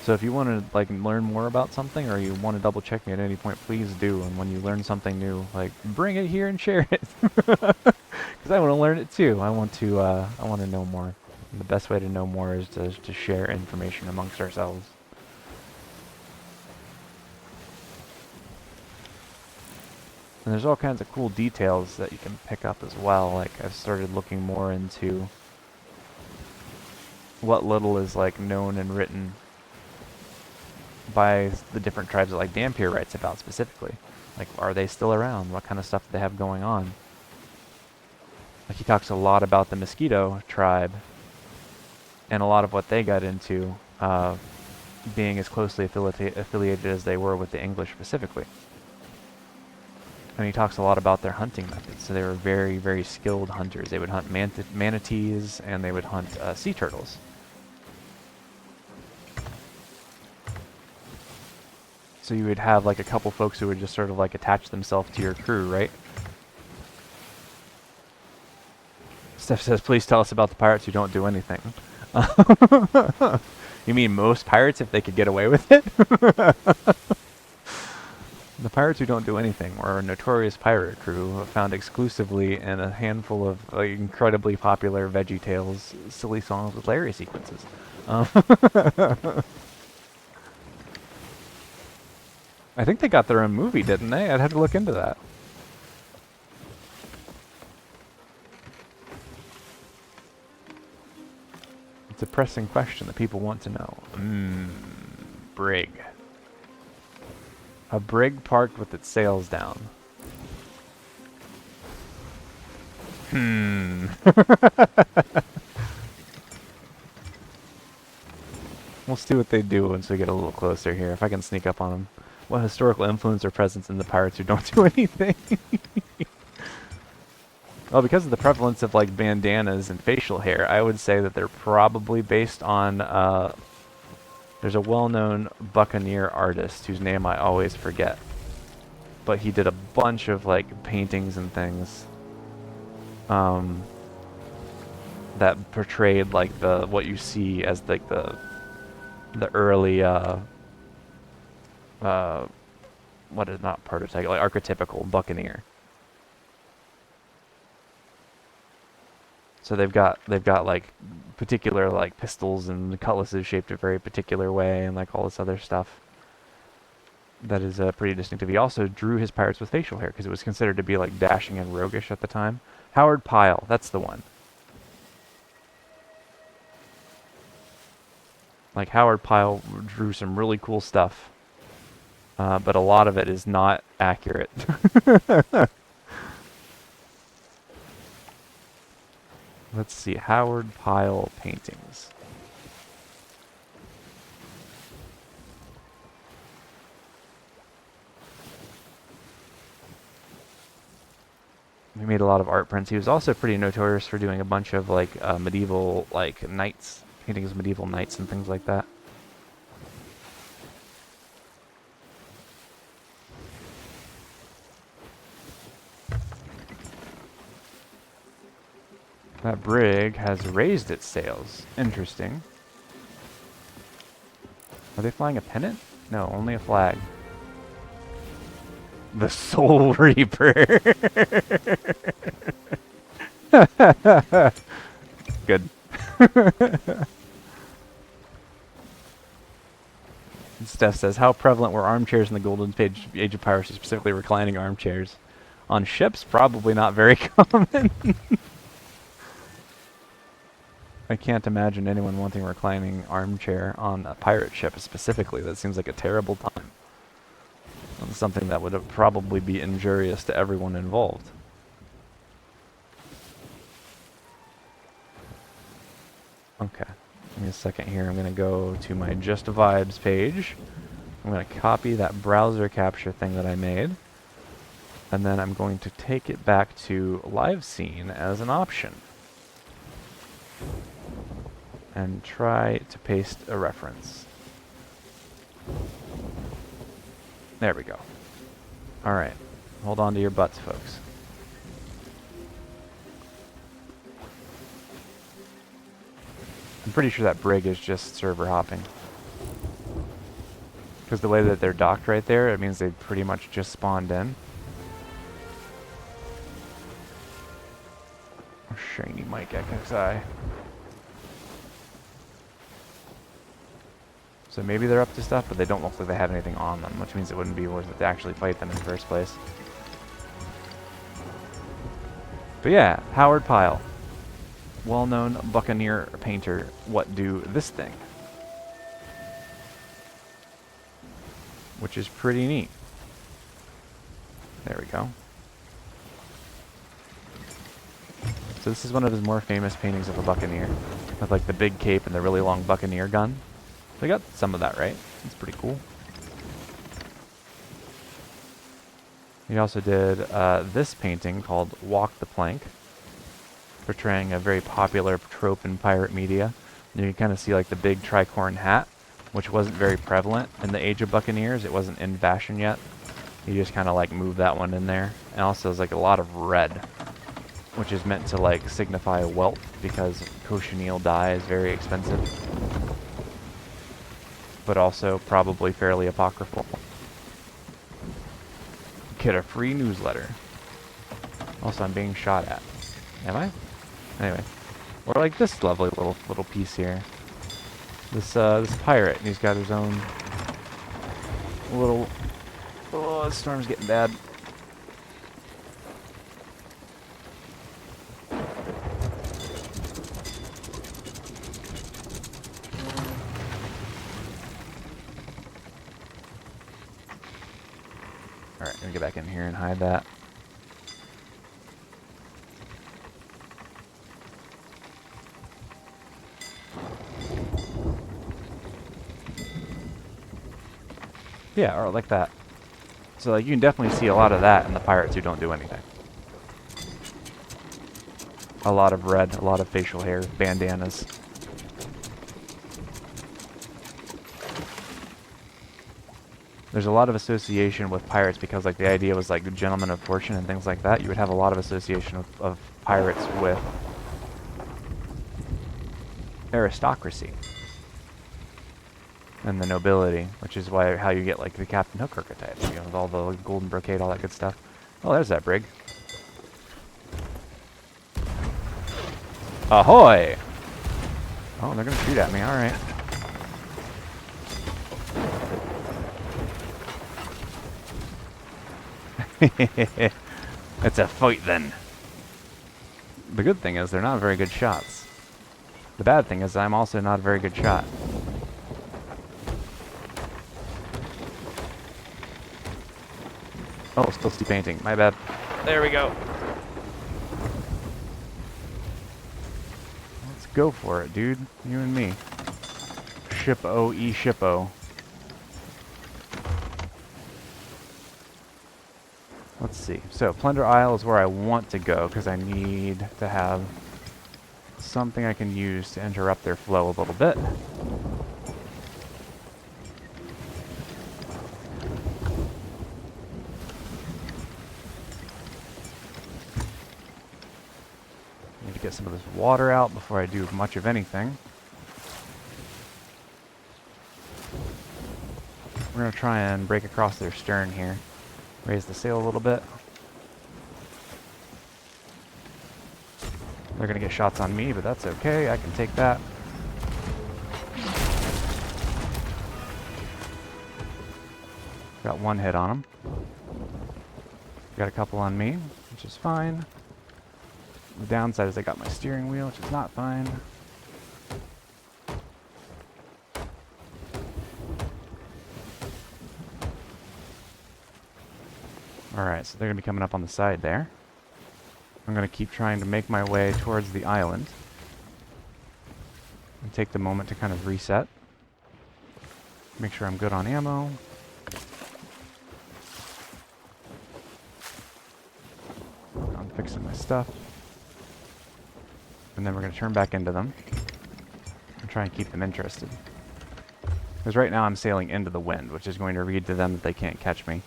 [SPEAKER 1] So if you want to like learn more about something, or you want to double check me at any point, please do. And when you learn something new, like bring it here and share it, because I want to learn it too. I want to know more. And the best way to know more is to share information amongst ourselves. And there's all kinds of cool details that you can pick up as well. Like I've started looking more into what little is like known and written by the different tribes that like Dampier writes about specifically. Like, are they still around? What kind of stuff do they have going on? Like he talks a lot about the Mosquito tribe and a lot of what they got into being as closely affiliated as they were with the English specifically. And he talks a lot about their hunting methods. So they were very, very skilled hunters. They would hunt manatees, and they would hunt sea turtles. So you would have like a couple folks who would just sort of like attach themselves to your crew, right? Steph says, please tell us about the pirates who don't do anything. You mean most pirates if they could get away with it? The pirates who don't do anything were a notorious pirate crew found exclusively in a handful of incredibly popular VeggieTales silly songs with Larry sequences. I think they got their own movie, didn't they? I'd have to look into that. It's a pressing question that people want to know. Brig. A brig parked with its sails down. We'll see what they do once we get a little closer here, if I can sneak up on them. What historical influence or presence in the pirates who don't do anything? Well, because of the prevalence of like bandanas and facial hair, I would say that they're probably based on, there's a well-known buccaneer artist whose name I always forget. But he did a bunch of like paintings and things that portrayed like what you see as like the early what is not prototype, like archetypical buccaneer. So they've got like particular like pistols and cutlasses shaped a very particular way and like all this other stuff that is pretty distinctive. He also drew his pirates with facial hair because it was considered to be like dashing and roguish at the time. Howard Pyle, that's the one. Like Howard Pyle drew some really cool stuff, but a lot of it is not accurate. Let's see, Howard Pyle paintings. He made a lot of art prints. He was also pretty notorious for doing a bunch of like medieval like knights, paintings of medieval knights and things like that. That brig has raised its sails. Interesting. Are they flying a pennant? No, only a flag. The Soul Reaper. Good. Steph says, how prevalent were armchairs in the golden age of piracy, specifically reclining armchairs? On ships, probably not very common. I can't imagine anyone wanting a reclining armchair on a pirate ship specifically. That seems like a terrible time. And something that would probably be injurious to everyone involved. Okay. Give me a second here. I'm going to go to my Just Vibes page. I'm going to copy that browser capture thing that I made. And then I'm going to take it back to live scene as an option. And try to paste a reference. There we go. Alright. Hold on to your butts, folks. I'm pretty sure that brig is just server hopping. Because the way that they're docked right there, it means they pretty much just spawned in. Oh, shiny Mike XXI. So maybe they're up to stuff, but they don't look like they have anything on them, which means it wouldn't be worth it to actually fight them in the first place. But yeah, Howard Pyle. Well-known buccaneer painter. What do this thing? Which is pretty neat. There we go. So this is one of his more famous paintings of a buccaneer. With like the big cape and the really long buccaneer gun. They got some of that right. It's pretty cool. He also did this painting called Walk the Plank, portraying a very popular trope in pirate media. And you can kind of see like the big tricorn hat which wasn't very prevalent in the Age of Buccaneers. It wasn't in fashion yet. You just kind of like move that one in there. And also there's like a lot of red, which is meant to like signify wealth because cochineal dye is very expensive, but also probably fairly apocryphal. Get a free newsletter. Also, I'm being shot at. Am I? Anyway, or like this lovely little piece here. This pirate, and he's got his own little. Oh, the storm's getting bad. Alright, gonna get back in here and hide that. Yeah, or like that. So like you can definitely see a lot of that in the pirates who don't do anything. A lot of red, a lot of facial hair, bandanas. There's a lot of association with pirates because like the idea was like the gentlemen of fortune and things like that. You would have a lot of association of pirates with aristocracy and the nobility, which is why how you get like the Captain Hook archetype, you know, with all the golden brocade, all that good stuff. Oh, there's that brig. Ahoy! Oh, they're gonna shoot at me. All right. It's a fight then. The good thing is they're not very good shots. The bad thing is I'm also not a very good shot. Oh, still see painting. My bad. There we go. Let's go for it, dude. You and me. Ship-o, e-ship-o. Let's see. So, Plunder Isle is where I want to go because I need to have something I can use to interrupt their flow a little bit. Need to get some of this water out before I do much of anything. We're going to try and break across their stern here. Raise the sail a little bit. They're going to get shots on me, but that's okay. I can take that. Got one hit on them. Got a couple on me, which is fine. The downside is I got my steering wheel, which is not fine. Alright, so they're going to be coming up on the side there. I'm going to keep trying to make my way towards the island. And take the moment to kind of reset. Make sure I'm good on ammo. I'm fixing my stuff. And then we're going to turn back into them. And try and keep them interested. Because right now I'm sailing into the wind, which is going to read to them that they can't catch me.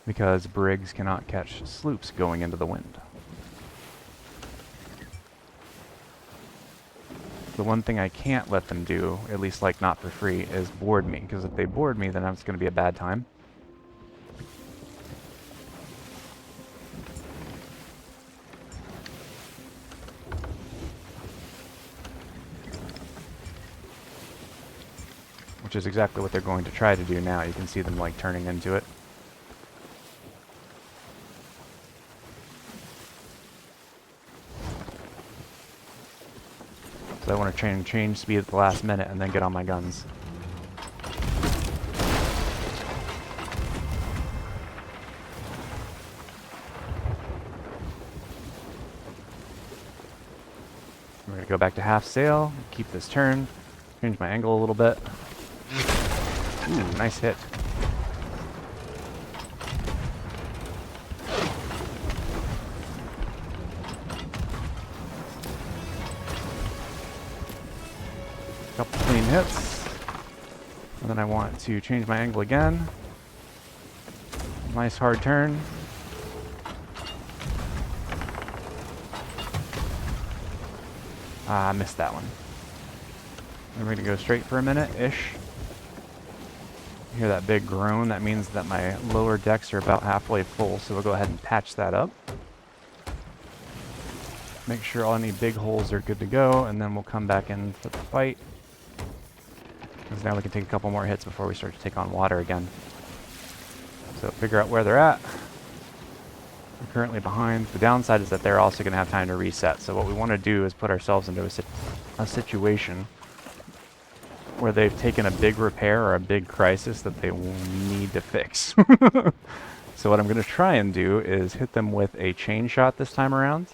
[SPEAKER 1] Because brigs cannot catch sloops going into the wind. The one thing I can't let them do, at least like not for free, is board me. Because if they board me, then it's going to be a bad time. Which is exactly what they're going to try to do now. You can see them like turning into it. So I want to change speed at the last minute and then get on my guns. We're going to go back to half sail, keep this turn, change my angle a little bit. Ooh, nice hit. Couple clean hits. And then I want to change my angle again. Nice hard turn. Ah, I missed that one. And we're going to go straight for a minute-ish. Hear that big groan? That means that my lower decks are about halfway full, so we'll go ahead and patch that up. Make sure all any big holes are good to go, and then we'll come back in for the fight. Because now we can take a couple more hits before we start to take on water again. So figure out where they're at. We're currently behind. The downside is that they're also going to have time to reset. So what we want to do is put ourselves into a situation where they've taken a big repair or a big crisis that they will need to fix. So what I'm going to try and do is hit them with a chain shot this time around.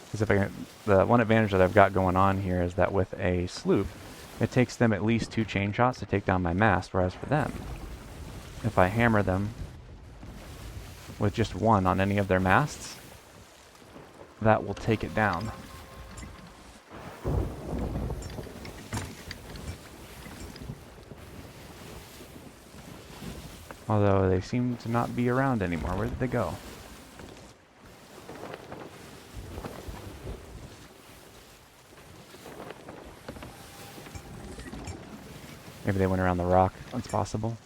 [SPEAKER 1] Because if I can, the one advantage that I've got going on here is that with a sloop, it takes them at least 2 chain shots to take down my mast, whereas for them, if I hammer them with just 1 on any of their masts, that will take it down. Although they seem to not be around anymore. Where did they go? Maybe they went around the rock. That's possible.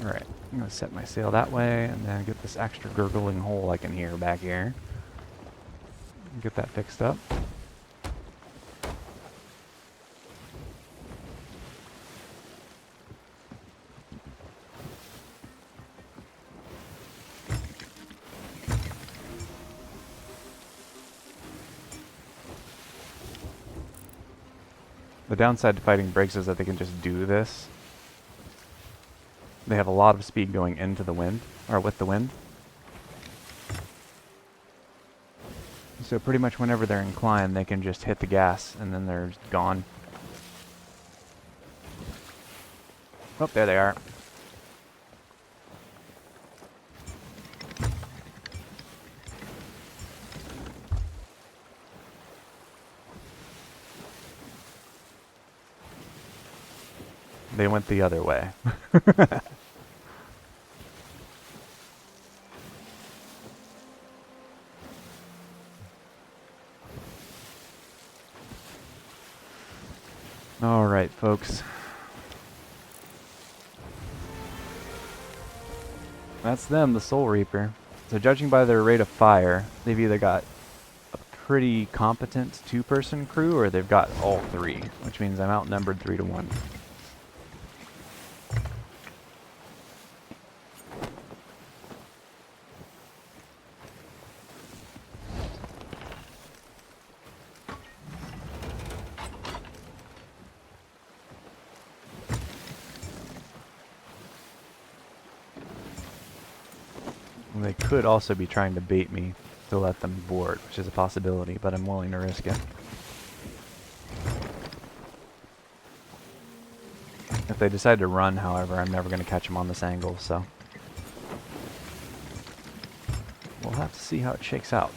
[SPEAKER 1] Alright, I'm going to set my sail that way and then get this extra gurgling hole I can hear back here. Get that fixed up. The downside to fighting brigs is that they can just do this. They have a lot of speed going into the wind, or with the wind. So pretty much whenever they're inclined, they can just hit the gas, and then they're gone. Oh, there they are. They went the other way. All right, folks. That's them, the Soul Reaper. So judging by their rate of fire, they've either got a pretty competent 2-person crew or they've got all 3, which means I'm outnumbered 3 to 1. They could also be trying to bait me to let them board, which is a possibility, but I'm willing to risk it. If they decide to run, however, I'm never going to catch them on this angle, so we'll have to see how it shakes out.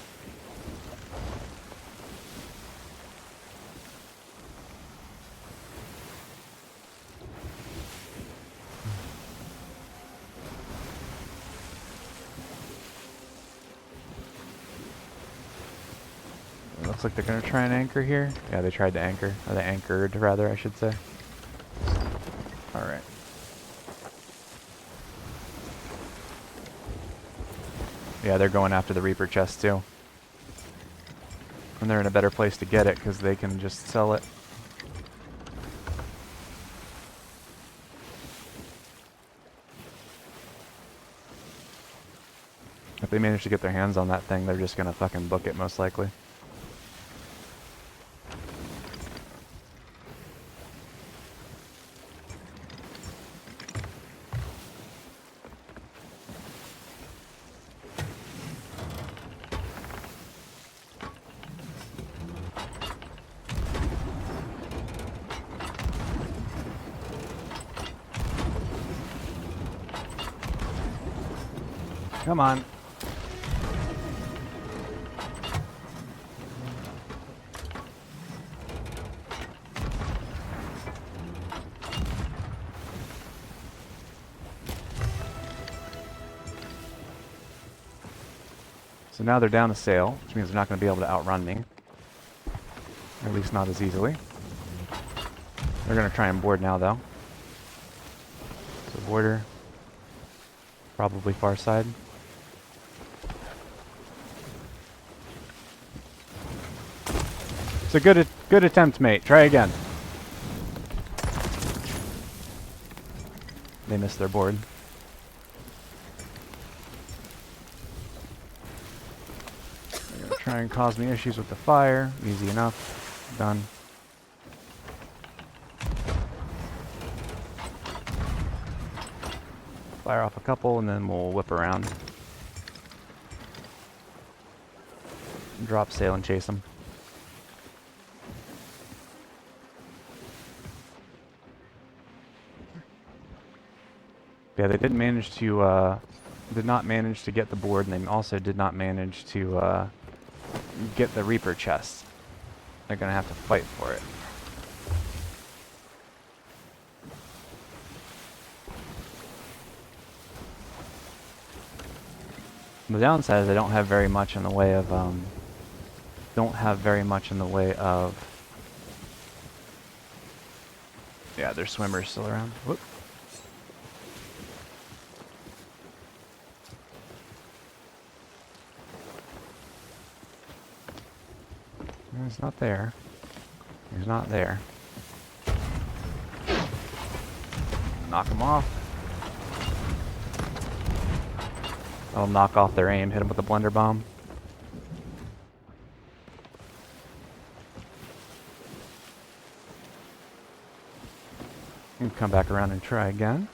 [SPEAKER 1] Looks like they're going to try and anchor here. Yeah, they tried to anchor. Or they anchored, rather, I should say. Alright. Yeah, they're going after the Reaper chest, too. And they're in a better place to get it, because they can just sell it. If they manage to get their hands on that thing, they're just going to fucking book it, most likely. Come on. So now they're down a sail, which means they're not going to be able to outrun me. Or at least not as easily. They're going to try and board now, though. So border. Probably far side. It's a good attempt, mate. Try again. They missed their board. They're gonna try and cause me issues with the fire. Easy enough. Done. Fire off a couple and then we'll whip around. Drop sail and chase them. Yeah, they did not manage to get the board, and they also did not manage to get the Reaper chest. They're gonna have to fight for it. The downside is I don't have very much in the way of yeah, there's swimmers still around. Whoop. He's not there. He's not there. Knock him off. I'll knock off their aim, hit him with a blender bomb. And come back around and try again.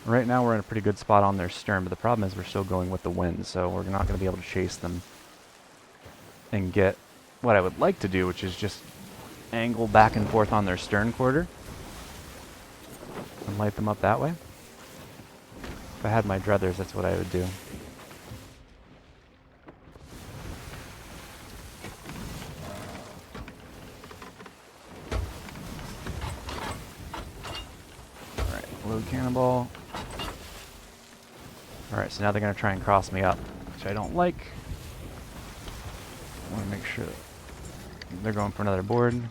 [SPEAKER 1] Right now we're in a pretty good spot on their stern, but the problem is we're still going with the wind, so we're not going to be able to chase them and get what I would like to do, which is just angle back and forth on their stern quarter and light them up that way. If I had my druthers, that's what I would do. Alright, load cannonball. Alright, so now they're going to try and cross me up, which I don't like. I want to make sure that they're going for another board. Which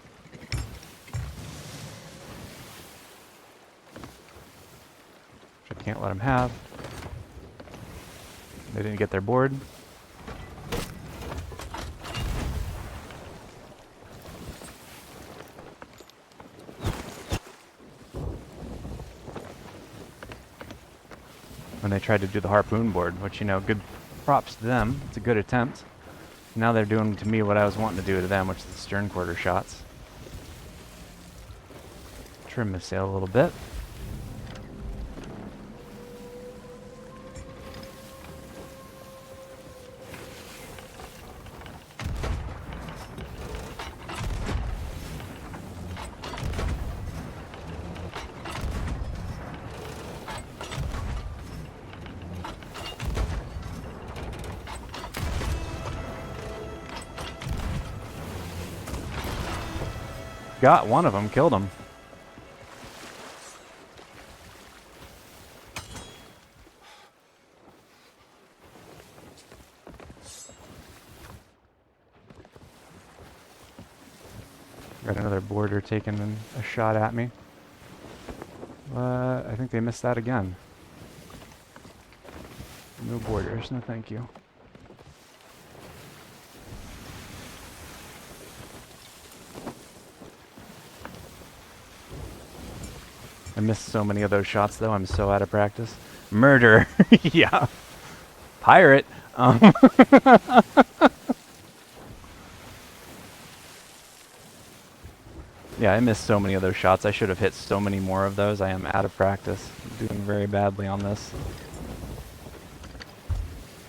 [SPEAKER 1] I can't let them have. They didn't get their board. When they tried to do the harpoon board, which, you know, good props to them. It's a good attempt. Now they're doing to me what I was wanting to do to them, which is the stern quarter shots. Trim the sail a little bit. Got one of them, killed him. Got another boarder taking a shot at me. I think they missed that again. No boarders, no thank you. I missed so many of those shots, though. I'm so out of practice. Murder. Yeah. Pirate. Yeah, I missed so many of those shots. I should have hit so many more of those. I am out of practice. I'm doing very badly on this.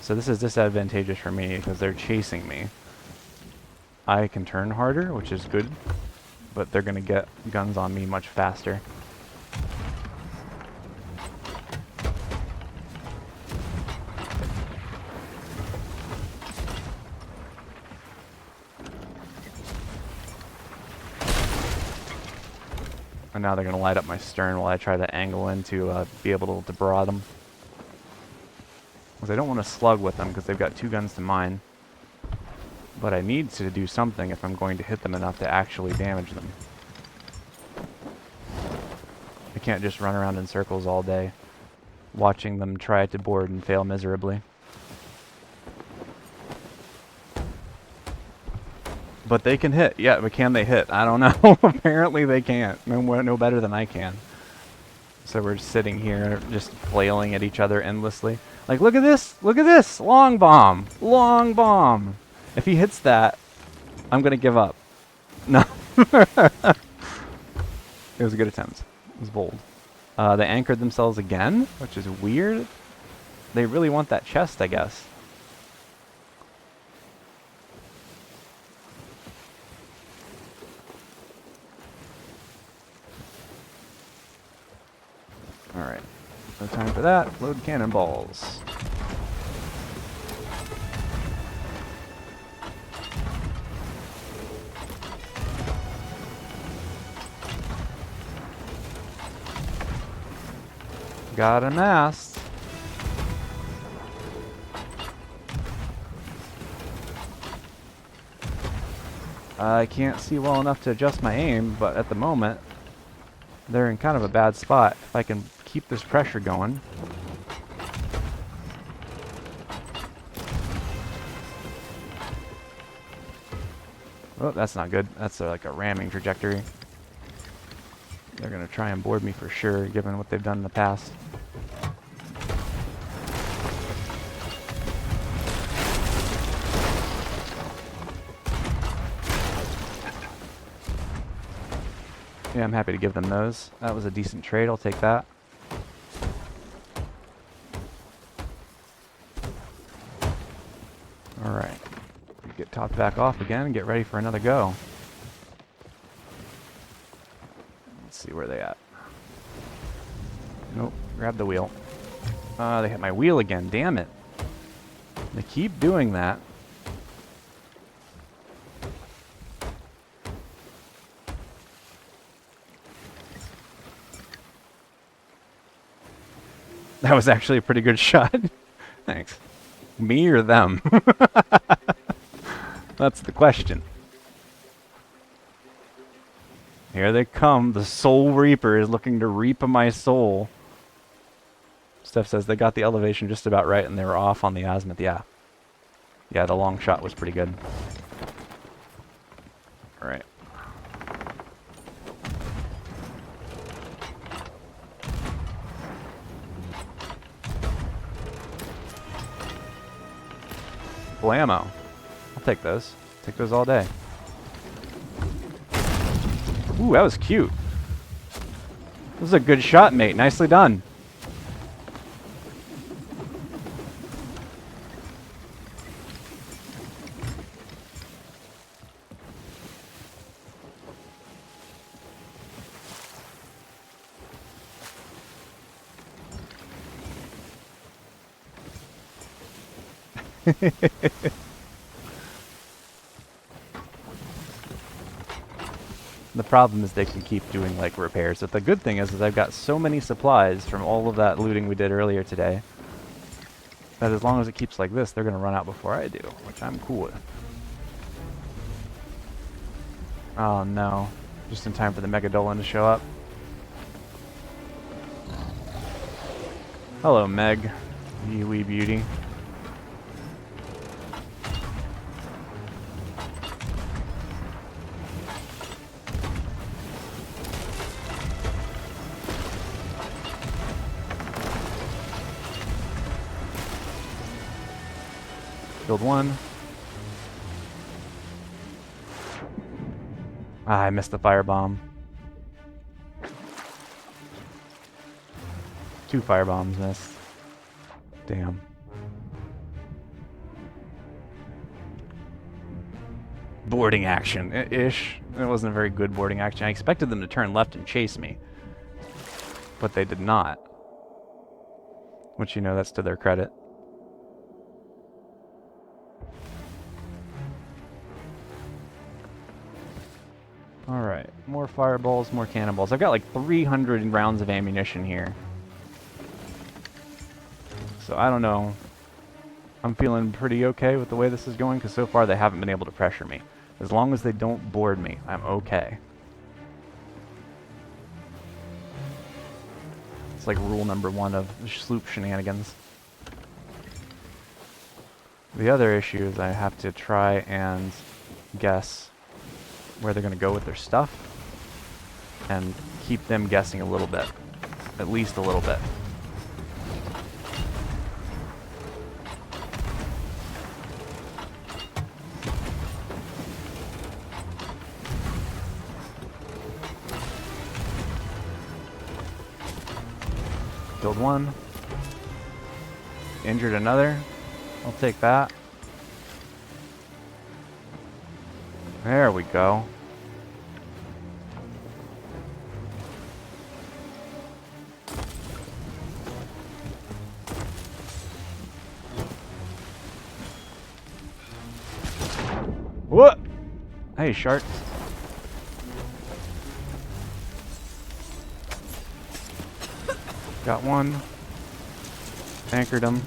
[SPEAKER 1] So this is disadvantageous for me because they're chasing me. I can turn harder, which is good, but they're going to get guns on me much faster. And now they're going to light up my stern while I try to angle in to be able to broad them. Because I don't want to slug with them because they've got 2 guns to mine. But I need to do something if I'm going to hit them enough to actually damage them. I can't just run around in circles all day, watching them try to board and fail miserably. But they can hit. Yeah, but can they hit? I don't know. Apparently they can't. No better than I can. So we're just sitting here, just flailing at each other endlessly. Like, look at this! Look at this! Long bomb! Long bomb! If he hits that, I'm gonna give up. No. It was a good attempt. It was bold. They anchored themselves again, which is weird. They really want that chest, I guess. Alright. No time for that. Load cannonballs. Got a mast. I can't see well enough to adjust my aim, but at the moment, they're in kind of a bad spot. If I can keep this pressure going. Oh, that's not good. That's like a ramming trajectory. They're going to try and board me for sure, given what they've done in the past. Yeah, I'm happy to give them those. That was a decent trade. I'll take that. Alright. Get topped back off again and get ready for another go. Let's see where they at. Nope. Grab the wheel. They hit my wheel again. Damn it. They keep doing that. That was actually a pretty good shot. Thanks. Me or them? That's the question. Here they come. The Soul Reaper is looking to reap my soul. Steph says they got the elevation just about right and they were off on the azimuth. Yeah. Yeah, the long shot was pretty good. Alright. Blammo. I'll take those. Take those all day. Ooh, that was cute. This is a good shot, mate. Nicely done. The problem is they can keep doing like repairs. But the good thing is I've got so many supplies from all of that looting we did earlier today that as long as it keeps like this, they're going to run out before I do, which I'm cool with. Oh no. Just in time for the Megadolan to show up. Hello, Meg. You wee beauty. Killed one. Ah, I missed the firebomb. 2 firebombs missed. Damn. Boarding action ish. It wasn't a very good boarding action. I expected them to turn left and chase me, but they did not. Which, you know, that's to their credit. Alright, more fireballs, more cannonballs. I've got like 300 rounds of ammunition here. So I don't know I'm feeling pretty okay with the way this is going, because so far they haven't been able to pressure me. As long as they don't board me, I'm okay. It's like rule number 1 of sloop shenanigans. The other issue is I have to try and guess where they're going to go with their stuff, and keep them guessing a little bit. At least a little bit. Killed one. Injured another. I'll take that. There we go. What? Hey, shark. Got one. Anchored him.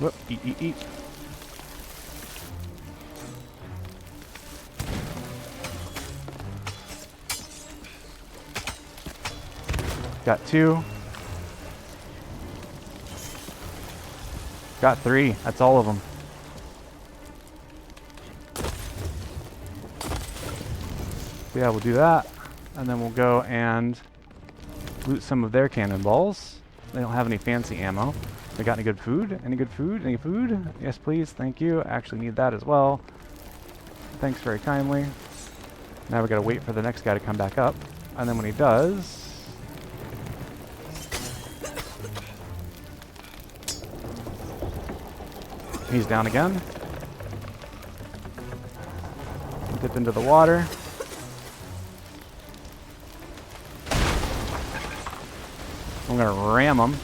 [SPEAKER 1] Whoop, eat. Got 2. Got 3. That's all of them. So yeah, we'll do that. And then we'll go and loot some of their cannonballs. They don't have any fancy ammo. They got any good food? Any good food? Any food? Yes, please. Thank you. I actually need that as well. Thanks very kindly. Now we gotta wait for the next guy to come back up. And then when he does... he's down again. Dip into the water. I'm gonna ram him.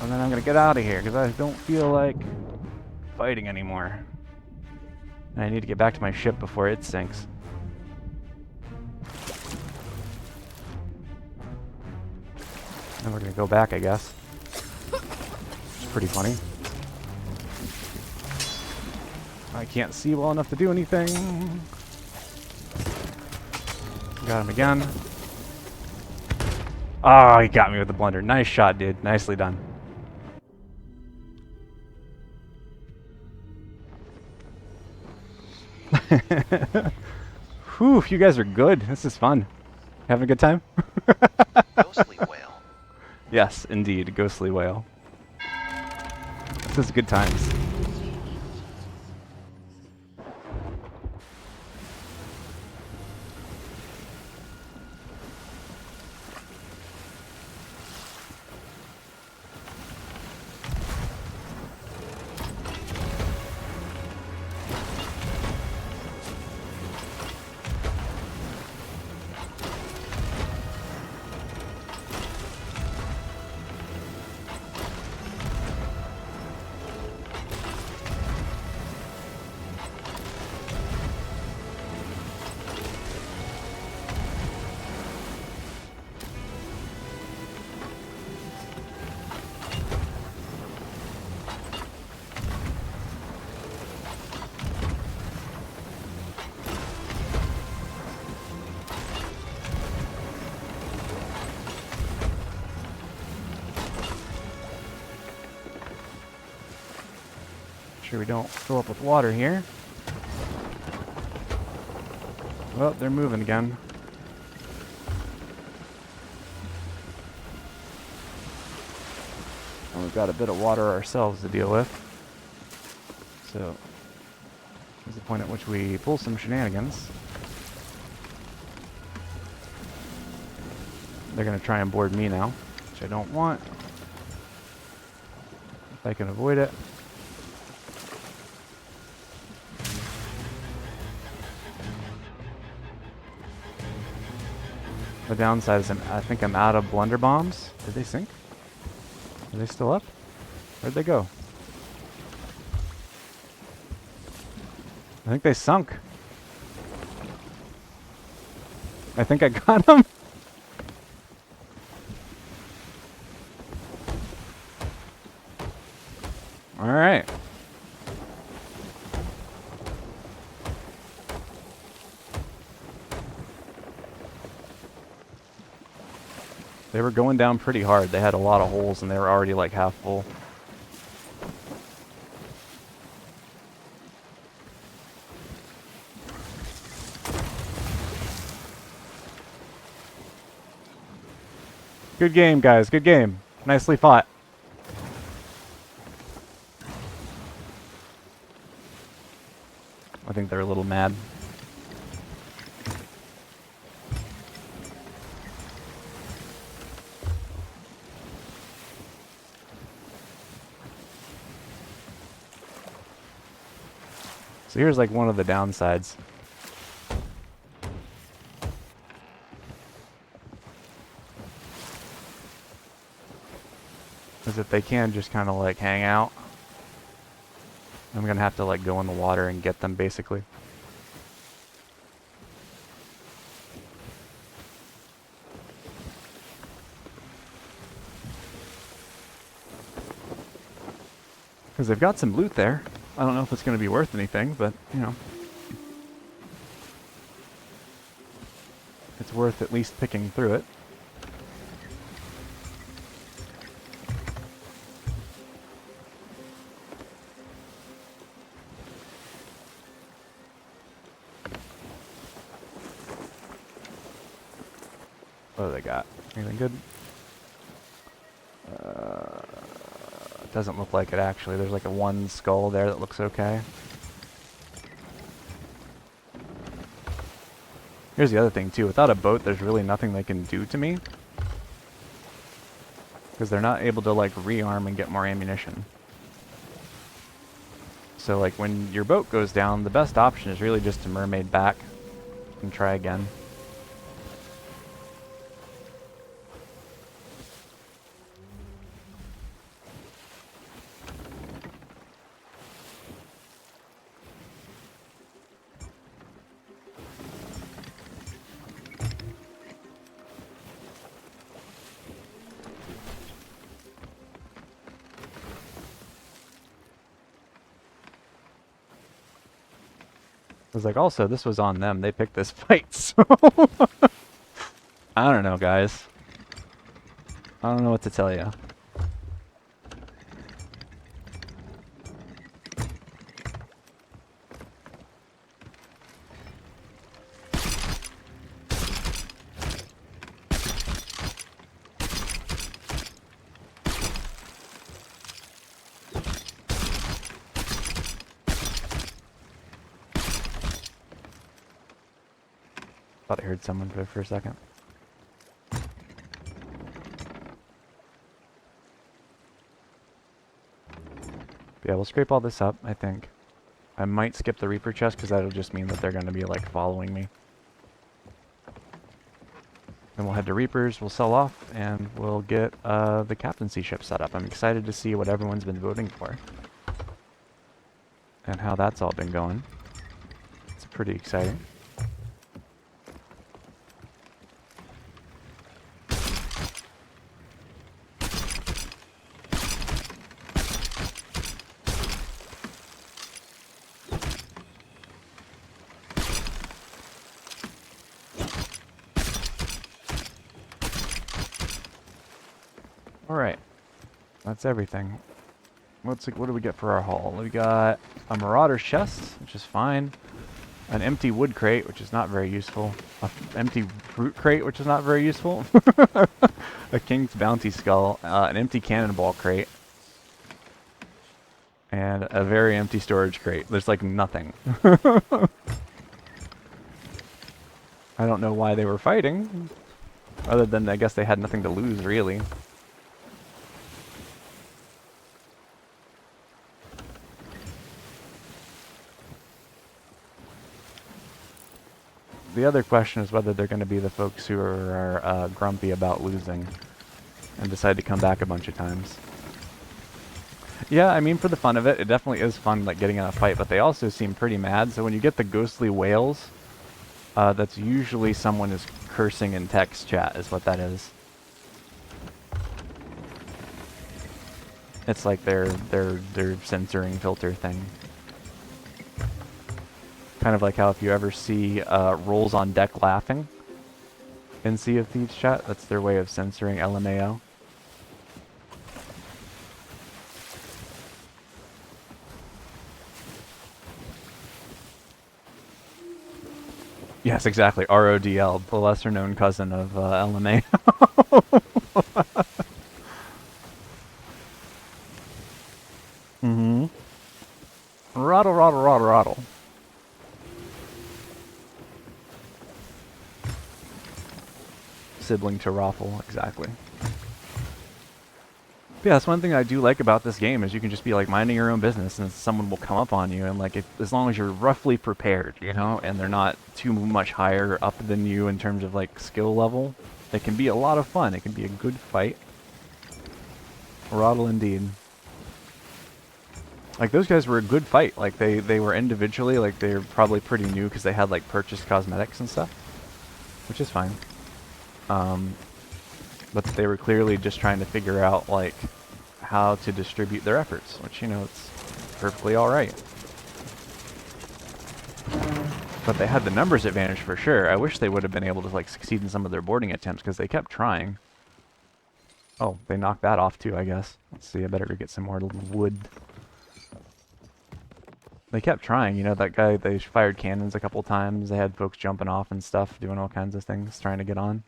[SPEAKER 1] And then I'm gonna get out of here because I don't feel like fighting anymore. And I need to get back to my ship before it sinks. And we're gonna go back, I guess. It's pretty funny. I can't see well enough to do anything. Got him again. Oh, he got me with the blunder. Nice shot, dude. Nicely done. Whew, you guys are good. This is fun. Having a good time?
[SPEAKER 2] Ghostly whale.
[SPEAKER 1] Yes, indeed. Ghostly whale. This is good times. Sure we don't fill up with water here. Well, they're moving again. And we've got a bit of water ourselves to deal with. So, there's the point at which we pull some shenanigans. They're going to try and board me now, which I don't want. If I can avoid it. The downside is I think I'm out of blunder bombs. Did they sink? Are they still up? Where'd they go? I think they sunk. I think I got them. Alright. They were going down pretty hard. They had a lot of holes and they were already like half full. Good game, guys. Good game. Nicely fought. I think they're a little mad. So here's like one of the downsides. Is that they can just kind of like hang out. I'm gonna have to like go in the water and get them basically. Because they've got some loot there. I don't know if it's going to be worth anything, but, you know. It's worth at least picking through it. What do they got? Anything good? Doesn't look like it actually. There's like a one skull there that looks okay. Here's the other thing too. Without a boat, there's really nothing they can do to me. Because they're not able to like rearm and get more ammunition. So like when your boat goes down, the best option is really just to mermaid back and try again. I was like, also, this was on them. They picked this fight, so... I don't know, guys. I don't know what to tell you. Thought I heard someone for a second. Yeah, we'll scrape all this up, I think. I might skip the Reaper chest because that'll just mean that they're going to be like following me. Then we'll head to Reapers, we'll sell off, and we'll get the captaincy ship set up. I'm excited to see what everyone's been voting for. And how that's all been going. It's pretty exciting. Alright, that's everything. What do we get for our haul? We got a marauder's chest, which is fine. An empty wood crate, which is not very useful. An empty fruit crate, which is not very useful. A king's bounty skull. An empty cannonball crate. And a very empty storage crate. There's like nothing. I don't know why they were fighting. Other than I guess they had nothing to lose, really. The other question is whether they're going to be the folks who are grumpy about losing and decide to come back a bunch of times. Yeah, I mean, for the fun of it, it definitely is fun, like, getting in a fight, but they also seem pretty mad, so when you get the ghostly wails, that's usually someone is cursing in text chat, is what that is. It's like their censoring filter thing. Kind of like how if you ever see rolls on deck laughing in Sea of Thieves chat, that's their way of censoring LMAO. Yes, exactly. RODL, the lesser known cousin of LMAO. Mm-hmm. Rattle, rattle, rattle, rattle. Sibling to Raffle, exactly. But yeah, that's one thing I do like about this game is you can just be like minding your own business and someone will come up on you, and like as long as you're roughly prepared, you know, and they're not too much higher up than you in terms of like skill level, it can be a lot of fun. It can be a good fight. Rattle indeed. Like those guys were a good fight. Like they were individually, like they're probably pretty new because they had like purchased cosmetics and stuff, which is fine. But they were clearly just trying to figure out like how to distribute their efforts, which, you know, it's perfectly alright. But they had the numbers advantage for sure. I wish they would have been able to like succeed in some of their boarding attempts because they kept trying. Oh, they knocked that off too, I guess. Let's see, I better go get some more wood. They kept trying, you know, that guy, they fired cannons a couple times. They had folks jumping off and stuff, doing all kinds of things, trying to get on.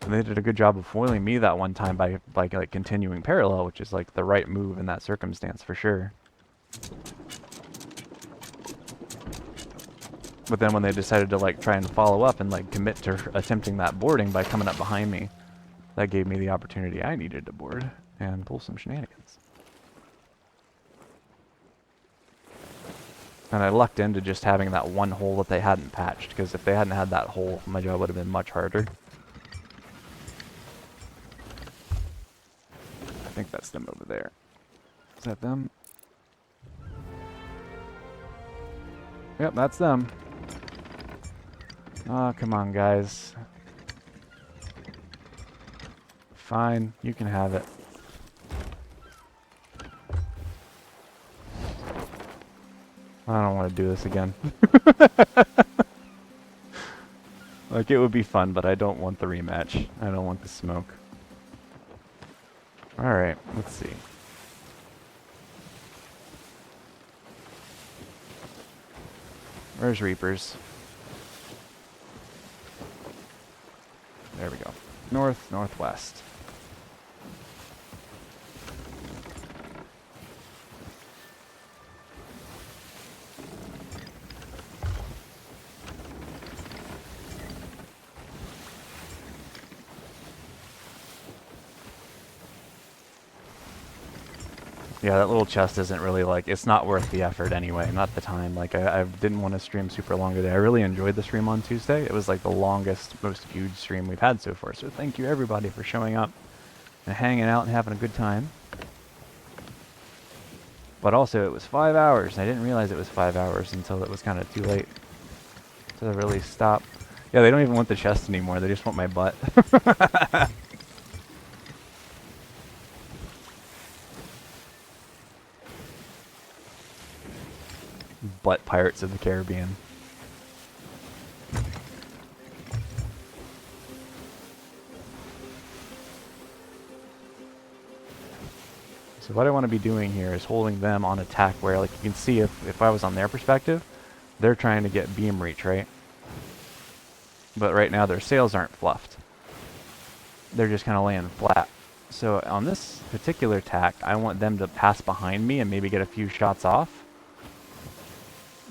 [SPEAKER 1] And they did a good job of foiling me that one time by like continuing parallel, which is like the right move in that circumstance for sure. But then when they decided to like try and follow up and like commit to attempting that boarding by coming up behind me, that gave me the opportunity I needed to board and pull some shenanigans. And I lucked into just having that one hole that they hadn't patched, because if they hadn't had that hole, my job would have been much harder. I think that's them over there. Is that them? Yep, that's them. Oh, come on, guys. Fine, you can have it. I don't want to do this again. Like, it would be fun, but I don't want the rematch. I don't want the smoke. Alright, let's see. Where's Reapers? There we go. North, northwest. Yeah, that little chest isn't really like, it's not worth the effort anyway, not the time. Like, I didn't want to stream super long today. I really enjoyed the stream on Tuesday. It was like the longest, most huge stream we've had so far. So thank you everybody for showing up and hanging out and having a good time. But also, it was 5 hours. I didn't realize it was 5 hours until it was kind of too late to really stop. Yeah, they don't even want the chest anymore. They just want my butt. Butt Pirates of the Caribbean. So what I want to be doing here is holding them on attack where, like, you can see if I was on their perspective, they're trying to get beam reach, right? But right now their sails aren't fluffed. They're just kind of laying flat. So on this particular tack, I want them to pass behind me and maybe get a few shots off.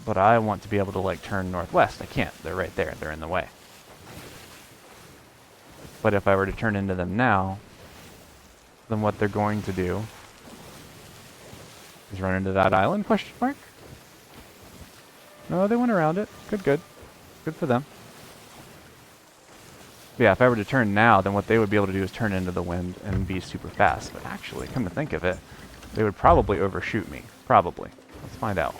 [SPEAKER 1] But I want to be able to, like, turn northwest. I can't. They're right there. They're in the way. But if I were to turn into them now, then what they're going to do is run into that island, question mark? No, they went around it. Good, good. Good for them. But yeah, if I were to turn now, then what they would be able to do is turn into the wind and be super fast. But actually, come to think of it, they would probably overshoot me. Probably. Let's find out.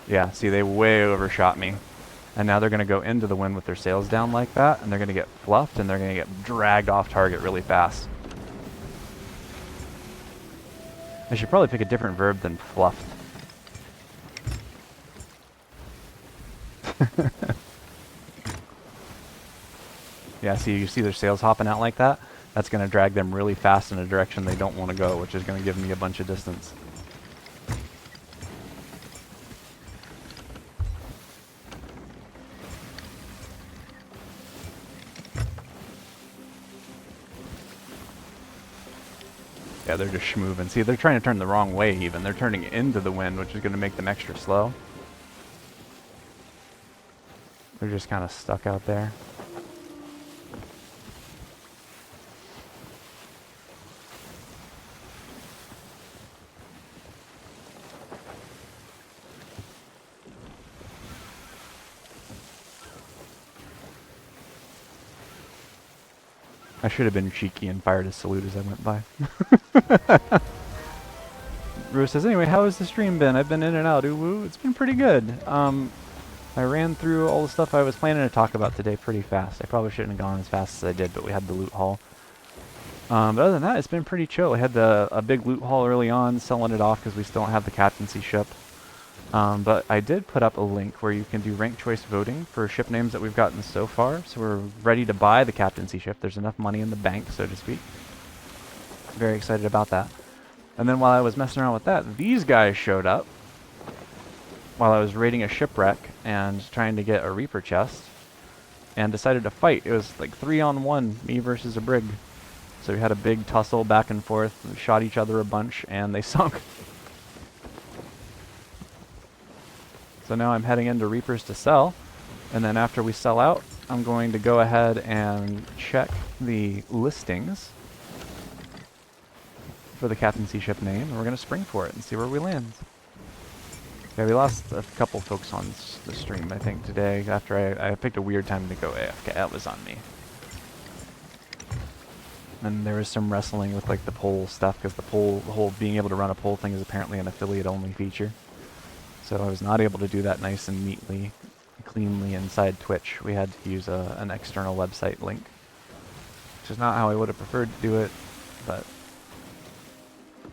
[SPEAKER 1] Yeah, see, they way overshot me. And now they're going to go into the wind with their sails down like that, and they're going to get fluffed, and they're going to get dragged off target really fast. I should probably pick a different verb than fluffed. Yeah, see, you see their sails hopping out like that? That's going to drag them really fast in a direction they don't want to go, which is going to give me a bunch of distance. Yeah, they're just schmoving. See, they're trying to turn the wrong way even. They're turning into the wind, which is going to make them extra slow. They're just kind of stuck out there. I should have been cheeky and fired a salute as I went by. Rue says, anyway, how has the stream been? I've been in and out. Ooh, woo. It's been pretty good. I ran through all the stuff I was planning to talk about today pretty fast. I probably shouldn't have gone as fast as I did, but we had the loot haul. But other than that, it's been pretty chill. We had a big loot haul early on, selling it off because we still don't have the captaincy ship. But I did put up a link where you can do ranked choice voting for ship names that we've gotten so far. So we're ready to buy the captaincy ship. There's enough money in the bank, so to speak. Very excited about that. And then while I was messing around with that, these guys showed up while I was raiding a shipwreck and trying to get a Reaper chest, and decided to fight. It was like 3-on-1, me versus a brig. So we had a big tussle back and forth, we shot each other a bunch, and they sunk. So now I'm heading into Reapers to sell, and then after we sell out, I'm going to go ahead and check the listings for the captaincy ship name, and we're going to spring for it and see where we land. Yeah, we lost a couple folks on the stream, I think, today, after I picked a weird time to go AFK. That was on me. And there was some wrestling with like the poll stuff, because the whole being able to run a poll thing is apparently an affiliate-only feature. So I was not able to do that nice and neatly, cleanly inside Twitch. We had to use an external website link, which is not how I would have preferred to do it, but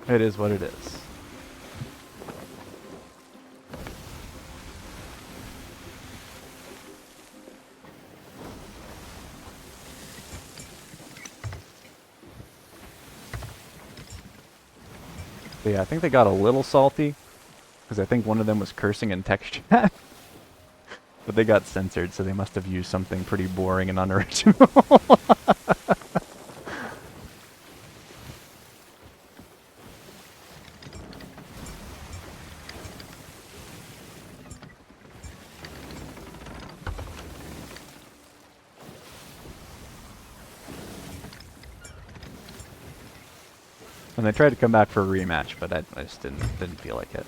[SPEAKER 1] it is what it is. But yeah, I think they got a little salty, because I think one of them was cursing in text chat. But they got censored, so they must have used something pretty boring and unoriginal. And they tried to come back for a rematch, but I just didn't feel like it.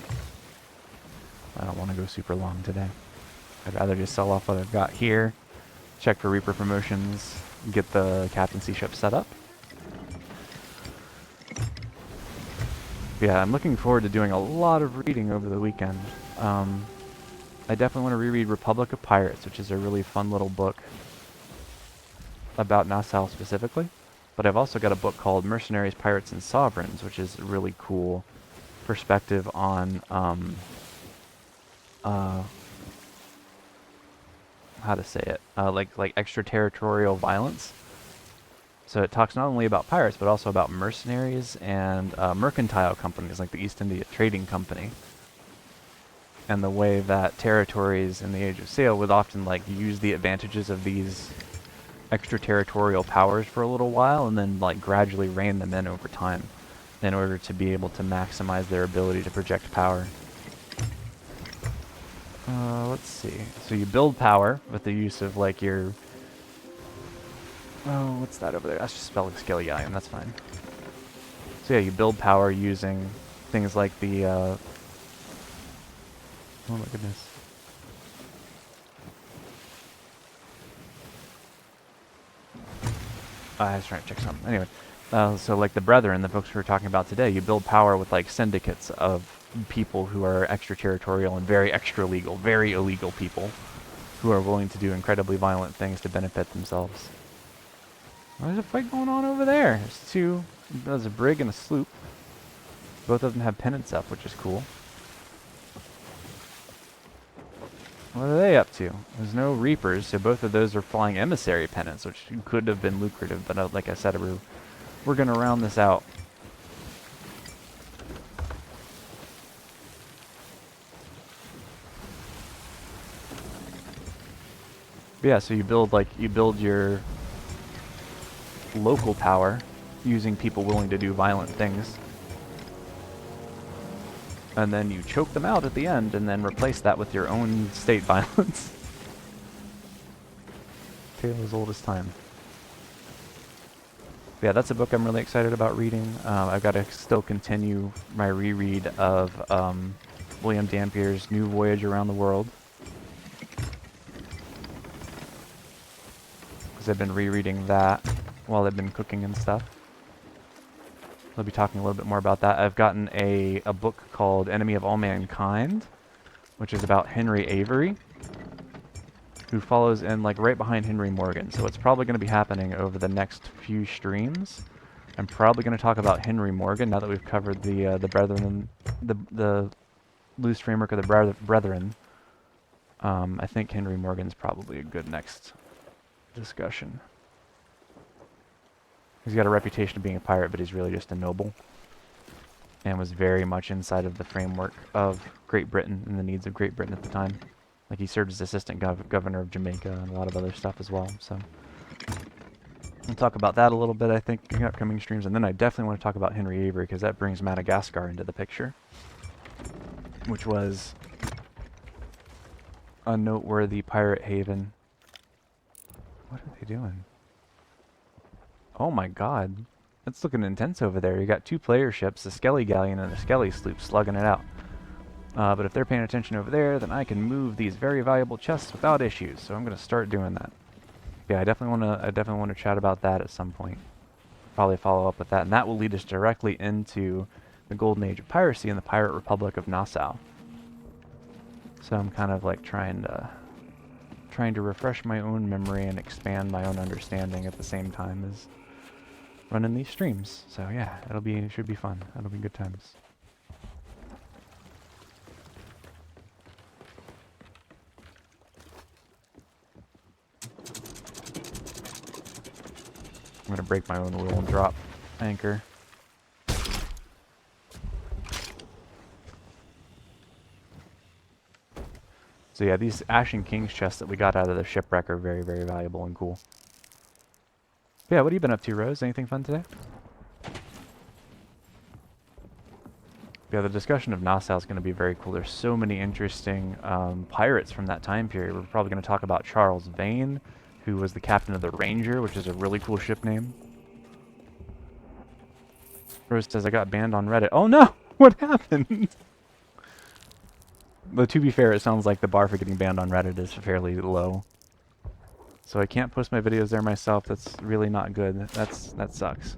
[SPEAKER 1] I don't want to go super long today. I'd rather just sell off what I've got here, check for Reaper promotions, get the captaincy ship set up. Yeah, I'm looking forward to doing a lot of reading over the weekend. I definitely want to reread Republic of Pirates, which is a really fun little book about Nassau specifically. But I've also got a book called Mercenaries, Pirates, and Sovereigns, which is a really cool perspective on how to say it, like extraterritorial violence. So it talks not only about pirates, but also about mercenaries and mercantile companies like the East India Trading Company, and the way that territories in the Age of Sail would often like use the advantages of these extraterritorial powers for a little while, and then like gradually rein them in over time in order to be able to maximize their ability to project power. Let's see. So you build power with the use of like your... Oh, what's that over there? That's just spelling Skeleton, that's fine. So yeah, you build power using things like the... Oh my goodness. I was trying to check something. Anyway, so like the Brethren, the folks we were talking about today, you build power with like syndicates of people who are extraterritorial and very extra legal, very illegal people who are willing to do incredibly violent things to benefit themselves. There's a fight going on over there. There's a brig and a sloop. Both of them have pennants up, which is cool. What are they up to? There's no reapers, so both of those are flying emissary pennants, which could have been lucrative, but like I said, we're going to round this out. But yeah, so you build your local power using people willing to do violent things. And then you choke them out at the end and then replace that with your own state violence. Tale as old as time. But yeah, that's a book I'm really excited about reading. I've got to still continue my reread of William Dampier's New Voyage Around the World. Because I've been rereading that while I've been cooking and stuff. I'll be talking a little bit more about that. I've gotten a book called Enemy of All Mankind, which is about Henry Avery, who follows in like right behind Henry Morgan. So it's probably going to be happening over the next few streams. I'm probably going to talk about Henry Morgan now that we've covered the Brethren, the loose framework of the Brethren. I think Henry Morgan's probably a good next discussion. He's got a reputation of being a pirate, but he's really just a noble. And was very much inside of the framework of Great Britain and the needs of Great Britain at the time. Like he served as assistant governor of Jamaica and a lot of other stuff as well. So we'll talk about that a little bit, I think, in upcoming streams. And then I definitely want to talk about Henry Avery, because that brings Madagascar into the picture, which was a noteworthy pirate haven. What are they doing? Oh my god. It's looking intense over there. You got two player ships, a Skelly Galleon and a Skelly Sloop, slugging it out. But if they're paying attention over there, then I can move these very valuable chests without issues. So I'm going to start doing that. Yeah, I definitely want to chat about that at some point. Probably follow up with that, and that will lead us directly into the Golden Age of Piracy and the Pirate Republic of Nassau. So I'm kind of like trying to refresh my own memory and expand my own understanding at the same time as running these streams. So yeah, it should be fun. It'll be good times. I'm gonna break my own rule and drop anchor. So yeah, these Ashen King's chests that we got out of the shipwreck are very, very valuable and cool. Yeah, what have you been up to, Rose? Anything fun today? Yeah, the discussion of Nassau is going to be very cool. There's so many interesting pirates from that time period. We're probably going to talk about Charles Vane, who was the captain of the Ranger, which is a really cool ship name. Rose says, I got banned on Reddit. Oh no! What happened? But to be fair, it sounds like the bar for getting banned on Reddit is fairly low. So I can't post my videos there myself. That's really not good. That sucks.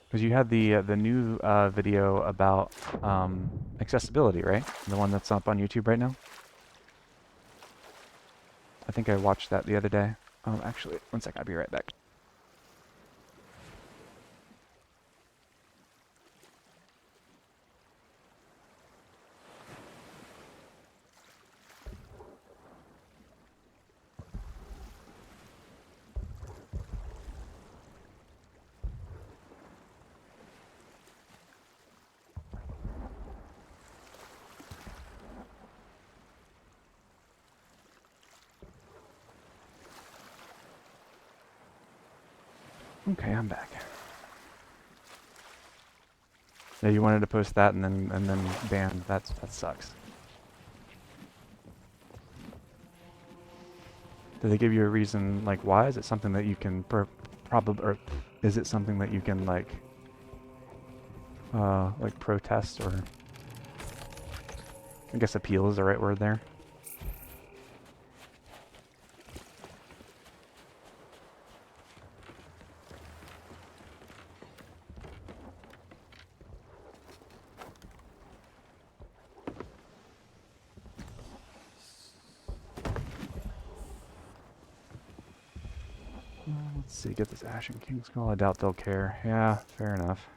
[SPEAKER 1] Because you had the new video about accessibility, right? The one that's up on YouTube right now? I think I watched that the other day. Actually, one sec, I'll be right back. Okay, I'm back. Yeah, you wanted to post that and then ban. That sucks. Did they give you a reason, like, why? Is it something that you can probably, or is it something that you can like protest, or I guess appeal is the right word there? Let's see, get this Ashen King Skull. I doubt they'll care. Yeah, fair enough.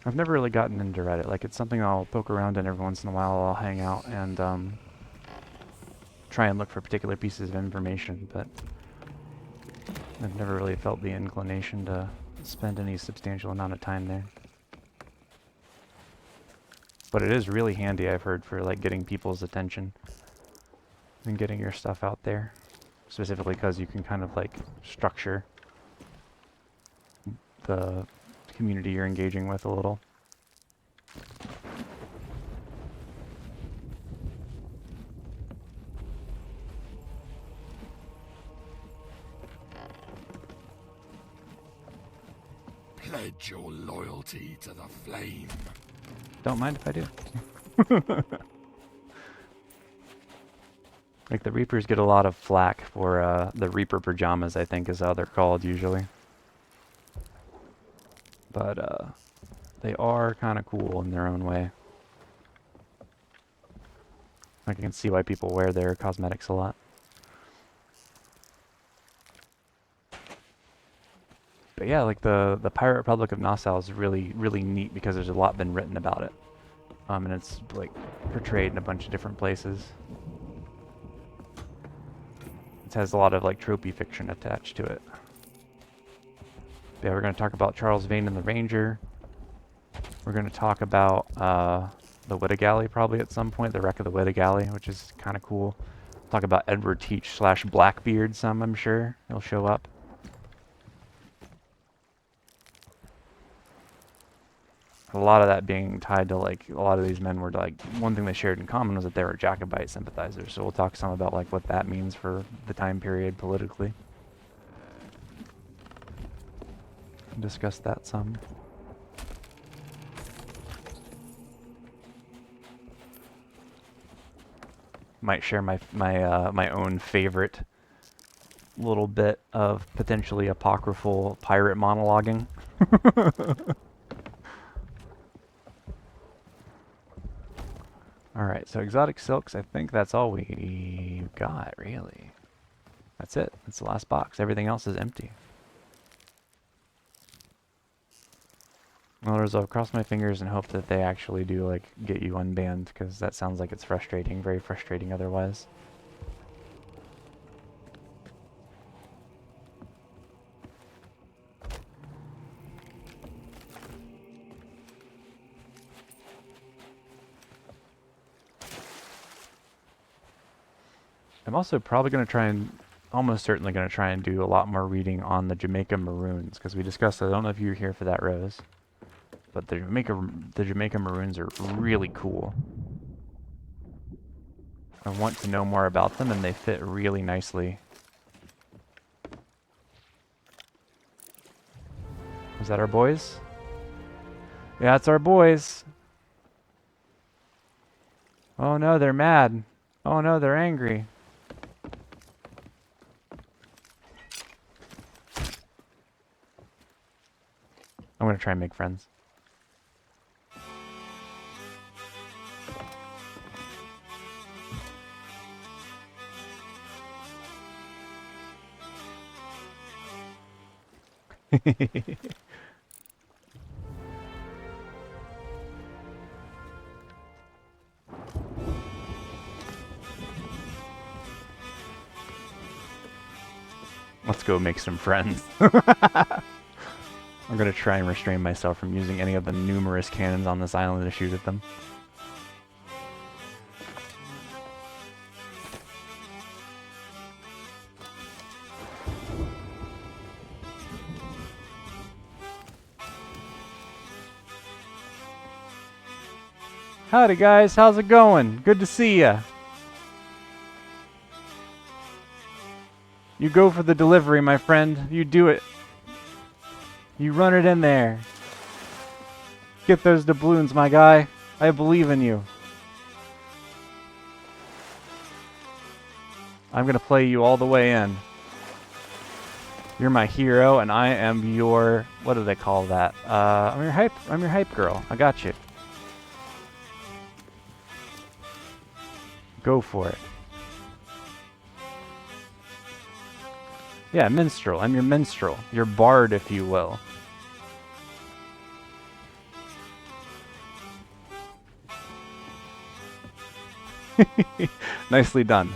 [SPEAKER 1] I've never really gotten into Reddit. Like, it's something I'll poke around in every once in a while. I'll hang out and try and look for particular pieces of information, but I've never really felt the inclination to spend any substantial amount of time there. But it is really handy, I've heard, for like getting people's attention and getting your stuff out there. Specifically because you can kind of like structure the community you're engaging with a little.
[SPEAKER 3] Pledge your loyalty to the flame.
[SPEAKER 1] Don't mind if I do. Like, the Reapers get a lot of flack for the Reaper pajamas, I think is how they're called usually. But they are kind of cool in their own way. I can see why people wear their cosmetics a lot. But yeah, like the Pirate Republic of Nassau is really, really neat because there's a lot been written about it. And it's like portrayed in a bunch of different places. It has a lot of like tropey fiction attached to it. But yeah, we're going to talk about Charles Vane and the Ranger. We're going to talk about the Witta Galley probably at some point, the wreck of the Witta Galley, which is kind of cool. Talk about Edward Teach / Blackbeard some, I'm sure. He'll show up. A lot of that being tied to, like, a lot of these men were, like, one thing they shared in common was that they were Jacobite sympathizers. So we'll talk some about, like, what that means for the time period politically. Discuss that some. Might share my own favorite little bit of potentially apocryphal pirate monologuing. Alright, so exotic silks, I think that's all we got, really. That's it. That's the last box. Everything else is empty. Well, I'll cross my fingers and hope that they actually do, like, get you unbanned, because that sounds like it's frustrating. Very frustrating otherwise. I'm also probably going to try and, almost certainly going to try and do a lot more reading on the Jamaica Maroons, because we discussed, I don't know if you were here for that, Rose, but the Jamaica Maroons are really cool. I want to know more about them, and they fit really nicely. Is that our boys? Yeah, it's our boys. Oh no, they're mad. Oh no, they're angry. I'm gonna try and make friends. Let's go make some friends. I'm gonna try and restrain myself from using any of the numerous cannons on this island to shoot at them. Howdy guys, how's it going? Good to see ya. You go for the delivery, my friend. You do it. You run it in there. Get those doubloons, my guy. I believe in you. I'm gonna play you all the way in. You're my hero, and I am your... what do they call that? I'm your hype girl. I got you. Go for it. Yeah, minstrel. I'm your minstrel. Your bard, if you will. Nicely done.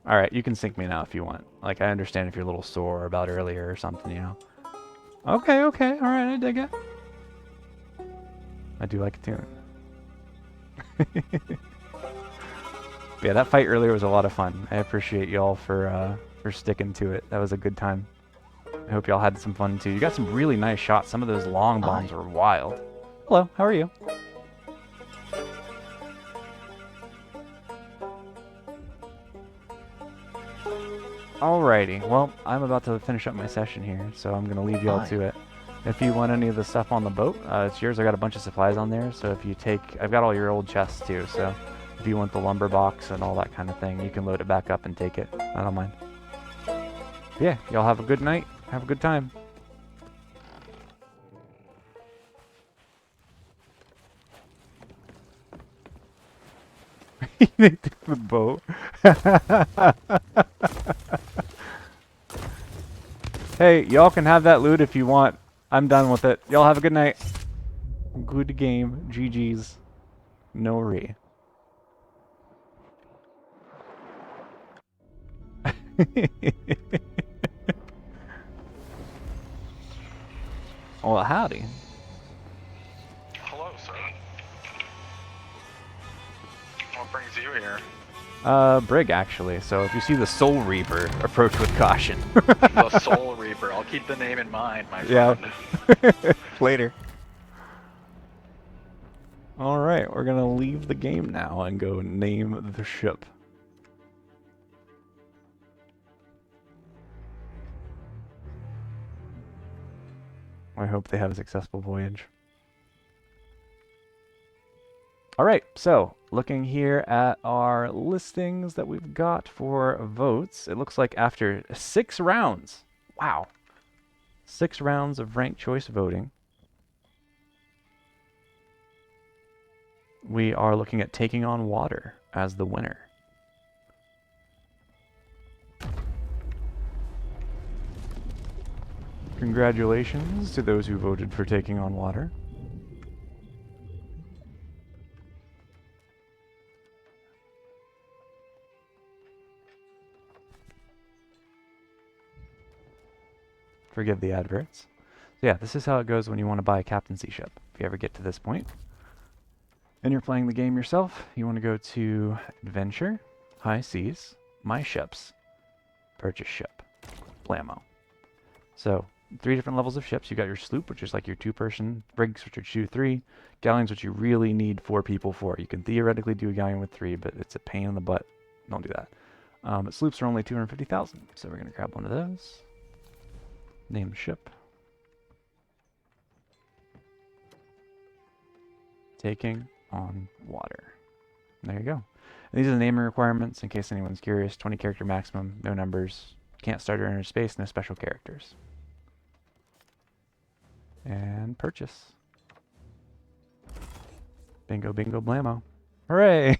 [SPEAKER 1] Alright, you can sink me now if you want. Like, I understand if you're a little sore about earlier or something, you know. Okay, okay, alright, I dig it. I do like a tune. Yeah, that fight earlier was a lot of fun. I appreciate y'all for sticking to it. That was a good time. I hope y'all had some fun too. You got some really nice shots. Some of those long bombs were wild. Hello, how are you? Alrighty, well, I'm about to finish up my session here, so I'm going to leave y'all to it. If you want any of the stuff on the boat, it's yours. I got a bunch of supplies on there, so if you take... I've got all your old chests too, so if you want the lumber box and all that kind of thing, you can load it back up and take it. I don't mind. Yeah, y'all have a good night. Have a good time. They took the boat. Hey, y'all can have that loot if you want. I'm done with it. Y'all have a good night. Good game. GG's. No re. Well, howdy.
[SPEAKER 4] Hello, sir. What brings you here?
[SPEAKER 1] Brig, actually. So if you see the Soul Reaper, approach with caution.
[SPEAKER 4] The Soul Reaper. I'll keep the name in mind, my friend.
[SPEAKER 1] Yeah. Later. Alright, we're gonna leave the game now and go name the ship. I hope they have a successful voyage. Alright, so looking here at our listings that we've got for votes, it looks like after 6 rounds, wow, 6 rounds of ranked choice voting, we are looking at Taking on Water as the winner. Congratulations to those who voted for Taking on Water. Forgive the adverts. So yeah, this is how it goes when you want to buy a captaincy ship. If you ever get to this point and you're playing the game yourself, you want to go to Adventure, High Seas, My Ships, Purchase Ship, Blammo. So 3 different levels of ships. You got your sloop, which is like your 2-person, brigs, which are 2-3, galleons, which you really need 4 people for. You can theoretically do a galleon with 3, but it's a pain in the butt. Don't do that. But sloops are only 250,000, so we're going to grab one of those. Name the ship. Taking on Water. There you go. And these are the naming requirements in case anyone's curious. 20 character maximum, no numbers, can't start or enter space, no special characters. And purchase. Bingo, bingo, blammo. Hooray!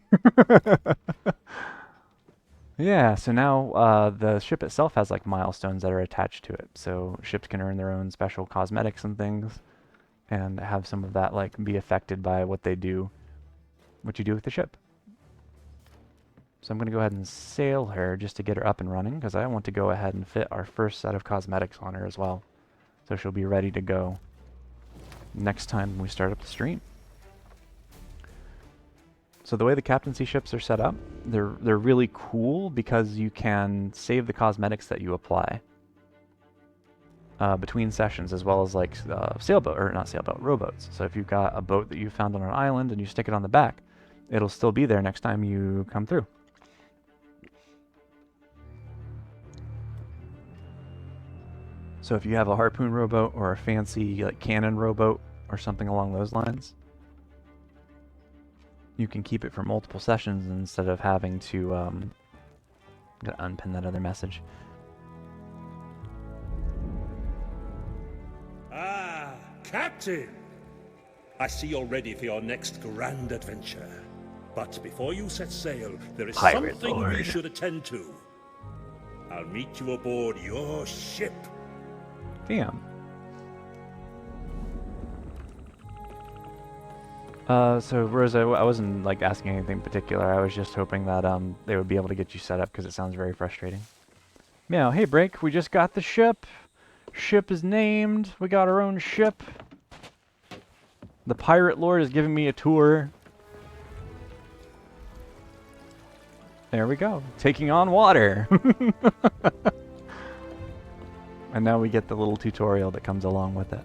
[SPEAKER 1] Yeah, so now the ship itself has like milestones that are attached to it. So ships can earn their own special cosmetics and things and have some of that like be affected by what they do, what you do with the ship. So I'm going to go ahead and sail her just to get her up and running because I want to go ahead and fit our first set of cosmetics on her as well. So she'll be ready to go next time we start up the stream. So the way the captaincy ships are set up, they're really cool because you can save the cosmetics that you apply between sessions, as well as like sailboat, or not sailboat, rowboats. So if you've got a boat that you found on an island and you stick it on the back, it'll still be there next time you come through. So if you have a harpoon rowboat or a fancy like cannon rowboat or something along those lines, you can keep it for multiple sessions instead of having to gotta unpin that other message.
[SPEAKER 5] Ah, Captain! I see you're ready for your next grand adventure.
[SPEAKER 3] But before you set sail, there is
[SPEAKER 1] Pirate
[SPEAKER 3] something we
[SPEAKER 1] Lord.
[SPEAKER 3] should attend to. I'll meet you aboard your ship.
[SPEAKER 1] Damn. So Rosa, I wasn't like asking anything particular. I was just hoping that they would be able to get you set up because it sounds very frustrating. Meow. Hey, Break. We just got the ship. Ship is named. We got our own ship. The Pirate Lord is giving me a tour. There we go. Taking on water. And now we get the little tutorial that comes along with it.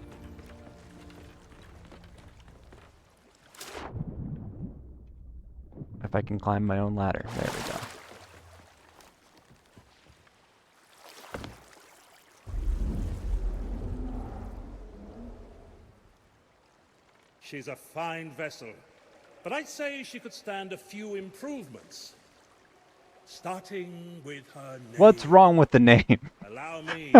[SPEAKER 1] If I can climb my own ladder. There we go.
[SPEAKER 3] She's a fine vessel, but I'd say she could stand a few improvements. Starting with her name.
[SPEAKER 1] What's wrong with the name?
[SPEAKER 3] Allow me.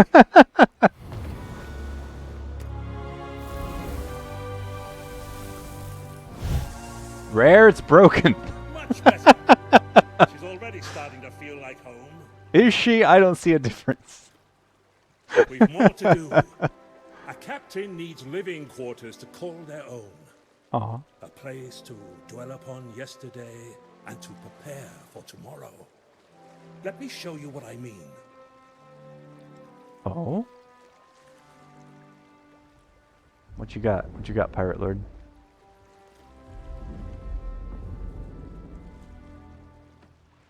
[SPEAKER 1] Rare, it's broken.
[SPEAKER 3] Much better. She's already starting to feel like home.
[SPEAKER 1] Is she? I don't see a difference.
[SPEAKER 3] We've more to do. A captain needs living quarters to call their own.
[SPEAKER 1] Aw.
[SPEAKER 3] A place to dwell upon yesterday and to prepare for tomorrow. Let me show you what I mean.
[SPEAKER 1] Oh? What you got? What you got, Pirate Lord?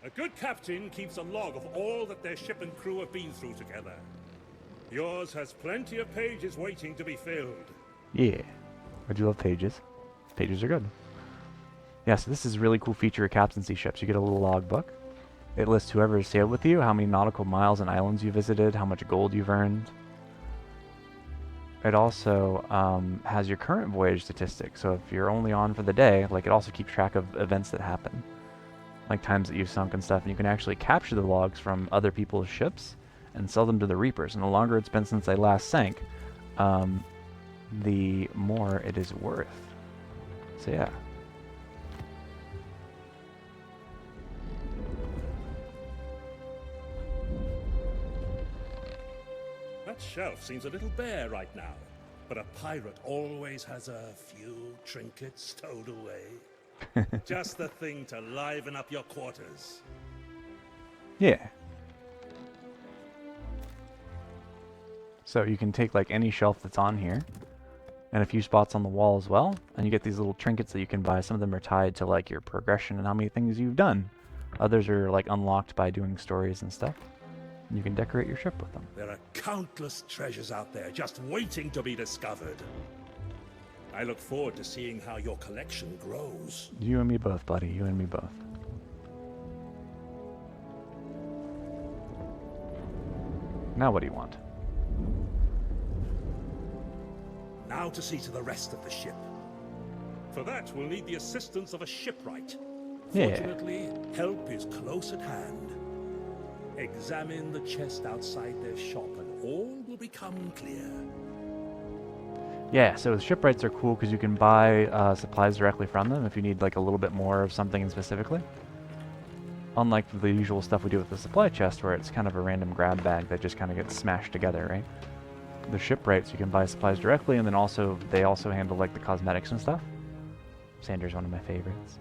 [SPEAKER 3] A good captain keeps a log of all that their ship and crew have been through together. Yours has plenty of pages waiting to be filled.
[SPEAKER 1] Yeah. I do love pages. Pages are good. Yeah, so this is a really cool feature of captaincy ships. You get a little logbook. It lists whoever has sailed with you, how many nautical miles and islands you visited, how much gold you've earned. It also has your current voyage statistics. So if you're only on for the day, like, it also keeps track of events that happen, like times that you've sunk and stuff. And you can actually capture the logs from other people's ships and sell them to the Reapers. And the longer it's been since they last sank, the more it is worth. So yeah.
[SPEAKER 3] That shelf seems a little bare right now, but a pirate always has a few trinkets stowed away. Just the thing to liven up your quarters.
[SPEAKER 1] Yeah. So you can take like any shelf that's on here and a few spots on the wall as well, and you get these little trinkets that you can buy. Some of them are tied to like your progression and how many things you've done. Others are like unlocked by doing stories and stuff. And you can decorate your ship with them.
[SPEAKER 3] There are countless treasures out there just waiting to be discovered. I look forward to seeing how your collection grows.
[SPEAKER 1] You and me both, buddy. You and me both. Now what do you want?
[SPEAKER 3] Now to see to the rest of the ship. For that, we'll need the assistance of a shipwright.
[SPEAKER 1] Yeah.
[SPEAKER 3] Fortunately, help is close at hand. Examine the chest outside their shop and all will become clear.
[SPEAKER 1] Yeah, so shipwrights are cool because you can buy supplies directly from them if you need like a little bit more of something specifically. Unlike the usual stuff we do with the supply chest, where it's kind of a random grab bag that just kind of gets smashed together, right? The shipwrights, you can buy supplies directly, and then also they also handle like the cosmetics and stuff. Sander's one of my favorites.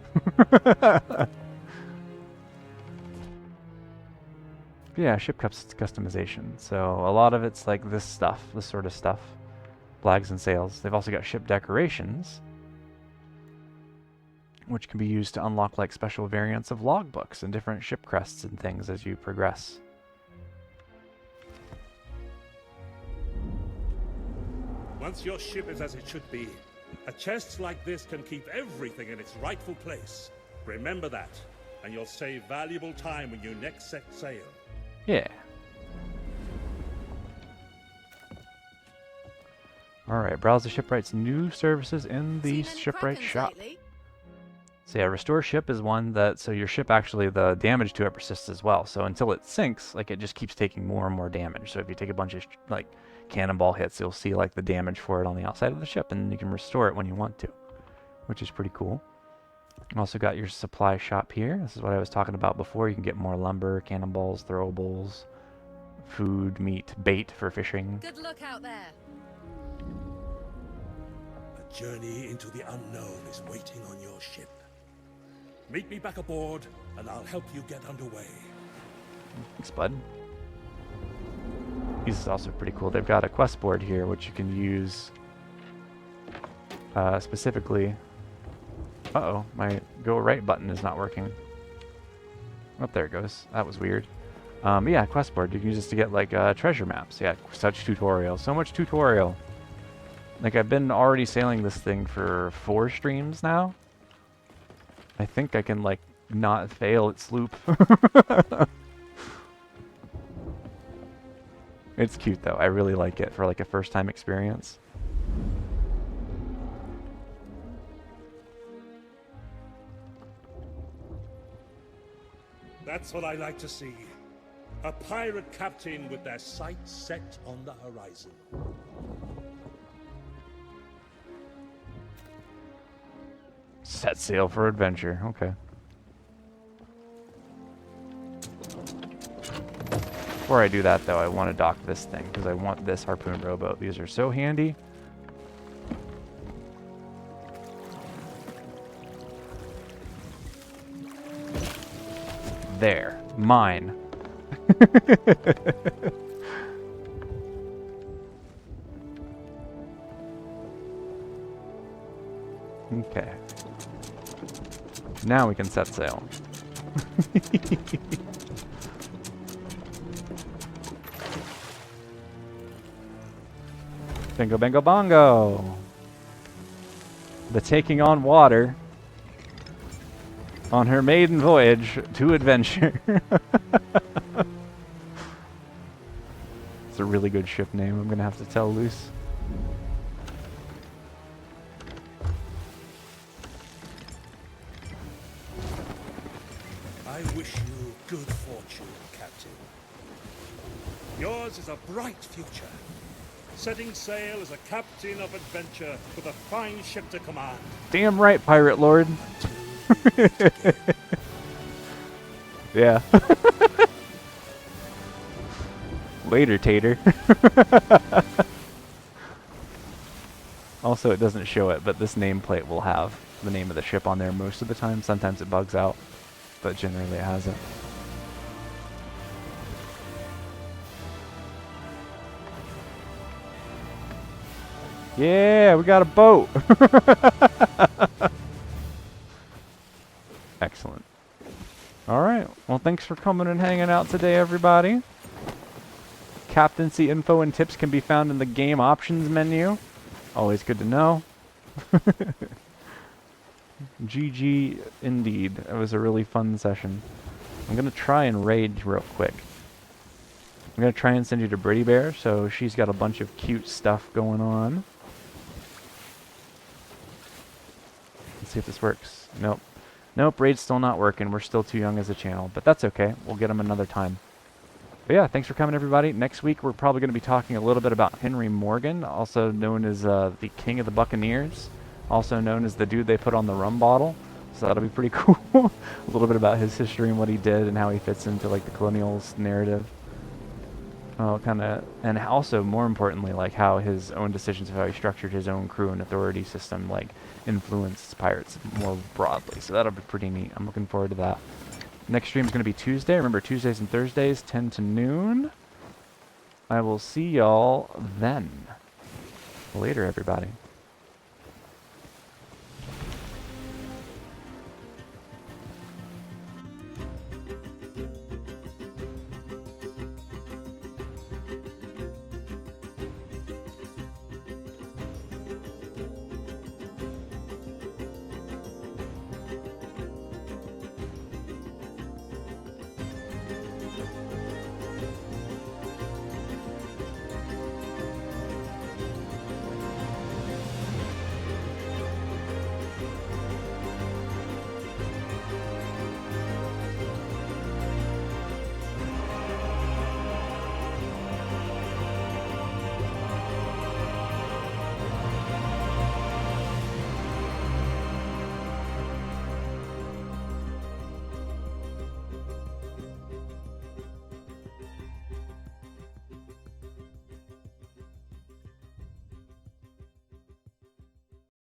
[SPEAKER 1] Yeah, ship customization. So a lot of it's like this stuff, this sort of stuff. Flags and sails. They've also got ship decorations, which can be used to unlock like special variants of logbooks and different ship crests and things as you progress.
[SPEAKER 3] Once your ship is as it should be, a chest like this can keep everything in its rightful place. Remember that, and you'll save valuable time when you next set sail.
[SPEAKER 1] Yeah. Alright, browse the shipwright's new services in the shipwright shop. So yeah, restore ship is one that, so your ship actually, the damage to it persists as well. So until it sinks, like it just keeps taking more and more damage. So if you take a bunch of like cannonball hits, you'll see like the damage for it on the outside of the ship, and you can restore it when you want to, which is pretty cool. Also got your supply shop here. This is what I was talking about before. You can get more lumber, cannonballs, throwables, food, meat, bait for fishing.
[SPEAKER 5] Good luck out there.
[SPEAKER 3] A journey into the unknown is waiting on your ship. Meet me back aboard, and I'll help you get underway.
[SPEAKER 1] Thanks, bud. This is also pretty cool. They've got a quest board here, which you can use specifically. Uh-oh, my go right button is not working. Oh, there it goes. That was weird. But yeah, quest board. You can use this to get, like, treasure maps. Yeah, such tutorial. So much tutorial. Like, I've been already sailing this thing for 4 streams now. I think I can, like, not fail at sloop. It's cute, though. I really like it for, like, a first-time experience.
[SPEAKER 3] That's what I like to see. A pirate captain with their sights set on the horizon.
[SPEAKER 1] Set sail for adventure. Okay. Before I do that, though, I want to dock this thing, because I want this harpoon rowboat. These are so handy. There. Mine. Okay. Now we can set sail. Bingo, bingo, bongo. The taking on water on her maiden voyage to adventure. It's a really good ship name. I'm gonna have to tell Luce.
[SPEAKER 3] I wish you good fortune, Captain. Yours is a bright future. Setting sail as a captain of adventure with a fine ship to command.
[SPEAKER 1] Damn right, Pirate Lord. Yeah. Later, Tater. Also, it doesn't show it, but this nameplate will have the name of the ship on there most of the time. Sometimes it bugs out, but generally it has it. Yeah, we got a boat. Excellent. All right. Well, thanks for coming and hanging out today, everybody. Captaincy info and tips can be found in the game options menu. Always good to know. GG indeed. It was a really fun session. I'm going to try and raid real quick. I'm going to try and send you to Britty Bear, so she's got a bunch of cute stuff going on. Let's see if this works. Nope. Nope, raid's still not working. We're still too young as a channel, but that's okay. We'll get them another time. But yeah, thanks for coming, everybody. Next week, we're probably going to be talking a little bit about Henry Morgan, also known as the King of the Buccaneers, also known as the dude they put on the rum bottle. So that'll be pretty cool. A little bit about his history and what he did and how he fits into like the colonials narrative. And also, more importantly, like how his own decisions of how he structured his own crew and authority system, like, influenced pirates more broadly. So that'll be pretty neat. I'm looking forward to that. Next stream is going to be Tuesday. Remember, Tuesdays and Thursdays, 10 to noon. I will see y'all then. Later, everybody.